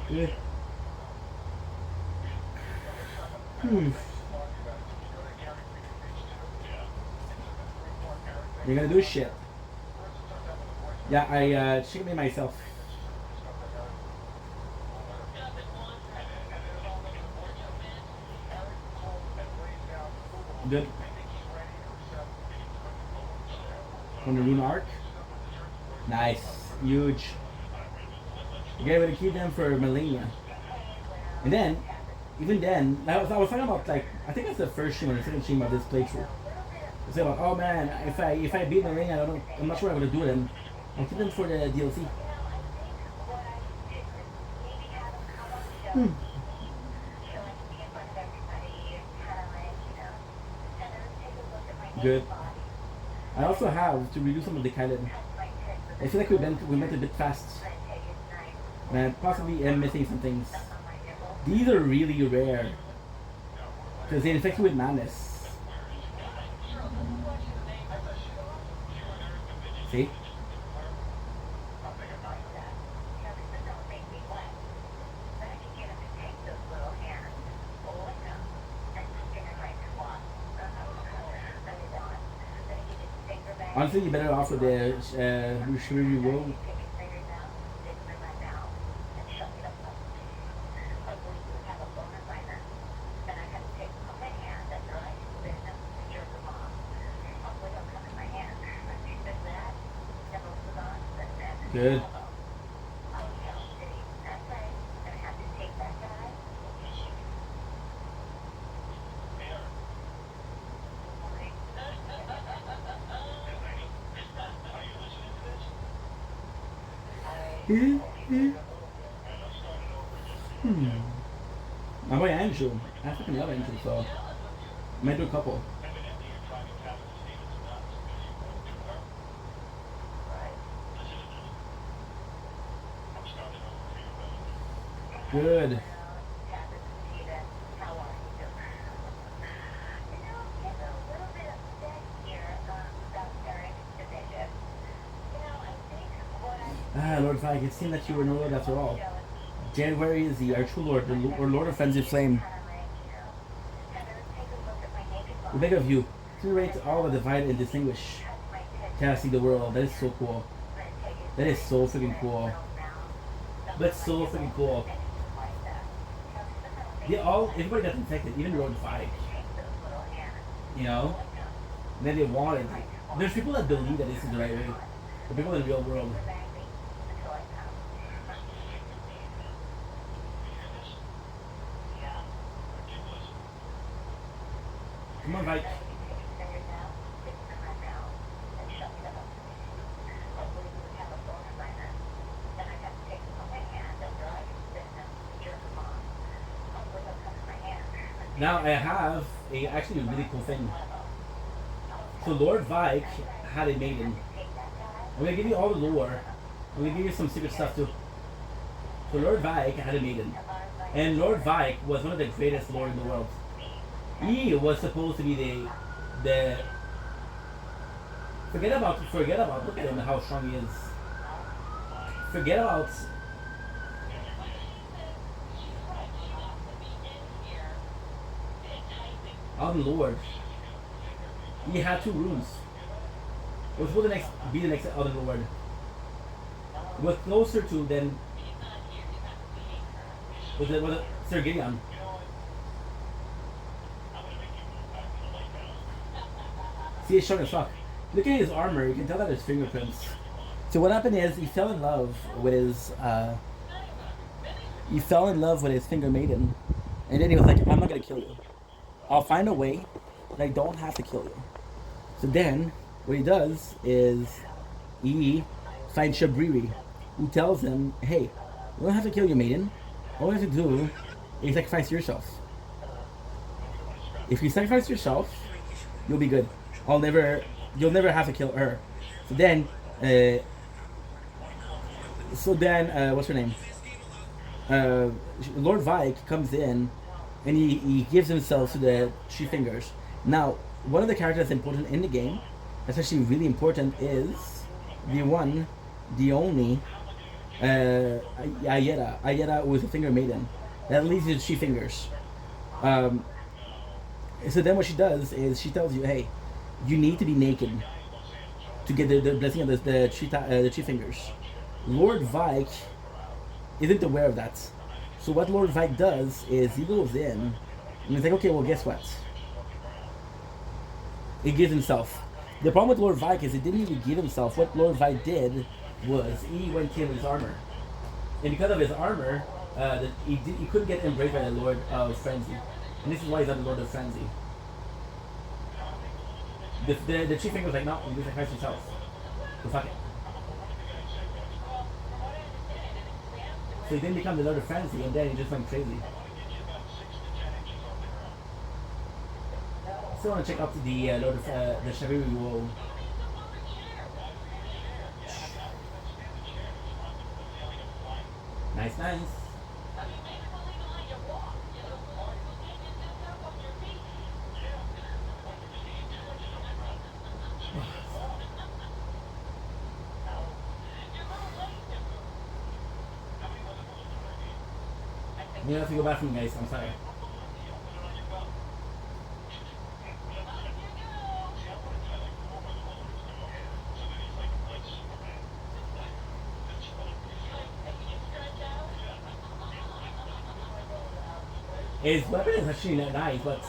Good. You're gonna do shit. Yeah, I checked me myself. Good. On the rune arc. Nice. Huge. You get able to keep them for millennia. And then, even then, I was talking about, like, I think that's the first stream or the second stream of this playthrough. It's like, oh man, if I beat millennia, I'm not sure I'm gonna do it, and I'll keep them for the DLC. Good. I also have to redo some of the Kylan. I feel like we went a bit fast. And I possibly am missing some things. These are really rare. Because they infect you with madness. See? Honestly, you're better off with the Shuri Woe. Good. My boy Angel. I fucking love Angel, so I might do a couple. Good. Ah, Lord Vike, it seemed that you were no Lord after all. January is our true Lord, or Lord of Frenzy Flame. We beg of you, curate all the divide and distinguish. Casting the world, that is so cool. That is so freaking cool. That's so freaking cool. Everybody got infected, even Lord Vike. You know? And then they wanted. There's people that believe that this is the right way. The people in the real world. Come on, Vike. Now I have actually a really cool thing. So Lord Vike had a maiden. I'm gonna give you all the lore. I'm gonna give you some secret stuff too. So Lord Vike had a maiden. And Lord Vike was one of the greatest lords in the world. He was supposed to be the forget about look at him and how strong he is. Forget about Elden Lord. He had 2 runes. It was supposed to be the next Elden Lord. It was closer to than was it Sir Gideon. See, it's strong as fuck. Look at his armor, you can tell that there's fingerprints. So what happened is he fell in love with his finger maiden. And then he was like, I'm not gonna kill you. I'll find a way that I don't have to kill you. So then what he does is he finds Shabriri, who tells him, "Hey, you don't have to kill your maiden. All you have to do is sacrifice yourself. If you sacrifice yourself, you'll be good. You'll never have to kill her." So then, what's her name? Lord Vike comes in, and he gives himself to the Three Fingers. Now, one of the characters that's important in the game, that's actually really important, is the one, the only, Ayeda. Ayeda was a finger maiden. That leads you to Three Fingers. So then what she does is she tells you, hey, you need to be naked to get the blessing of the Three Fingers. Lord Vike isn't aware of that. So what Lord Vike does is he goes in and he's like, okay, well, guess what? He gives himself. The problem with Lord Vike is he didn't even give himself. What Lord Vike did was he went to his armor. And because of his armor, he couldn't get embraced by the Lord of Frenzy. And this is why he's not the Lord of Frenzy. The Chief Finger was like, no, you sacrifice yourself. So fuck it. So he didn't become the Lord of Frenzy, and then he just went crazy. Still want to check out the Lord of the Shabriri Woe. Nice, nice. You have to go back from guys, I'm sorry. His weapon is actually not nice, but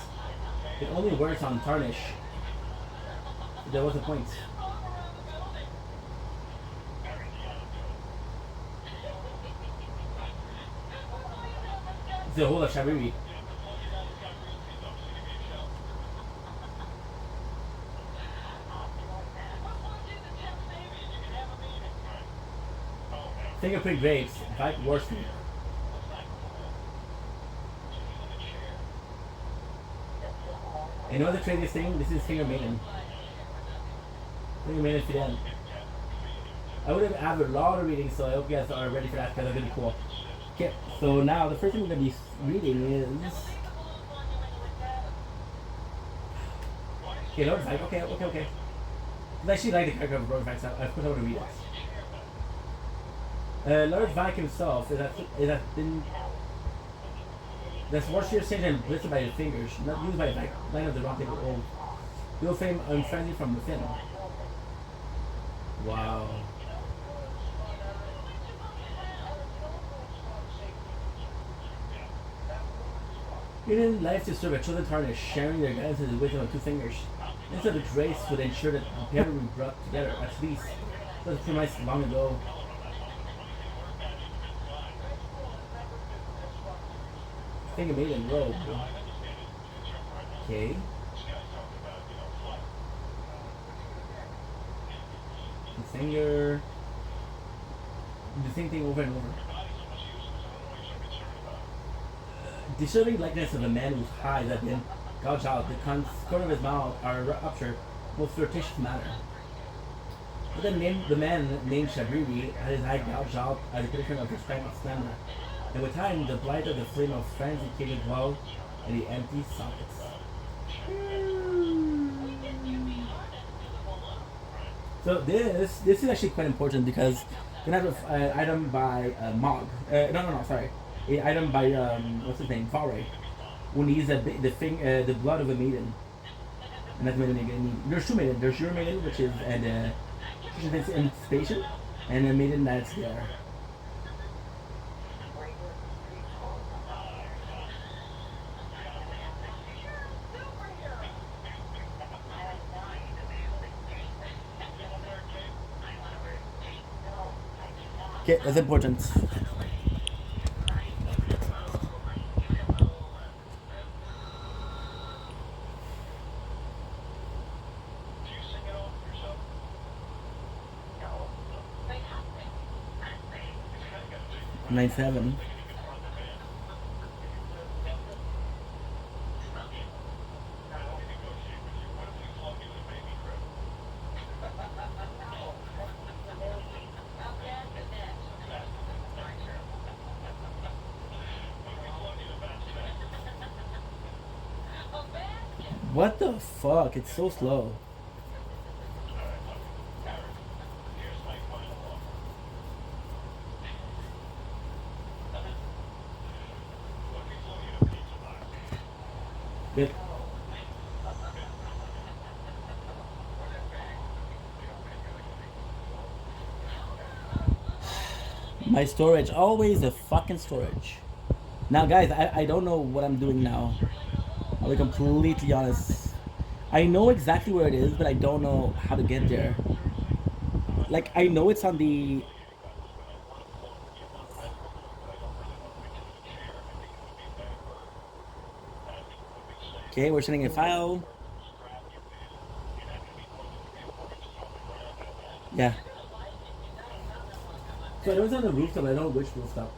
it only works on Tarnish. There was a point. The whole of Shabriri. Fingerprint grapes, Vike Warsman. And you know the craziest thing? This is Finger Maiden. Finger Maiden Fidel. I would have a lot of readings, so I hope you guys are ready for that because it's really cool. Okay, so now the first thing we're going to be reading is... Okay, Lord Vike, okay. I actually like the character of Lord Vike, so of course I want to read it. Lord Vike himself is been... That's Warshire Sage and blistered by his fingers, not used by Vike, Line of the Round Table Old. You'll fame unfriendly from within. Wow. In life to serve a chosen tarnish, sharing their guidance and wisdom on two fingers. Instead of grace would ensure that the pair would be brought together, at least. That was promised long ago. Finger Maiden robe. Okay. The finger. The same thing over and over. Disturbing likeness of a man whose eyes have been gouged out, the corner of his mouth are ruptured, most flirtatious manner. But the man named Shabriri had his eye gouged out as a picture of his pregnant splendor. And with time, the blight of the flame of frenzy came to dwell in the empty sockets. So this is actually quite important because we're gonna have an item by Mog. Sorry. An item by what's his name? Faray. Who needs the blood of a maiden. And that's the maiden you're gonna need. There's two maidens. There's your maiden, which is anticipation, and a maiden that's there. Okay, that's important. 9-7. What the fuck? It's so slow. Good. My storage, always the fucking storage. Now, guys, I don't know what I'm doing now. I'll be completely honest. I know exactly where it is, but I don't know how to get there. Like, I know it's on the... Okay, we're sending a file. Yeah. So it was on the rooftop, I don't know which rooftop.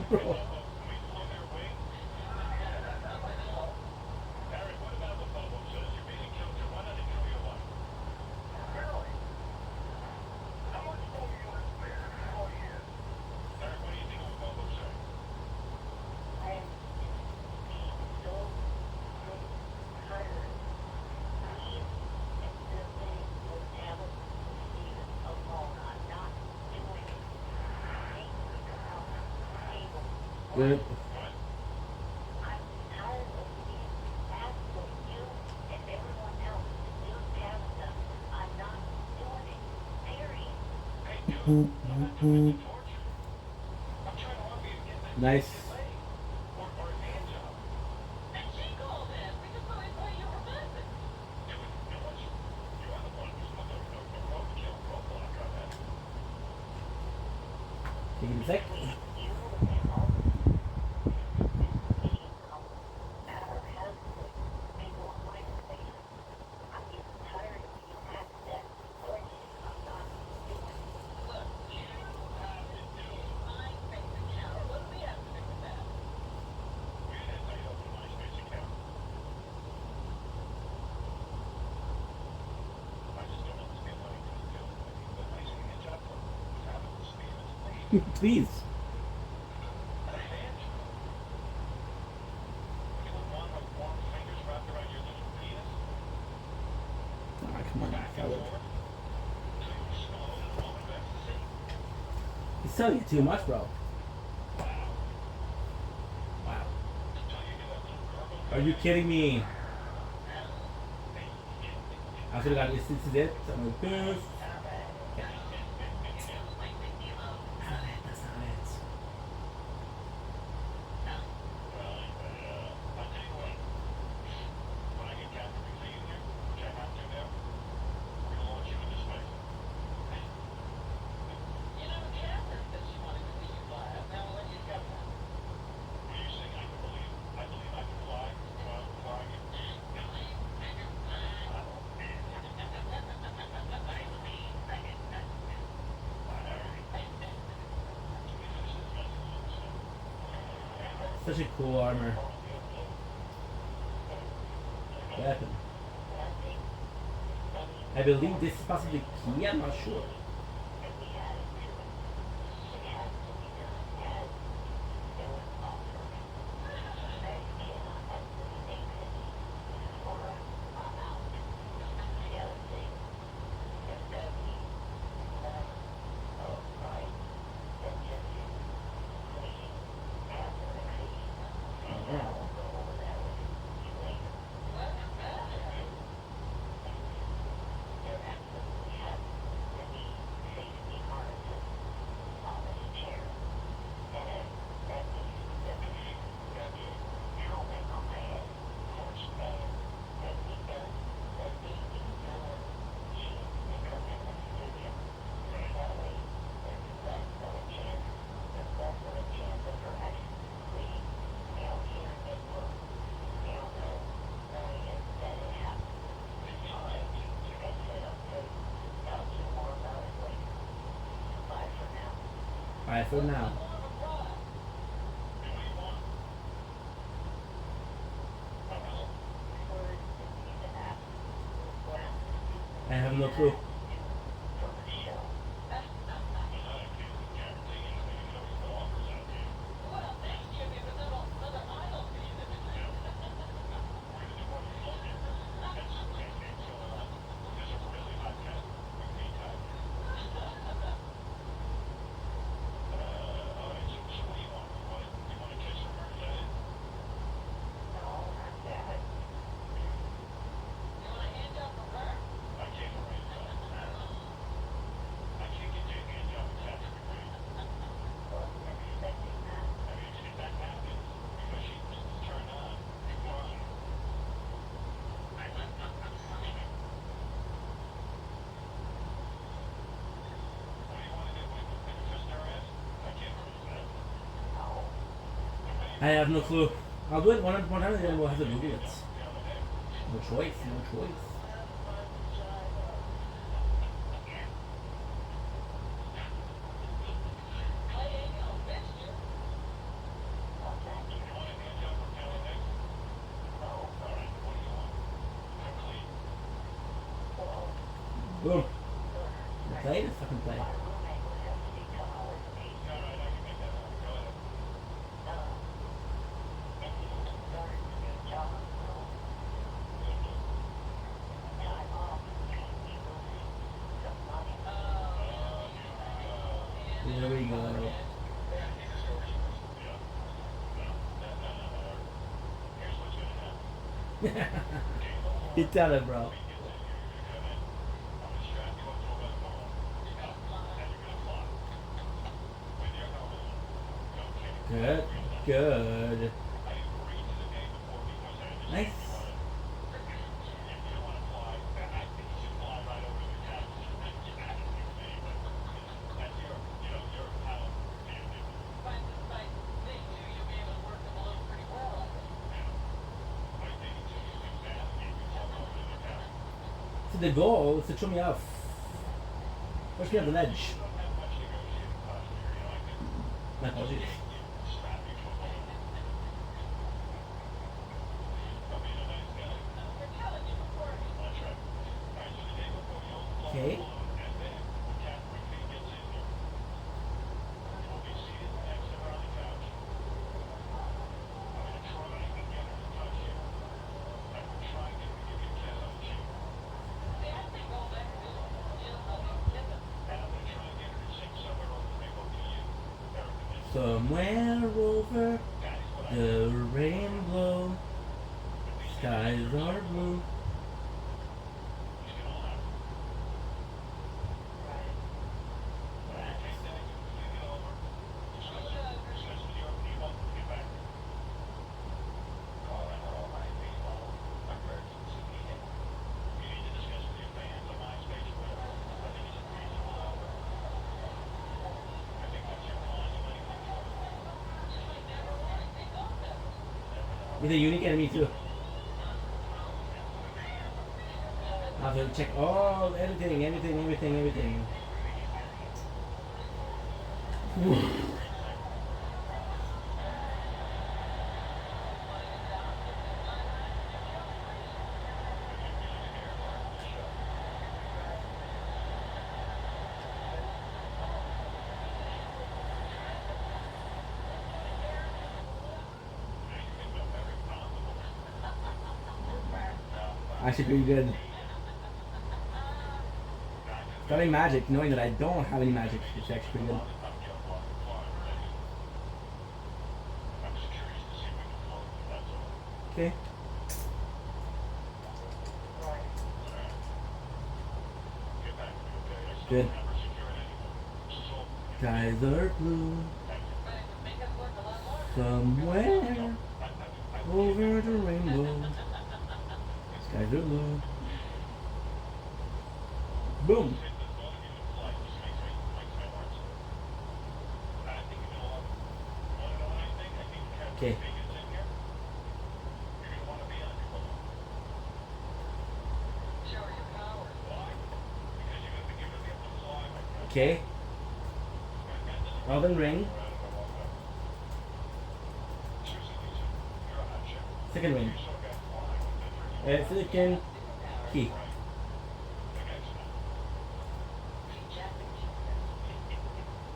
Bro. Good. Nice. Take it a sec. Please. Ah, come on, fellas. He's telling you too much, bro. Wow. Are you kidding me? I should have got this is it. Something like this. Such a cool armor. Weapon. I believe this is possibly key, I'm not sure. Bye for now. I have no clue. I have no clue. I'll do it one time and then we'll have to Google it. No choice, no choice. Boom. Play this fucking play. There we go. You tell it, bro. Good, good. Nice. So the goal is to trim me off. Push me on the ledge. My apologies. Okay. Somewhere over the rainbow, skies are blue. With a unique enemy too. I have to check all everything. Actually pretty good. Starting magic, knowing that I don't have any magic, it's actually pretty good. Okay. Good. Skies are blue. Somewhere over the rainbow. Skies are blue. Boom. Okay. Okay. Elden Ring. Second ring. Second key.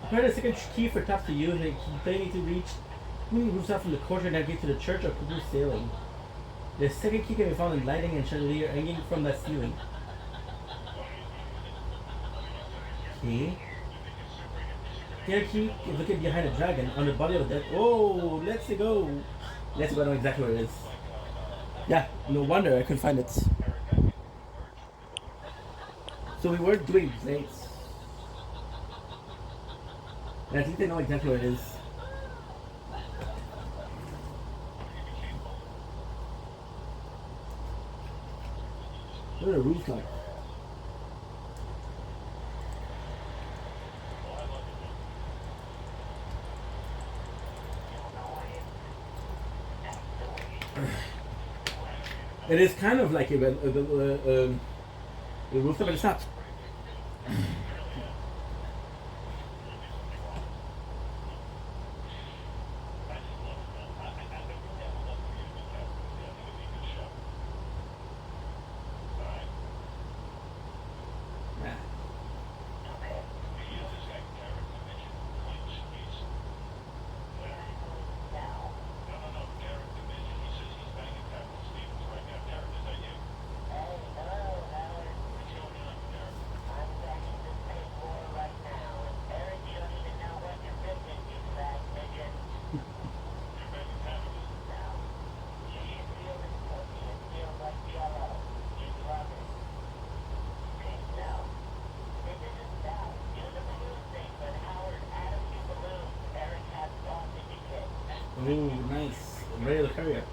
Prepare the second key for tough to use. They need to reach moving roofs out from the courtyard and navigate to the church of Cuckoo Sailing. The second key can be found in lighting and chandelier hanging from the ceiling. Okay. Third key is located behind a dragon on the body of the dead. Oh, let's go. Let's go. I know exactly where it is. Yeah, no wonder I couldn't find it. So we were doing plates. And I think they know exactly where it is. What are the roofs like? It is kind of like a rooftop, but it's not. Oh, nice. I'm ready to carry it.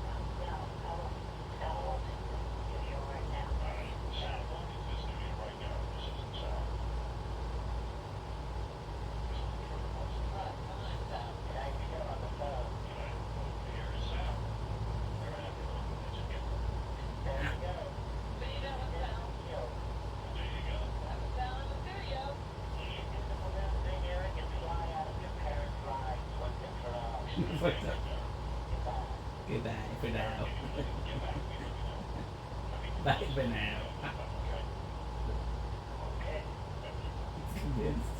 What's up? Goodbye for now. Bye for now. Convinced.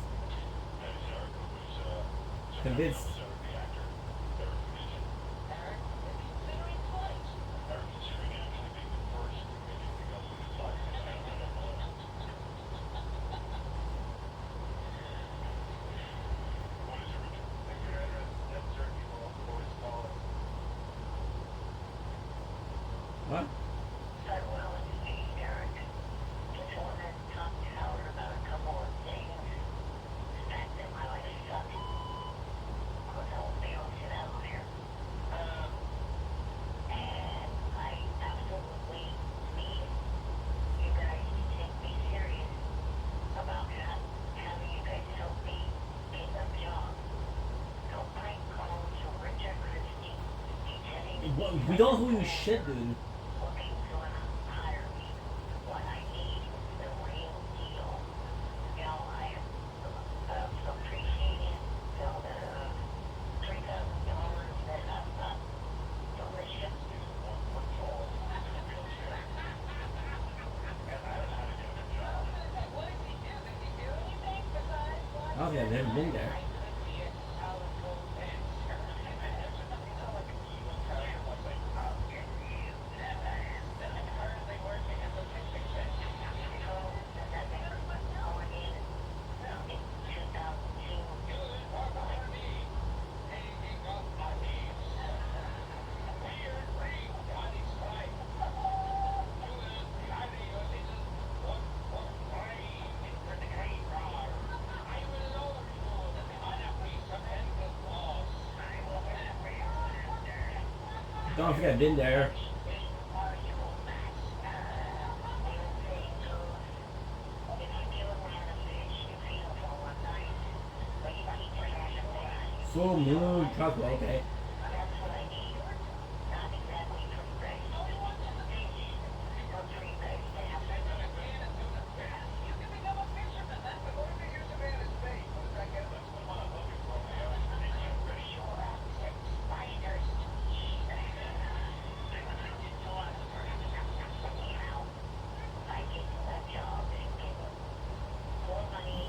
Convinced. What? We don't know who you shit, dude. Oh yeah, they've been there. Don't forget, I've been there. Full moon, chocolate, okay.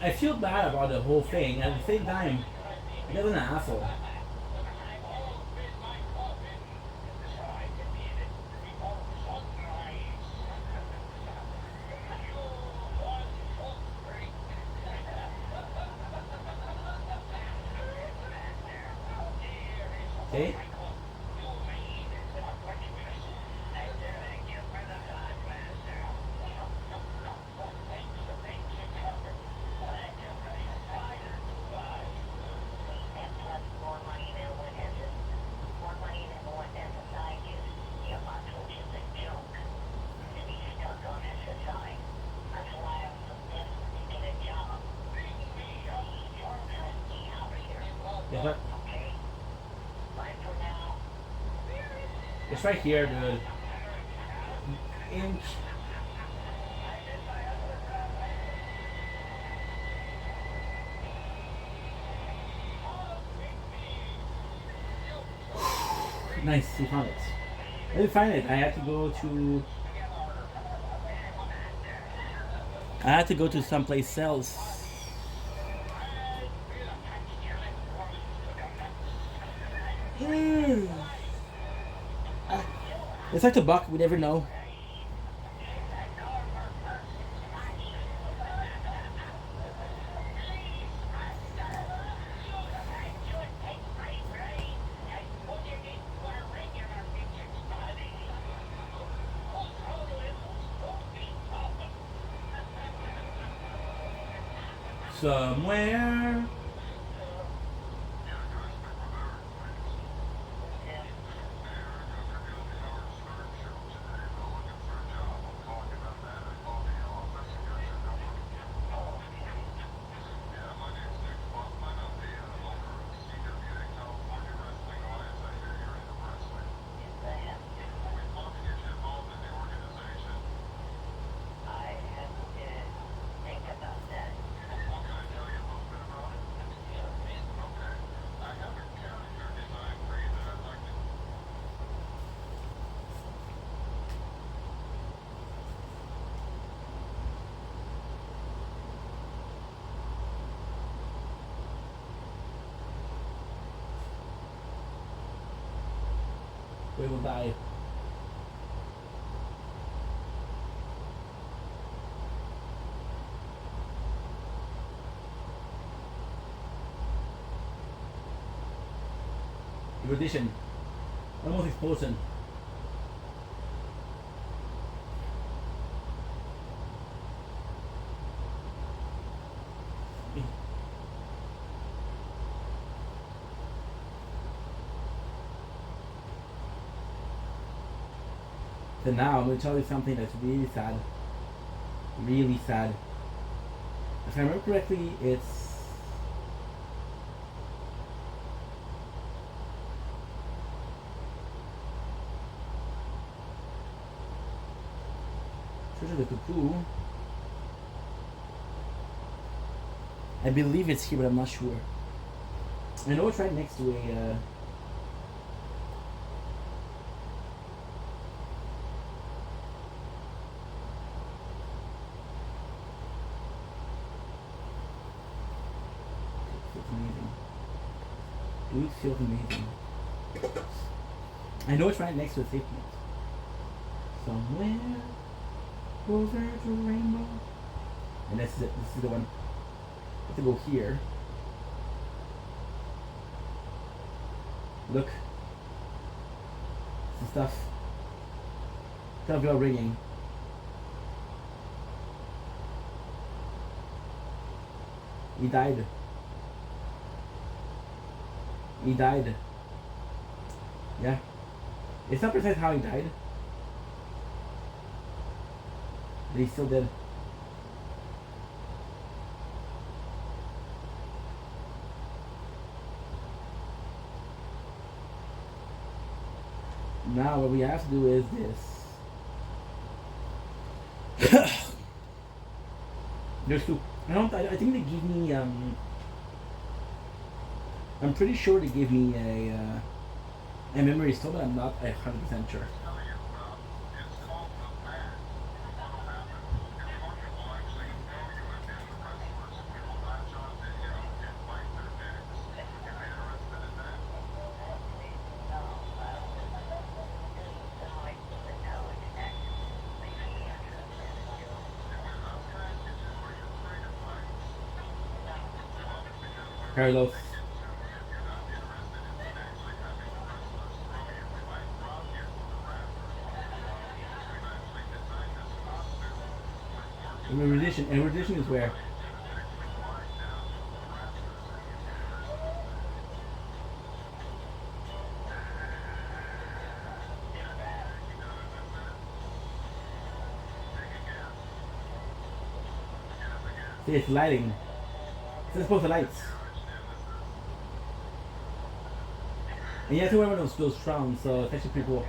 I feel bad about the whole thing. At the same time, the guy's an asshole. Okay. Yeah, but it's right here, dude. Inch. Nice, we found it. I didn't find it. I had to go to someplace else. It's like the buck, we never know. Somewhere. We will die. Erudition. Almost explosion. So now I'm going to tell you something that's really sad. Really sad. If I remember correctly, it's Church of the Cuckoo. I believe it's here, but I'm not sure. I know it's right next to a Luke feels amazing. I know it's right next to a safe note. Somewhere over the rainbow. And this is it. This is the one. I have to go here. Look. Some stuff. Bell ringing. He died. He died. Yeah. It's not precise how he died. But he's still dead. Now what we have to do is this. There's two. I think they give me I'm pretty sure they gave me a memory stone, but I'm not 100% sure. Carlos. Erudition. Erudition is where? See, it's lighting. It's supposed to lights. And you have to wear one of those crowns, so it's actually pretty cool.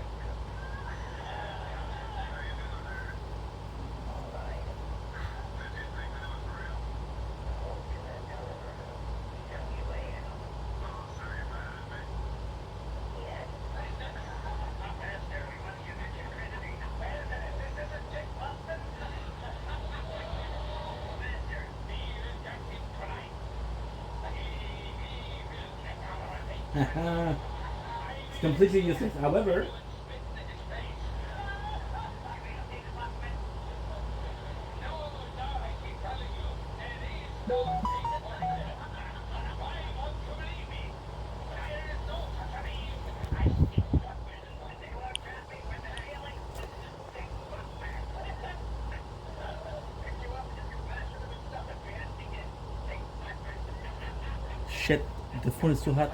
It's completely useless. However, shit, the phone is too hot.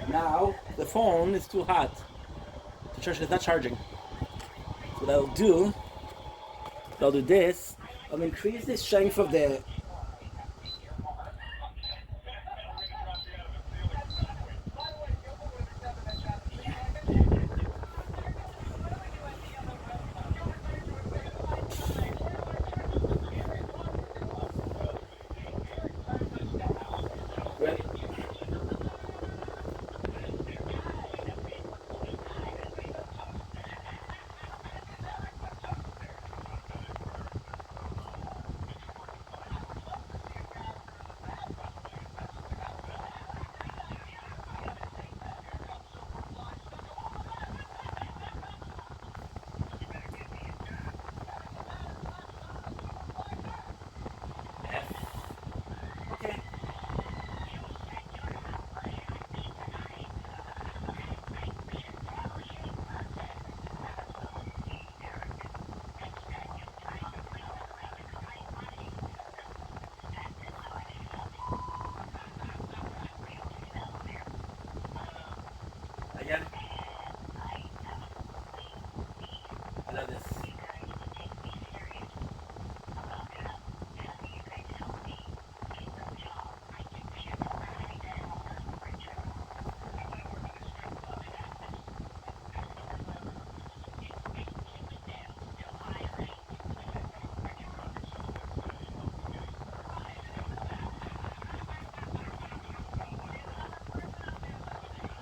Now the phone is too hot. The charger is not charging. So what I'll do this. I'll increase the strength of the. Ready? Okay. Again. I love this.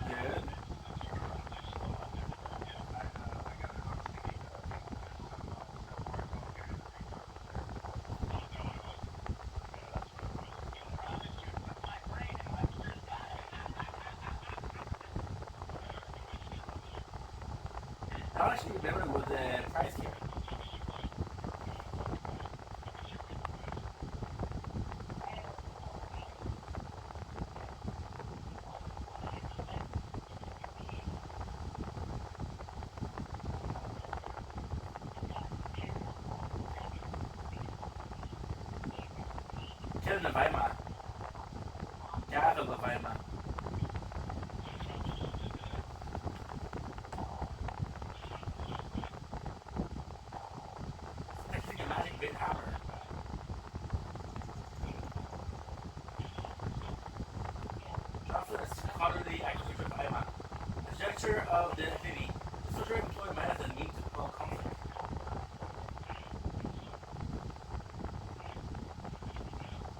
Good. I don't actually remember what the price here. Kevin Weimar. Jahre Weimar. Actually, a magic big hammer. Jocelyn is scholarly architecture of Weimar. The structure of the city. The structure employed by as a means to quell conflict.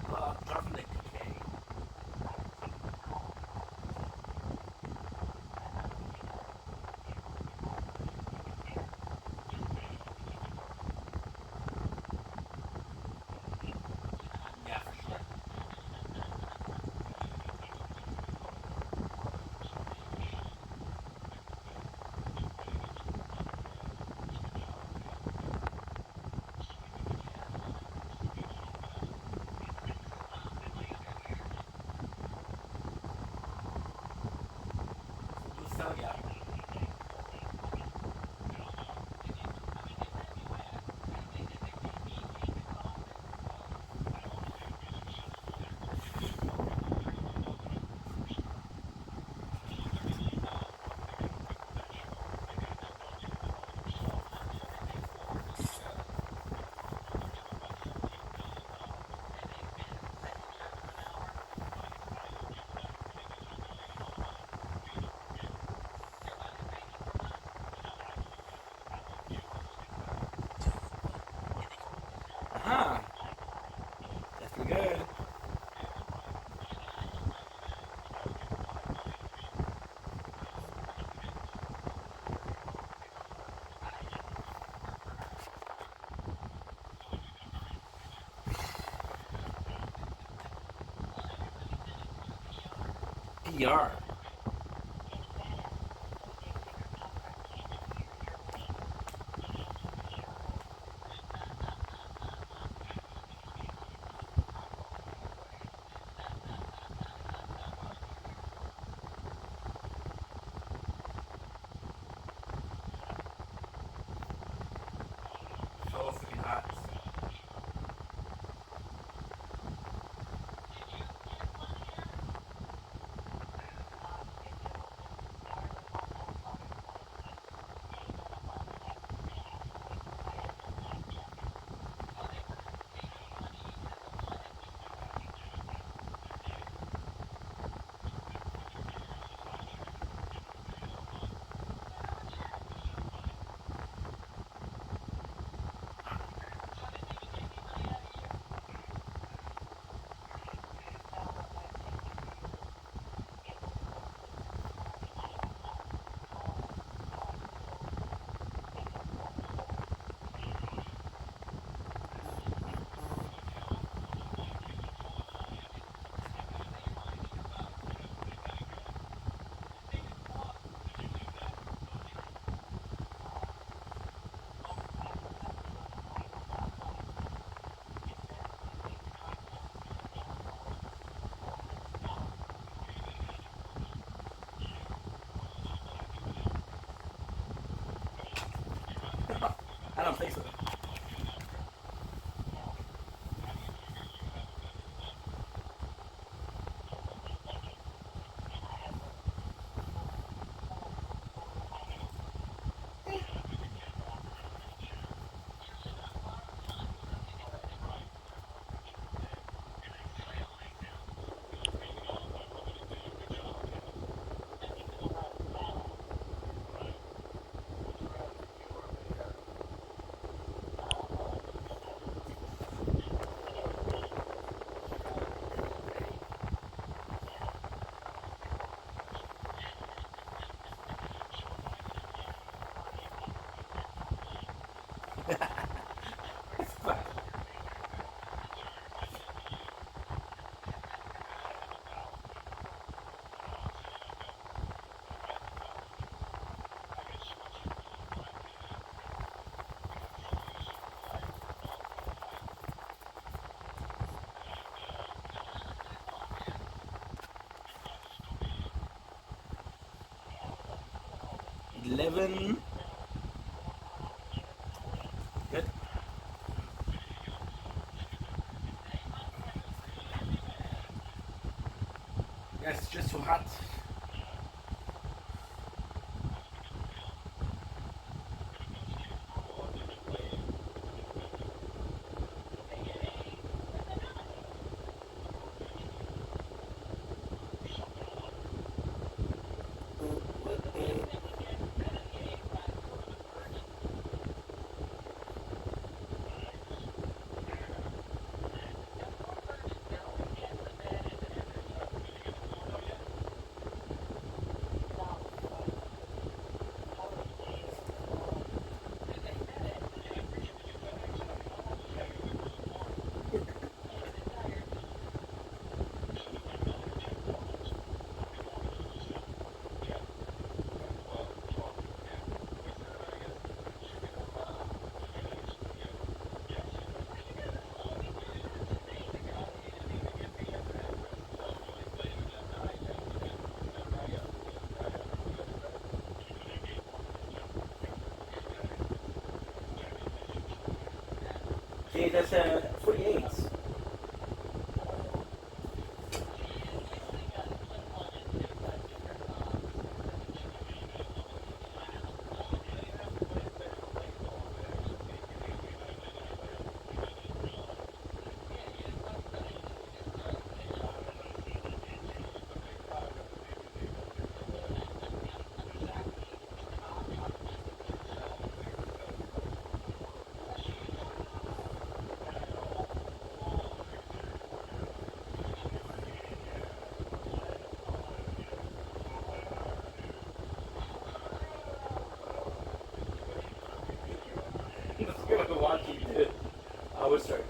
Draw from the decay. Yeah, for sure. Yeah. Uh-huh. That's pretty good. PR. So freaking hot. I don't think so. $11. Good. Yes, it's just too hot. Okay, that's 48. You're gonna watch you do it. I would start.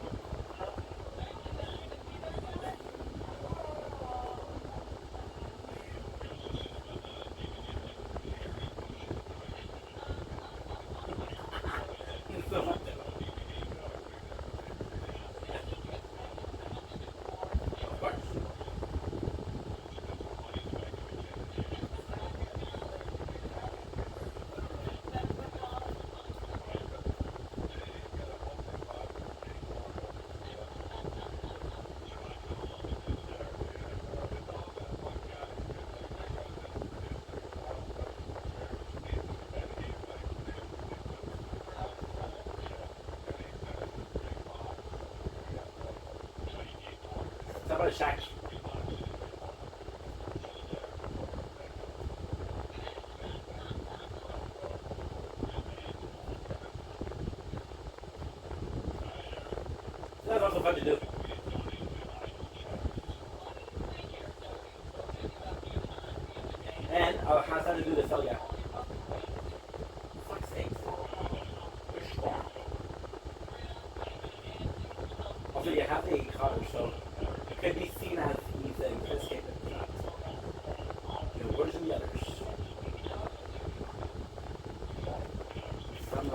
How about a shack? That's also fun to do. And how's that to do this? Oh yeah. Fuck's sake. You're strong. Also, you have the cottage, so it could be seen as he's escaping. You know, where's the others? Some,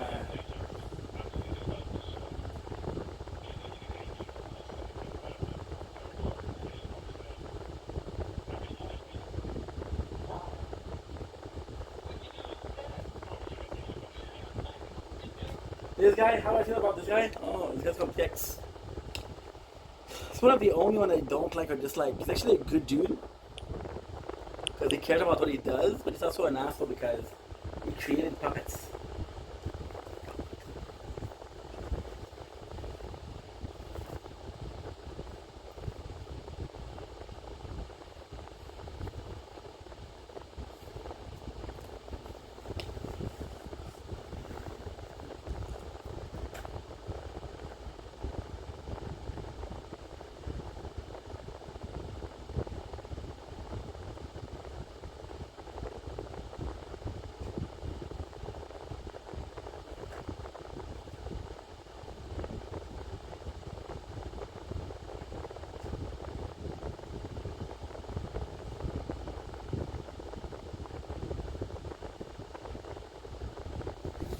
This guy, how do I feel about this guy? Oh, this guy's called Pix. He's one of the only one I don't like or dislike. He's actually a good dude. Because he cares about what he does, but he's also an asshole because he created puppets.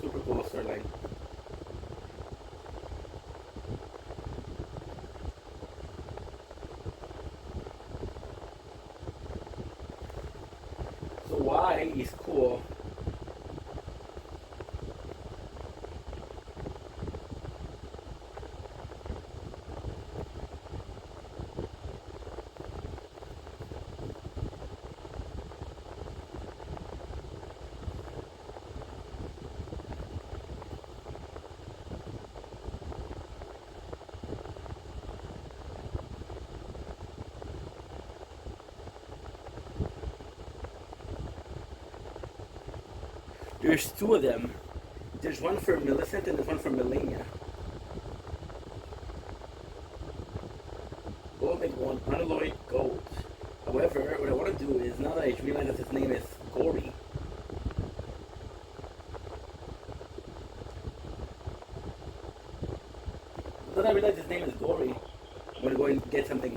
Super cool storyline. So why is cool? There's two of them. There's one for Millicent and there's one for Melania. Both make one unalloyed gold. However, what I want to do is, now that I realize that his name is Gory, now that I realize his name is Gory, I'm going to go and get something.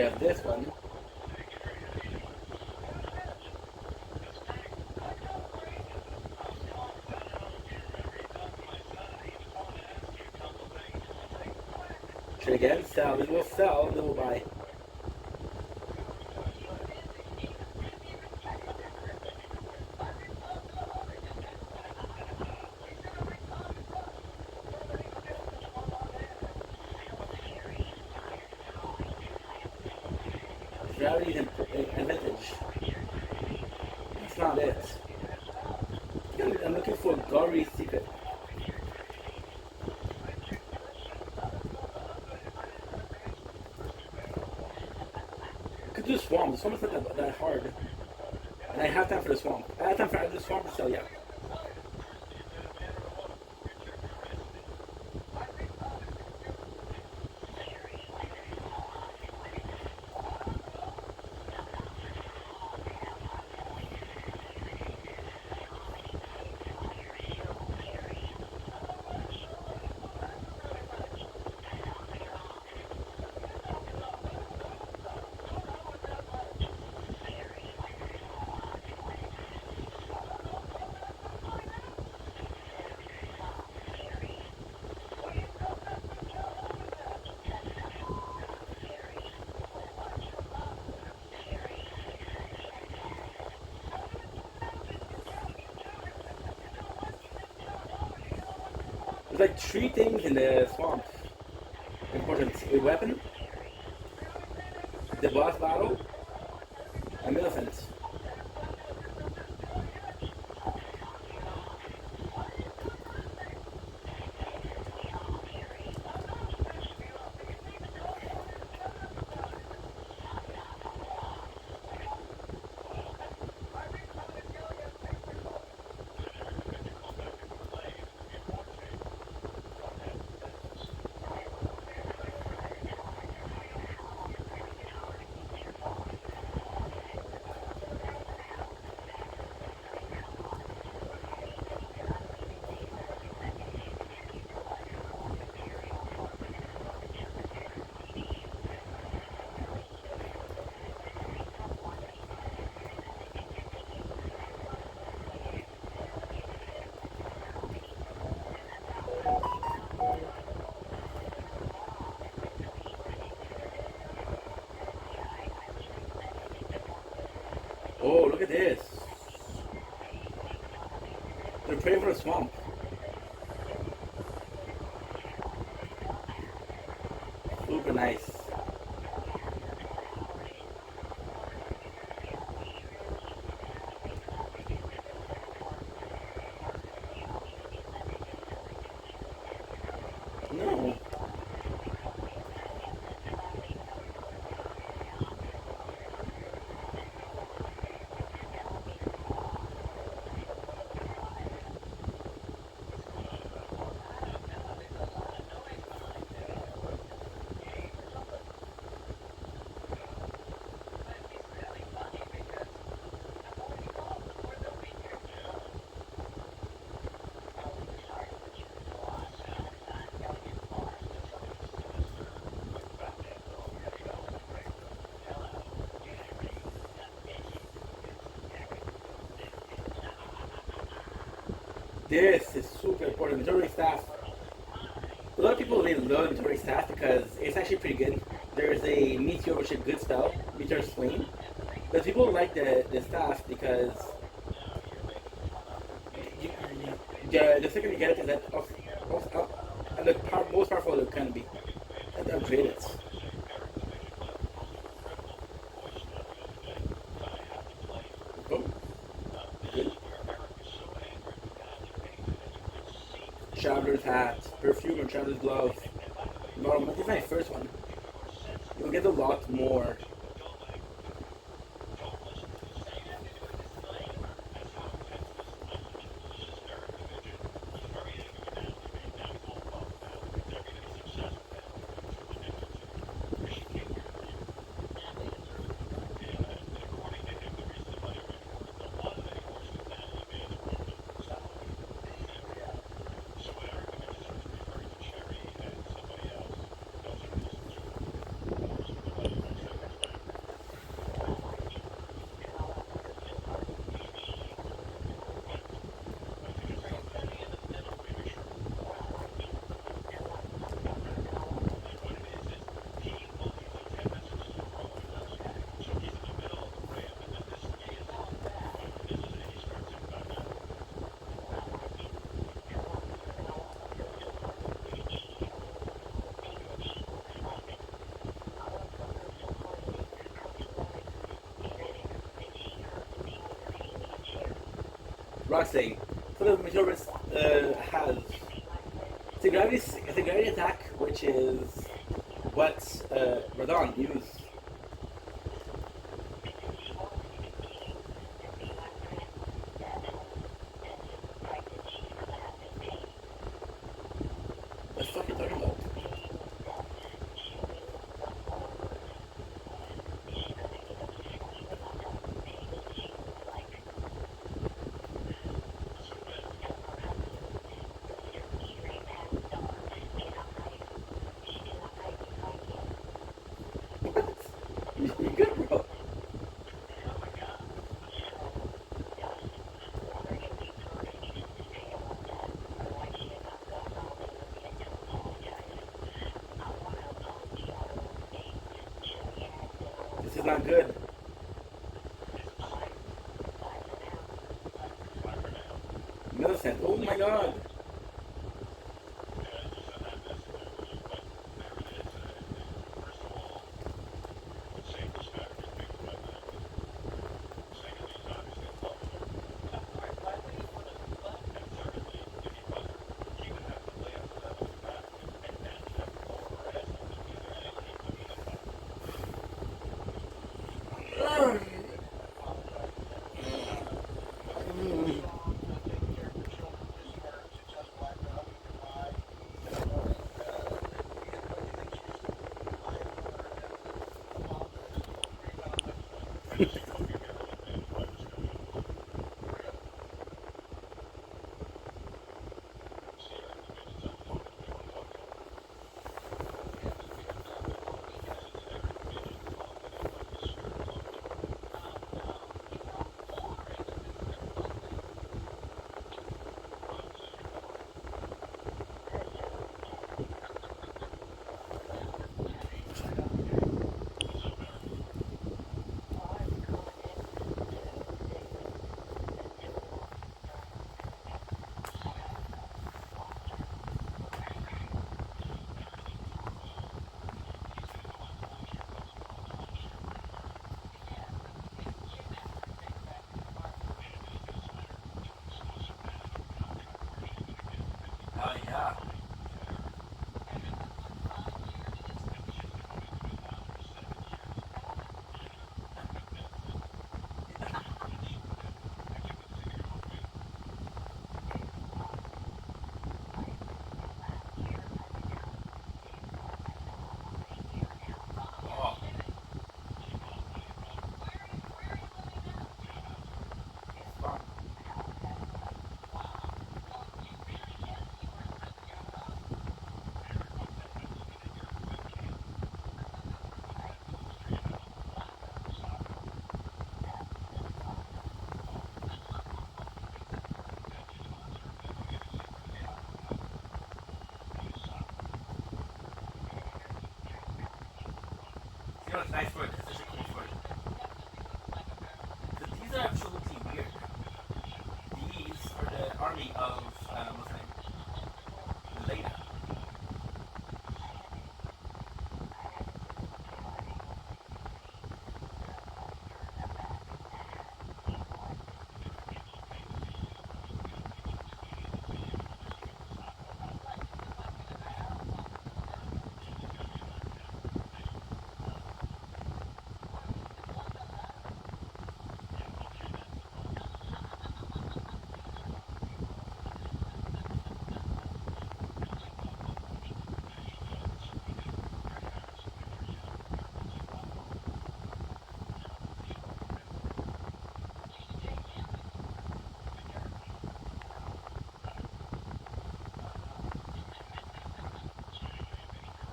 have this one. Trade again, sell. Then we'll sell, then we'll buy. Gravity and advantage. That's not it. I'm looking for Gory's secret. I could do swamp. The swamp is not that hard. And I have time for the swamp. I have time for the swamp to sell, yeah. There's like 3 things in the swamp. Important. A weapon, the boss battle, and elephants. Oh, look at this. They're praying for a swamp. Super nice. No. This is super important. Meteoric staff. A lot of people really love Meteoric staff because it's actually pretty good. There's a meteor which is a good spell, Meteor Swing. But people like the staff because the second you get it is that and the most powerful it can be. And upgrade it. Oh, good. Traveler's hat, perfume, and traveler's glove. No, this is my first one. You'll get a lot more. Roxy. So the Meteorus has the gravity attack, which is what Radon used. What the fuck are you talking about? You good, bro? This is not good. Millicent, oh my god. Oh yeah. Oh. Fuck. You know, it's nice word. It's such a cool word. So these are absolutely weird. These are the army of what's her name? Leda.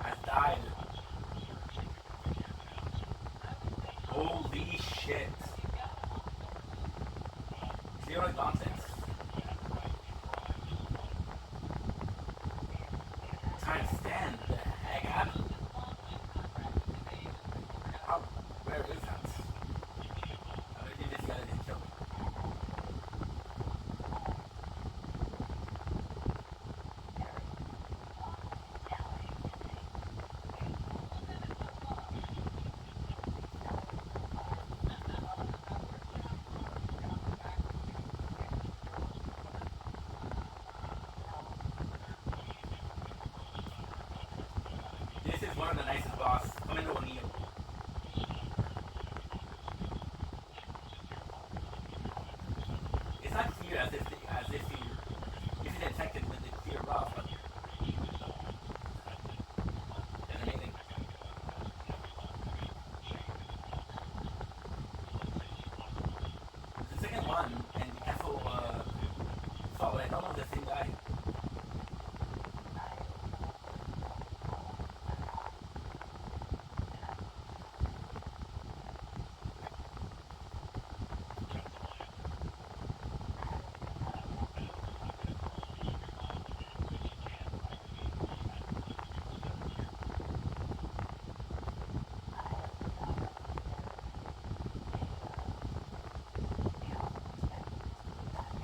I died. Holy shit. Zero Dante's. Time stand the heck out of it. How, where is that? I think this guy didn't kill me. This is one of the nicest boss. Commander O'Neill. It's not clear as if you detected with the clear rough, but it's amazing. The second one and Castle Solid, I don't know the same guy.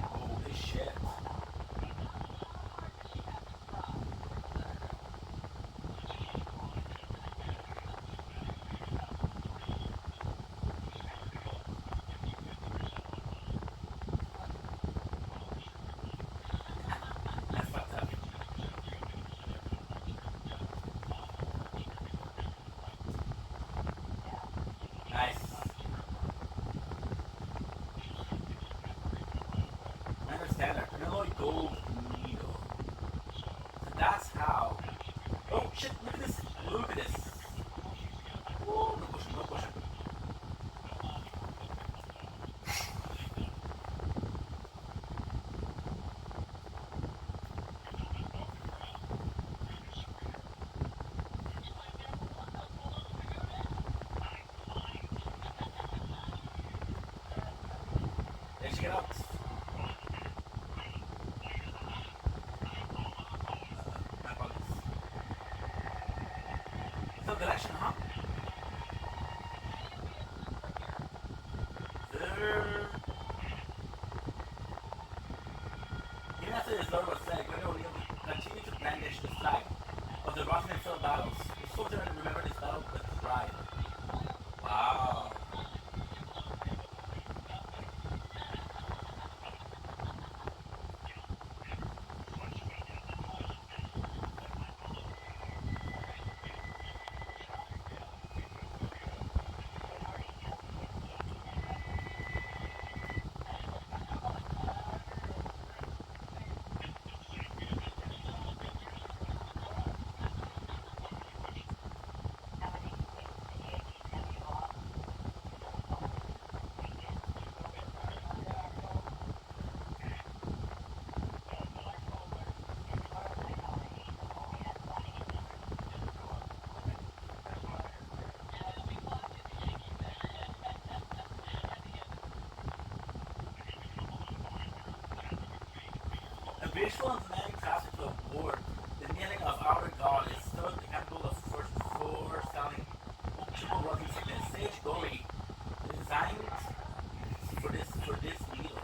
Holy shit. That's fucked up. Nice. I understand that. Alloy gold needle. So that's how. Oh shit, look at this. Look at this. Whoa, no pushing, no pushing. Let's check it out. Map on this. So direction, huh? There. Even after this Lord was said, Gwendolyn O'Neill continued to brandish the flag of the Rothman Field battles. The soldier remembered this battle with pride. Wow. A visual and thematic passage of war, the kneeling of our god is still the capital of foretelling triple rotting sickness. Sage Gory, designed for this needles.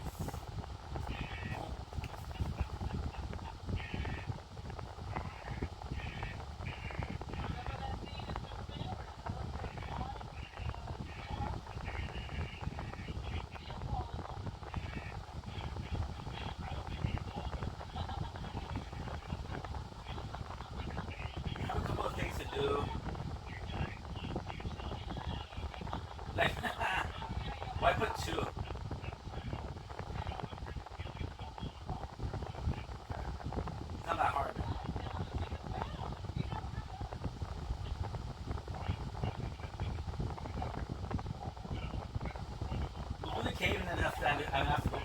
I have a couple of things to do. Like, why put two? It's not that hard. We'll do the cave and then after that, I have to go.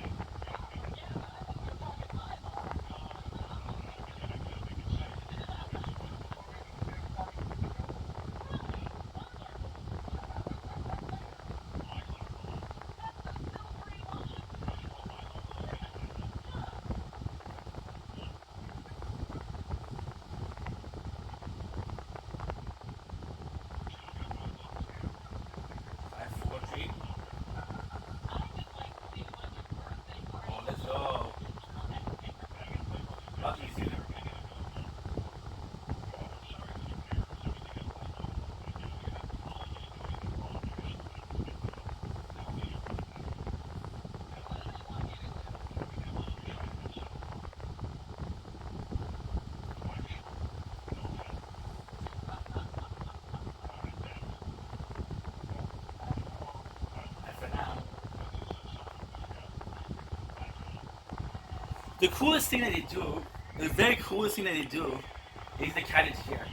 The coolest thing that they do, the very coolest thing that they do, is the carriage here.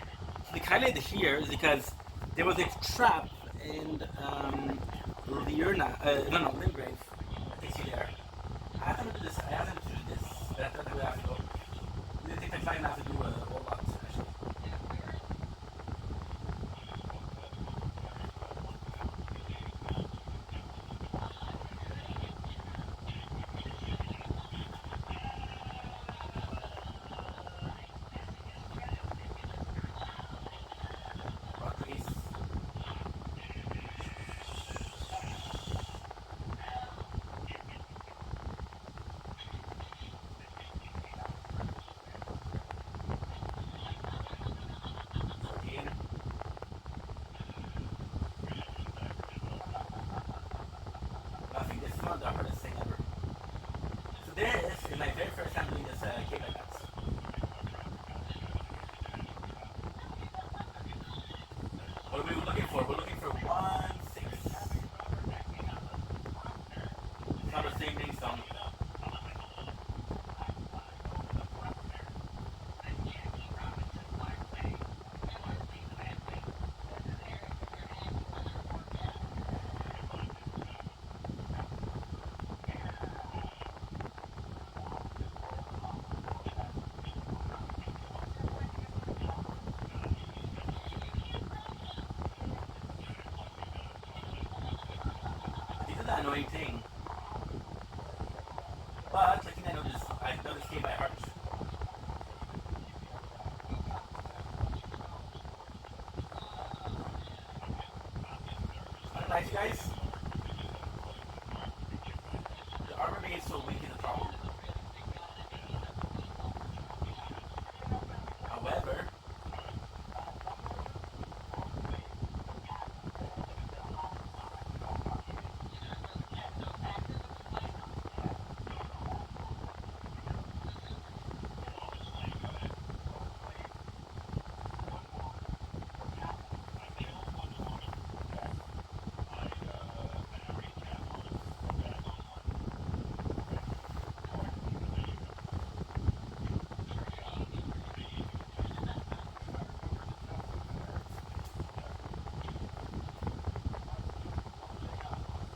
So the carriage here is because there was a trap in Liurna, no, Limgrave. I think see there. I haven't to do this. I haven't to do this. But I thought we have to go. We didn't take the flight and have to do a whole lot actually. Nothing. This is one of the hardest thing ever. So this is my very first time doing this cave like that. What are we looking for? We're looking for 1-6. It's not the same thing, son. These are the annoying thing. But I think I know this game by heart. Not nice, guys. The armor being so weak is a problem. However,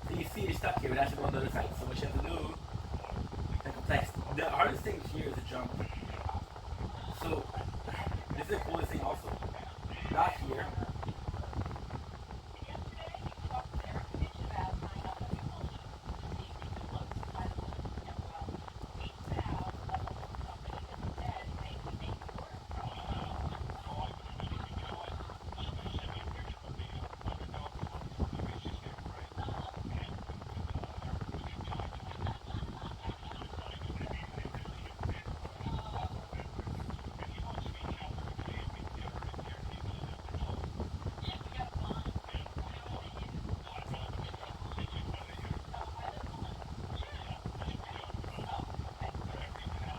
so you see you're stuck here, but that's on the other side. So what you have to do, the complex. The hardest thing here is the jump. So this is the coolest thing also. Not here.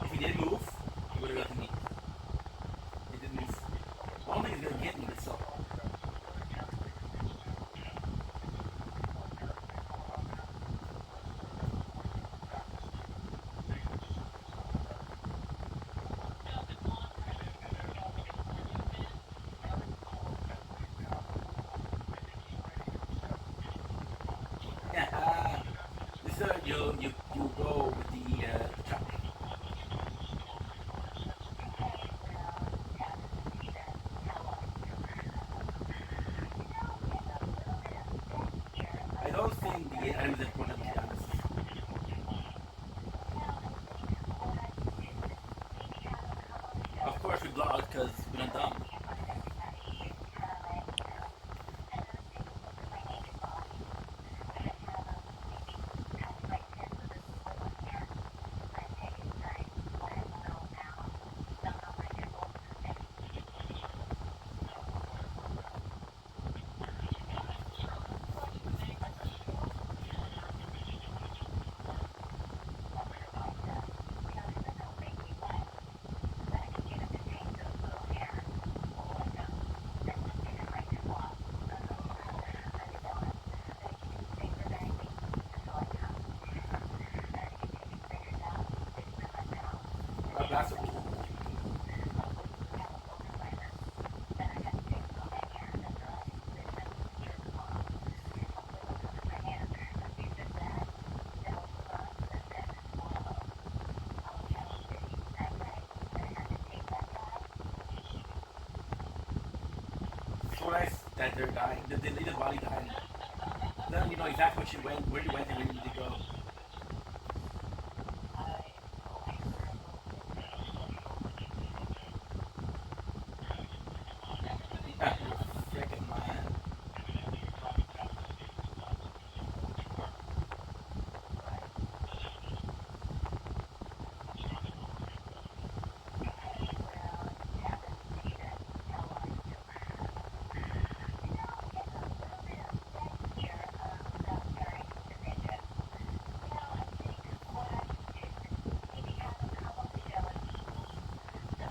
If he did move, he would have gotten me. He didn't move. I don't think he's gonna get me, so. Yeah, this is you go with the trap. I don't think the items are important, to be honest. Of course we blocked because we're not dumb. Last week. So nice that they're dying. The deleted body died. Then you know exactly what she went, where you went, and where you need to go. Freaking man.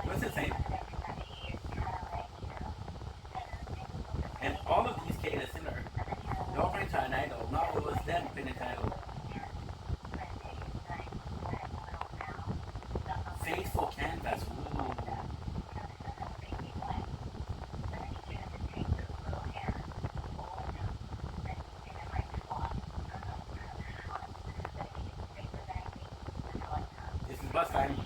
What's insane? And all of these kids in her, they're all playing to an idol. Now it was them playing to an idol. Faithful Canvas. Ooh. This is bus time.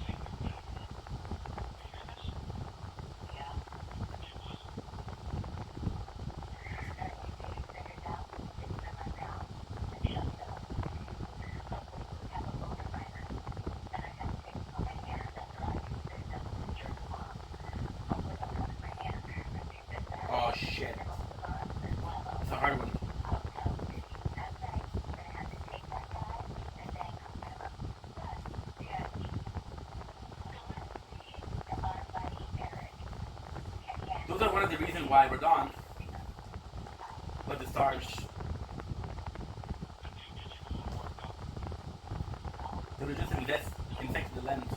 Oh shit. It's a hard one. Those are one of the reasons why we're gone. But the stars. They were just infected the lens.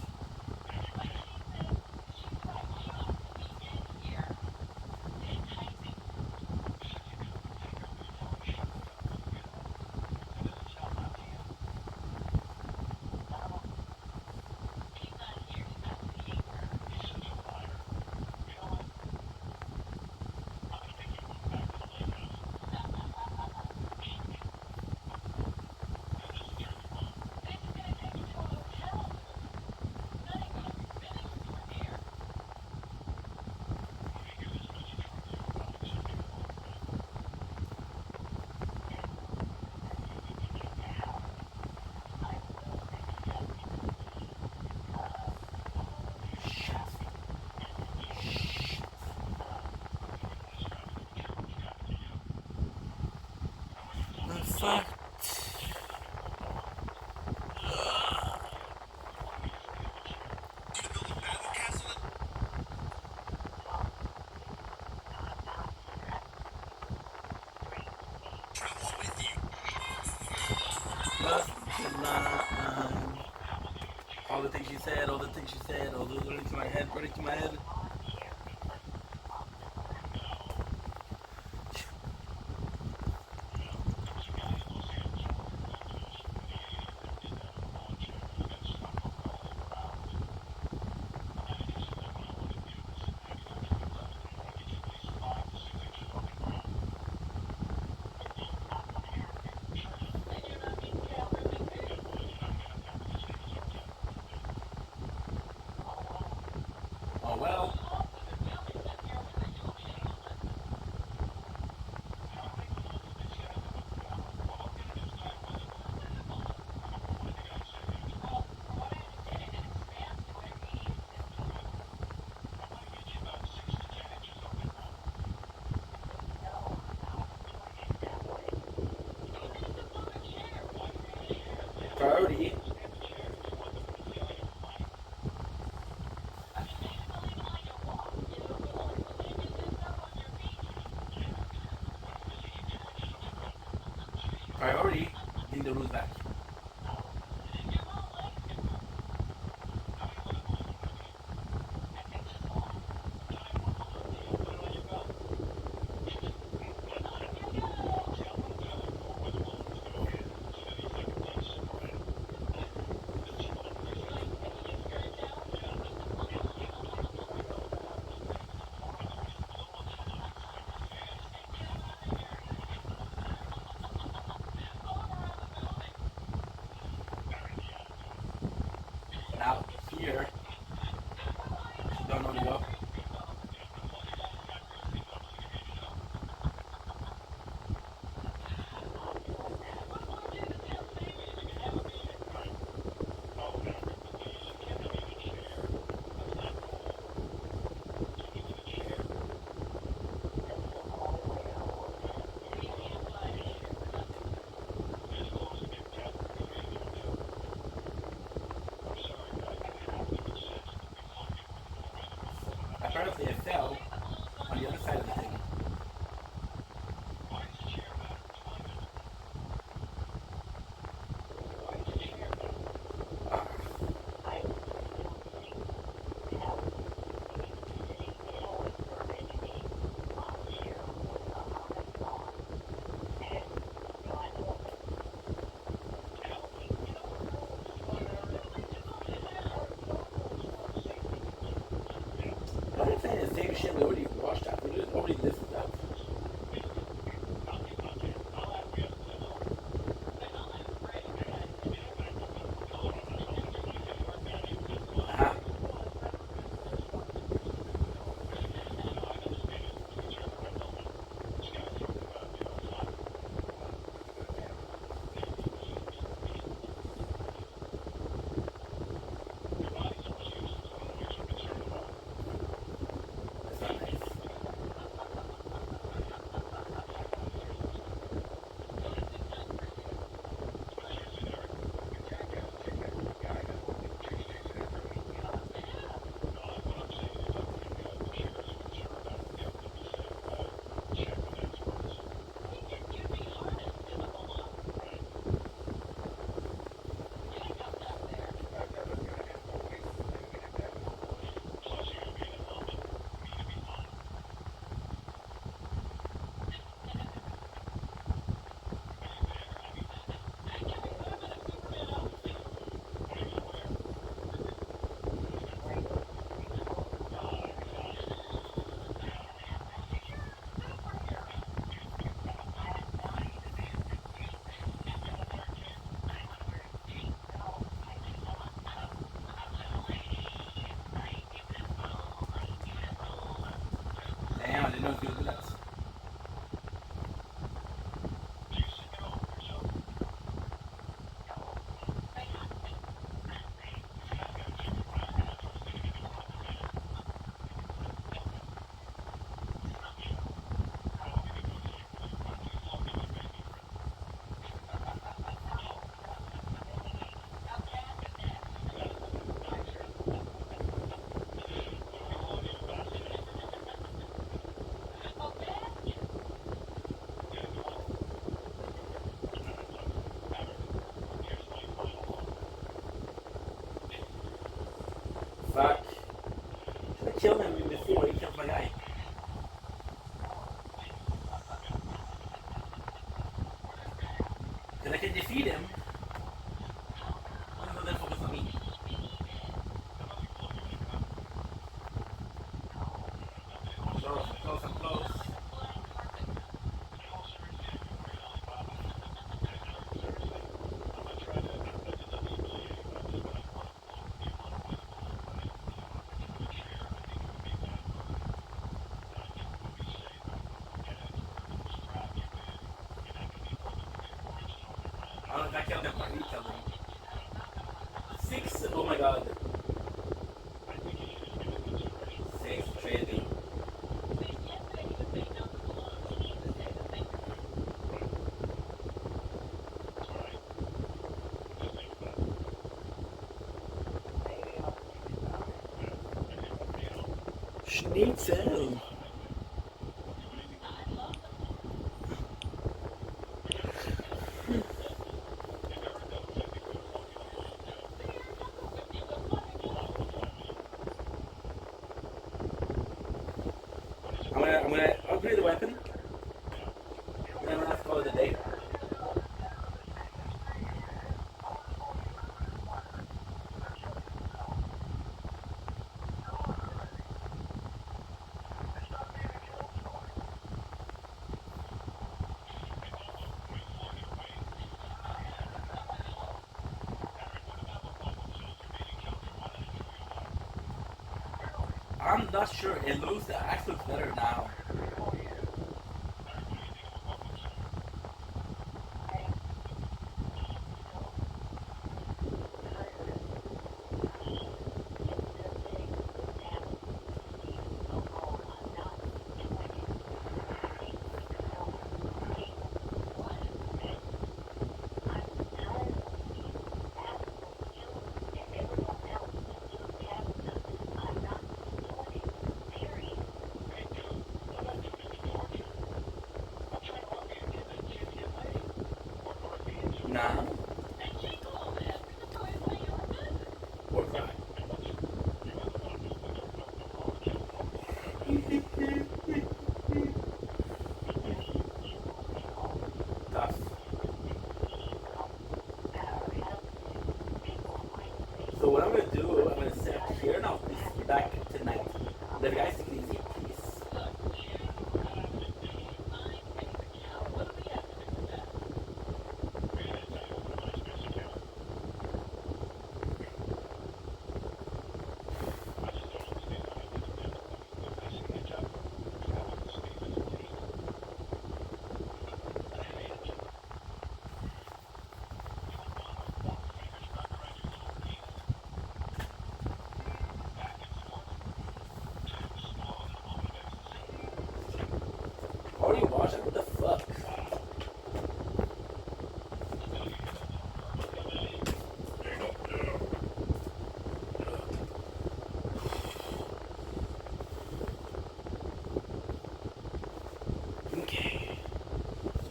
Fuck. All the things she said, all the things she said, all those running to my head, running to my head. Oh well. Priority. Priority. Need the rules back. shit. We already watched that. We already listened to that. Uh-huh. That's not nice. Damn, I didn't know it was gonna do that. Fuck. Should have killed him before he killed my guy. Because I can defeat him. I'm gonna focus on me. Close, I'm close. Oh, if I killed him, he killed him. 6, oh my god. 6, trading. Schnitzel. I'm gonna upgrade the weapon. And then I'm gonna have to call it a day. I'm not sure. It looks, the axe looks better now.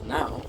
now.